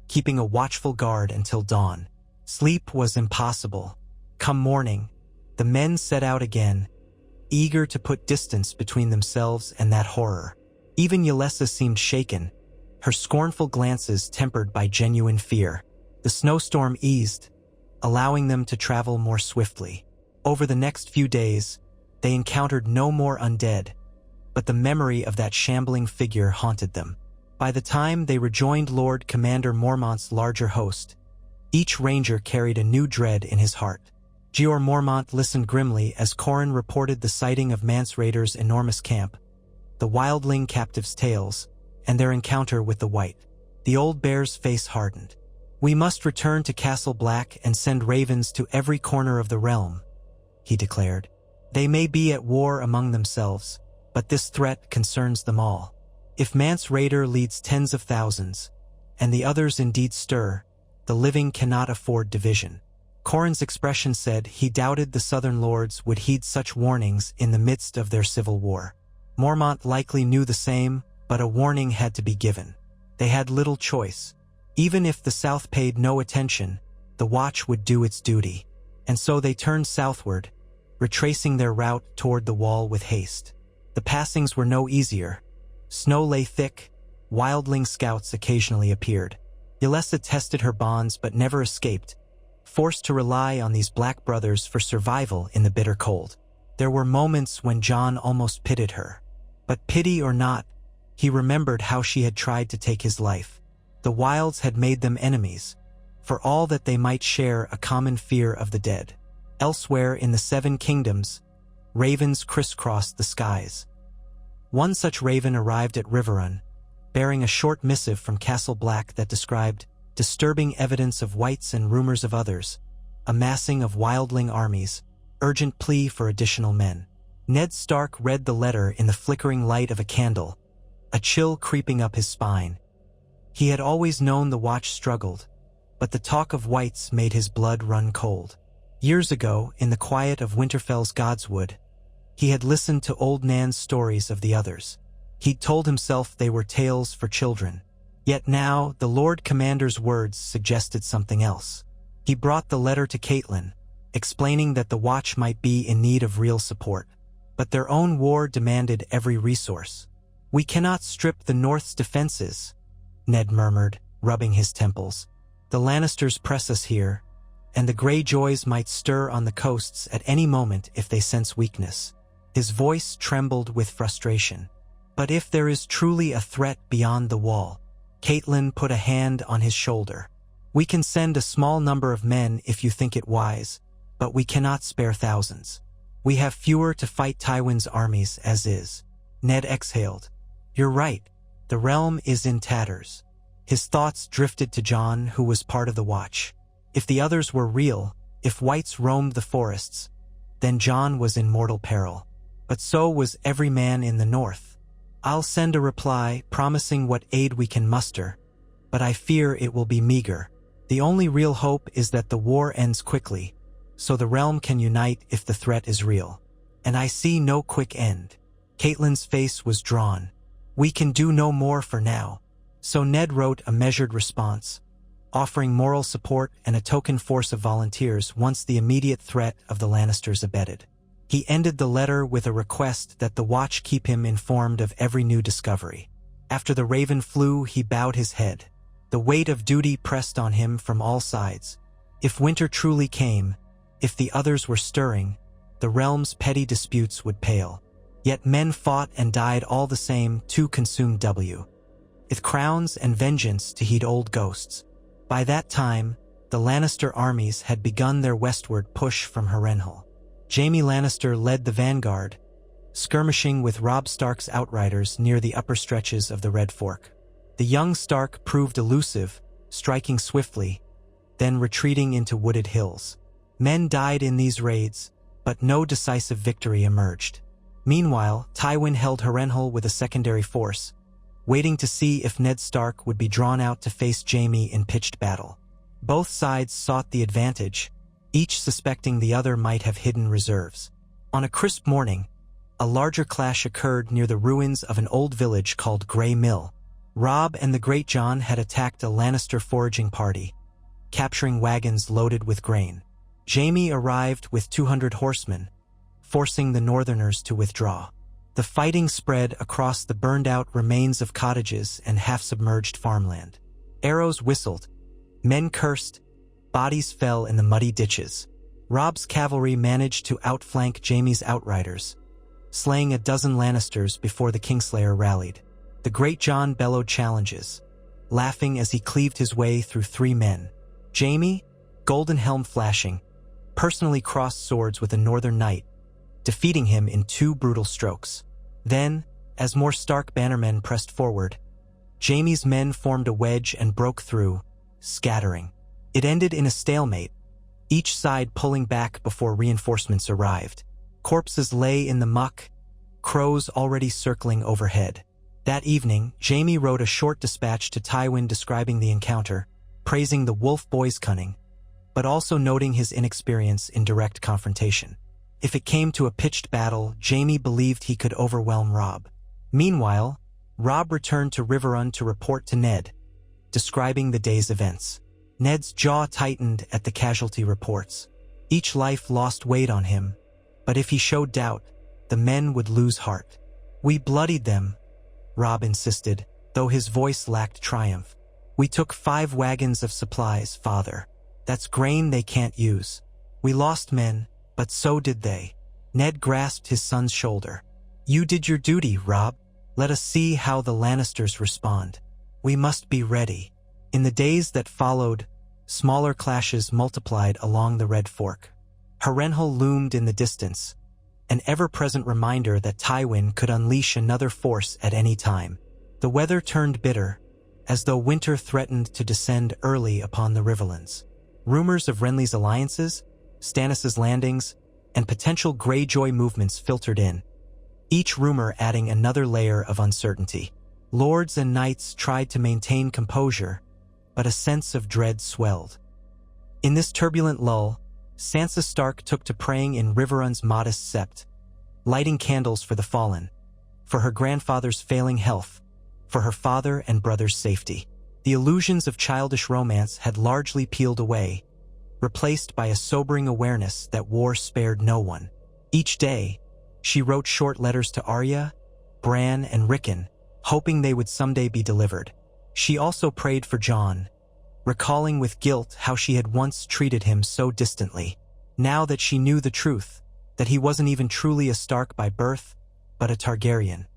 keeping a watchful guard until dawn. Sleep was impossible. Come morning, the men set out again, eager to put distance between themselves and that horror. Even Yelessa seemed shaken, her scornful glances tempered by genuine fear. The snowstorm eased, allowing them to travel more swiftly. Over the next few days, they encountered no more undead, but the memory of that shambling figure haunted them. By the time they rejoined Lord Commander Mormont's larger host, each ranger carried a new dread in his heart. Jeor Mormont listened grimly as Corran reported the sighting of Mance Raiders' enormous camp, the wildling captives' tales, and their encounter with the White. The old bear's face hardened. "We must return to Castle Black and send ravens to every corner of the realm," he declared. "They may be at war among themselves, but this threat concerns them all. If Mance Raider leads tens of thousands, and the others indeed stir, the living cannot afford division." Corran's expression said he doubted the southern lords would heed such warnings in the midst of their civil war. Mormont likely knew the same, but a warning had to be given. They had little choice. Even if the south paid no attention, the watch would do its duty. And so they turned southward, retracing their route toward the wall with haste. The passings were no easier. Snow lay thick, wildling scouts occasionally appeared. Yelessa tested her bonds but never escaped, forced to rely on these black brothers for survival in the bitter cold. There were moments when Jon almost pitied her. But pity or not, he remembered how she had tried to take his life. The wilds had made them enemies, for all that they might share a common fear of the dead. Elsewhere in the Seven Kingdoms, ravens crisscrossed the skies. One such raven arrived at Riverrun, bearing a short missive from Castle Black that described disturbing evidence of whites and rumors of others, a massing of wildling armies, urgent plea for additional men. Ned Stark read the letter in the flickering light of a candle, a chill creeping up his spine. He had always known the Watch struggled, but the talk of whites made his blood run cold. Years ago, in the quiet of Winterfell's Godswood, he had listened to old Nan's stories of the others. He'd told himself they were tales for children. Yet now, the Lord Commander's words suggested something else. He brought the letter to Catelyn, explaining that the Watch might be in need of real support. But their own war demanded every resource. "We cannot strip the North's defenses," Ned murmured, rubbing his temples. "The Lannisters press us here, and the Greyjoys might stir on the coasts at any moment if they sense weakness." His voice trembled with frustration. "But if there is truly a threat beyond the wall," Catelyn put a hand on his shoulder. "We can send a small number of men if you think it wise, but we cannot spare thousands. We have fewer to fight Tywin's armies as is." Ned exhaled. "You're right. The realm is in tatters." His thoughts drifted to Jon, who was part of the Watch. If the others were real, if whites roamed the forests, then Jon was in mortal peril. But so was every man in the north. "I'll send a reply promising what aid we can muster, but I fear it will be meager. The only real hope is that the war ends quickly, so the realm can unite if the threat is real. And I see no quick end." Catelyn's face was drawn. "We can do no more for now." So Ned wrote a measured response, offering moral support and a token force of volunteers once the immediate threat of the Lannisters abated. He ended the letter with a request that the Watch keep him informed of every new discovery. After the raven flew, he bowed his head. The weight of duty pressed on him from all sides. If winter truly came, if the others were stirring, the realm's petty disputes would pale. Yet men fought and died all the same to consume with crowns and vengeance to heed old ghosts. By that time, the Lannister armies had begun their westward push from Harrenhal. Jaime Lannister led the vanguard, skirmishing with Robb Stark's outriders near the upper stretches of the Red Fork. The young Stark proved elusive, striking swiftly, then retreating into wooded hills. Men died in these raids, but no decisive victory emerged. Meanwhile, Tywin held Harrenhal with a secondary force, waiting to see if Ned Stark would be drawn out to face Jaime in pitched battle. Both sides sought the advantage, each suspecting the other might have hidden reserves. On a crisp morning, a larger clash occurred near the ruins of an old village called Grey Mill. Robb and the Great John had attacked a Lannister foraging party, capturing wagons loaded with grain. Jaime arrived with 200 horsemen, forcing the Northerners to withdraw. The fighting spread across the burned-out remains of cottages and half-submerged farmland. Arrows whistled, men cursed, bodies fell in the muddy ditches. Robb's cavalry managed to outflank Jaime's outriders, slaying a dozen Lannisters before the Kingslayer rallied. The Great John bellowed challenges, laughing as he cleaved his way through 3 men. Jaime, golden helm flashing, personally crossed swords with a Northern knight, defeating him in 2 brutal strokes. Then, as more Stark bannermen pressed forward, Jaime's men formed a wedge and broke through, scattering. It ended in a stalemate, each side pulling back before reinforcements arrived. Corpses lay in the muck, crows already circling overhead. That evening, Jaime wrote a short dispatch to Tywin describing the encounter, praising the wolf boy's cunning, but also noting his inexperience in direct confrontation. If it came to a pitched battle, Jaime believed he could overwhelm Robb. Meanwhile, Robb returned to Riverrun to report to Ned, describing the day's events. Ned's jaw tightened at the casualty reports. Each life lost weight on him, but if he showed doubt, the men would lose heart. "We bloodied them," Robb insisted, though his voice lacked triumph. "We took 5 wagons of supplies, father. That's grain they can't use. We lost men, but so did they." Ned grasped his son's shoulder. "You did your duty, Robb. Let us see how the Lannisters respond. We must be ready." In the days that followed, smaller clashes multiplied along the Red Fork. Harrenhal loomed in the distance, an ever-present reminder that Tywin could unleash another force at any time. The weather turned bitter, as though winter threatened to descend early upon the Riverlands. Rumors of Renly's alliances, Stannis' landings, and potential Greyjoy movements filtered in, each rumor adding another layer of uncertainty. Lords and knights tried to maintain composure, but a sense of dread swelled. In this turbulent lull, Sansa Stark took to praying in Riverrun's modest sept, lighting candles for the fallen, for her grandfather's failing health, for her father and brother's safety. The illusions of childish romance had largely peeled away, replaced by a sobering awareness that war spared no one. Each day, she wrote short letters to Arya, Bran, and Rickon, hoping they would someday be delivered. She also prayed for Jon, recalling with guilt how she had once treated him so distantly. Now that she knew the truth, that he wasn't even truly a Stark by birth, but a Targaryen,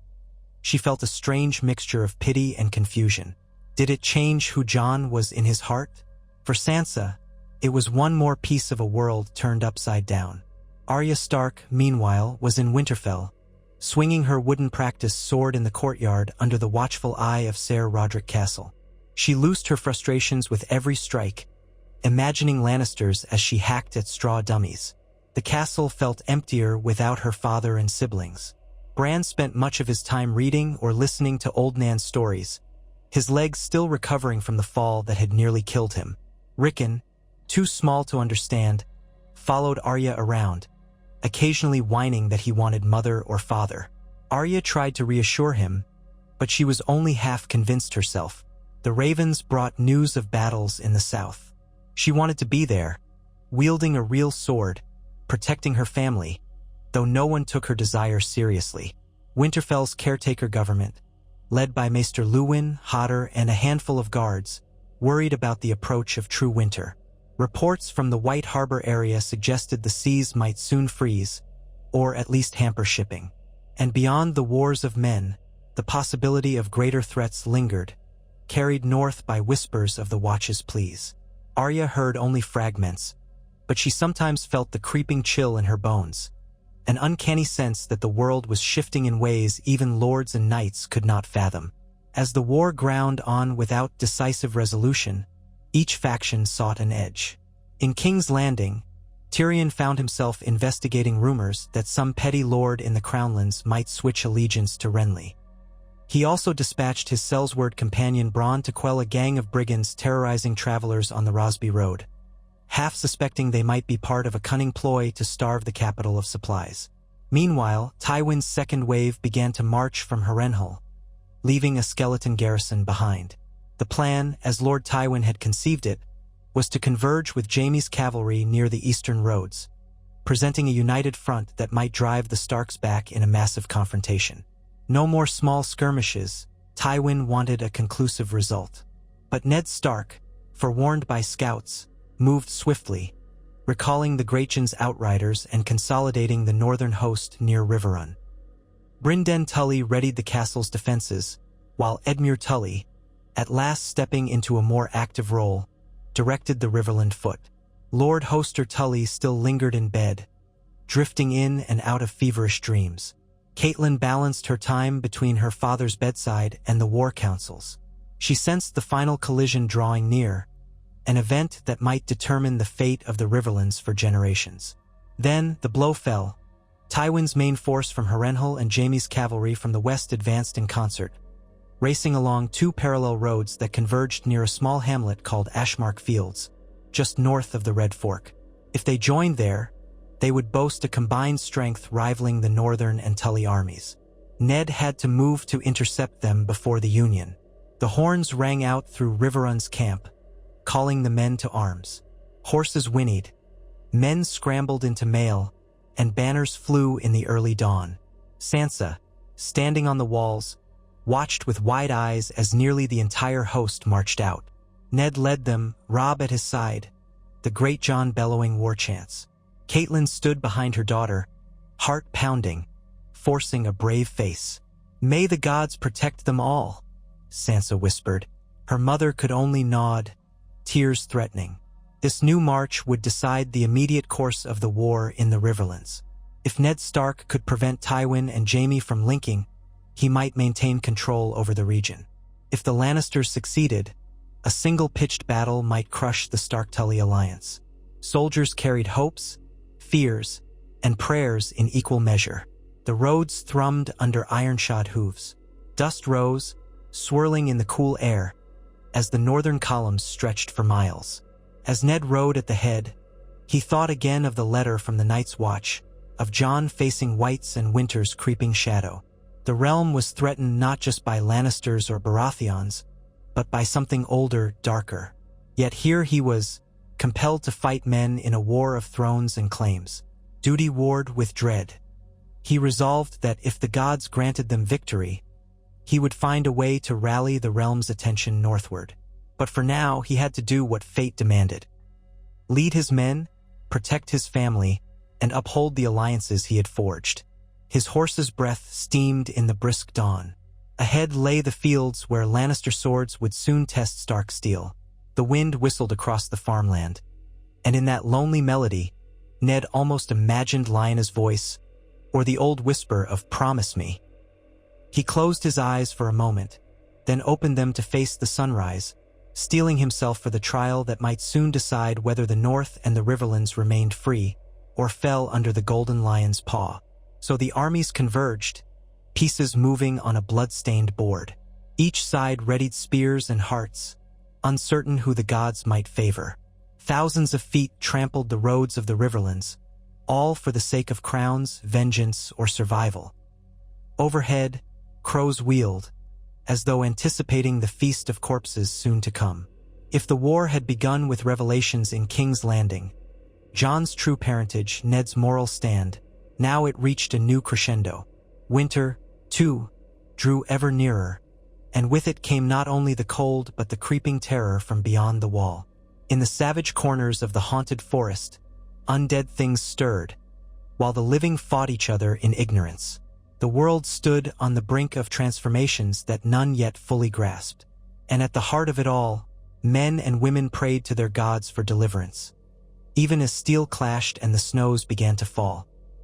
she felt a strange mixture of pity and confusion. Did it change who Jon was in his heart? For Sansa, it was one more piece of a world turned upside down. Arya Stark, meanwhile, was in Winterfell, swinging her wooden practice sword in the courtyard under the watchful eye of Ser Roderick Castle. She loosed her frustrations with every strike, imagining Lannisters as she hacked at straw dummies. The castle felt emptier without her father and siblings. Bran spent much of his time reading or listening to Old Nan's stories, his legs still recovering from the fall that had nearly killed him. Rickon, too small to understand, followed Arya around, occasionally whining that he wanted mother or father. Arya tried to reassure him, but she was only half convinced herself. The ravens brought news of battles in the south. She wanted to be there, wielding a real sword, protecting her family, though no one took her desire seriously. Winterfell's caretaker government, led by Maester Luwin, Hodder, and a handful of guards, worried about the approach of true winter. Reports from the White Harbor area suggested the seas might soon freeze, or at least hamper shipping. And beyond the wars of men, the possibility of greater threats lingered, carried north by whispers of the Watch's pleas. Arya heard only fragments, but she sometimes felt the creeping chill in her bones, an uncanny sense that the world was shifting in ways even lords and knights could not fathom. As the war ground on without decisive resolution, each faction sought an edge. In King's Landing, Tyrion found himself investigating rumors that some petty lord in the Crownlands might switch allegiance to Renly. He also dispatched his Sellsword companion Bronn to quell a gang of brigands terrorizing travelers on the Rosby Road, half suspecting they might be part of a cunning ploy to starve the capital of supplies. Meanwhile, Tywin's second wave began to march from Harrenhal, leaving a skeleton garrison behind. The plan, as Lord Tywin had conceived it, was to converge with Jaime's cavalry near the eastern roads, presenting a united front that might drive the Starks back in a massive confrontation. No more small skirmishes. Tywin wanted a conclusive result. But Ned Stark, forewarned by scouts, moved swiftly, recalling the Greyjohn's outriders and consolidating the northern host near Riverrun. Brynden Tully readied the castle's defenses, while Edmure Tully, at last stepping into a more active role, directed the Riverland foot. Lord Hoster Tully still lingered in bed, drifting in and out of feverish dreams. Catelyn balanced her time between her father's bedside and the war councils. She sensed the final collision drawing near, an event that might determine the fate of the Riverlands for generations. Then the blow fell. Tywin's main force from Harrenhal and Jaime's cavalry from the west advanced in concert, racing along two parallel roads that converged near a small hamlet called Ashmark Fields, just north of the Red Fork. If they joined there, they would boast a combined strength rivaling the Northern and Tully armies. Ned had to move to intercept them before the Union. The horns rang out through Riverrun's camp, calling the men to arms. Horses whinnied, men scrambled into mail, and banners flew in the early dawn. Sansa, standing on the walls, watched with wide eyes as nearly the entire host marched out. Ned led them, Robb at his side, the great John bellowing war chants. Catelyn stood behind her daughter, heart pounding, forcing a brave face. "May the gods protect them all," Sansa whispered. Her mother could only nod, tears threatening. This new march would decide the immediate course of the war in the Riverlands. If Ned Stark could prevent Tywin and Jaime from linking, he might maintain control over the region. If the Lannisters succeeded, a single-pitched battle might crush the Stark-Tully alliance. Soldiers carried hopes, fears, and prayers in equal measure. The roads thrummed under iron-shod hooves. Dust rose, swirling in the cool air, as the northern columns stretched for miles. As Ned rode at the head, he thought again of the letter from the Night's Watch, of Jon facing White's and Winter's creeping shadow. The realm was threatened not just by Lannisters or Baratheons, but by something older, darker. Yet here he was, compelled to fight men in a war of thrones and claims. Duty warred with dread. He resolved that if the gods granted them victory, he would find a way to rally the realm's attention northward. But for now, he had to do what fate demanded. Lead his men, protect his family, and uphold the alliances he had forged. His horse's breath steamed in the brisk dawn. Ahead lay the fields where Lannister swords would soon test Stark steel. The wind whistled across the farmland, and in that lonely melody, Ned almost imagined Lyanna's voice, or the old whisper of "Promise me." He closed his eyes for a moment, then opened them to face the sunrise, steeling himself for the trial that might soon decide whether the North and the Riverlands remained free or fell under the Golden Lion's paw. So the armies converged, pieces moving on a blood-stained board. Each side readied spears and hearts, uncertain who the gods might favor. Thousands of feet trampled the roads of the Riverlands, all for the sake of crowns, vengeance, or survival. Overhead, crows wheeled, as though anticipating the feast of corpses soon to come. If the war had begun with revelations in King's Landing, Jon's true parentage, Ned's moral stand, now it reached a new crescendo. Winter, too, drew ever nearer, and with it came not only the cold but the creeping terror from beyond the wall. In the savage corners of the haunted forest, undead things stirred, while the living fought each other in ignorance. The world stood on the brink of transformations that none yet fully grasped. And at the heart of it all, Men and women prayed to their gods for deliverance. Even as steel clashed and the snows began to fall,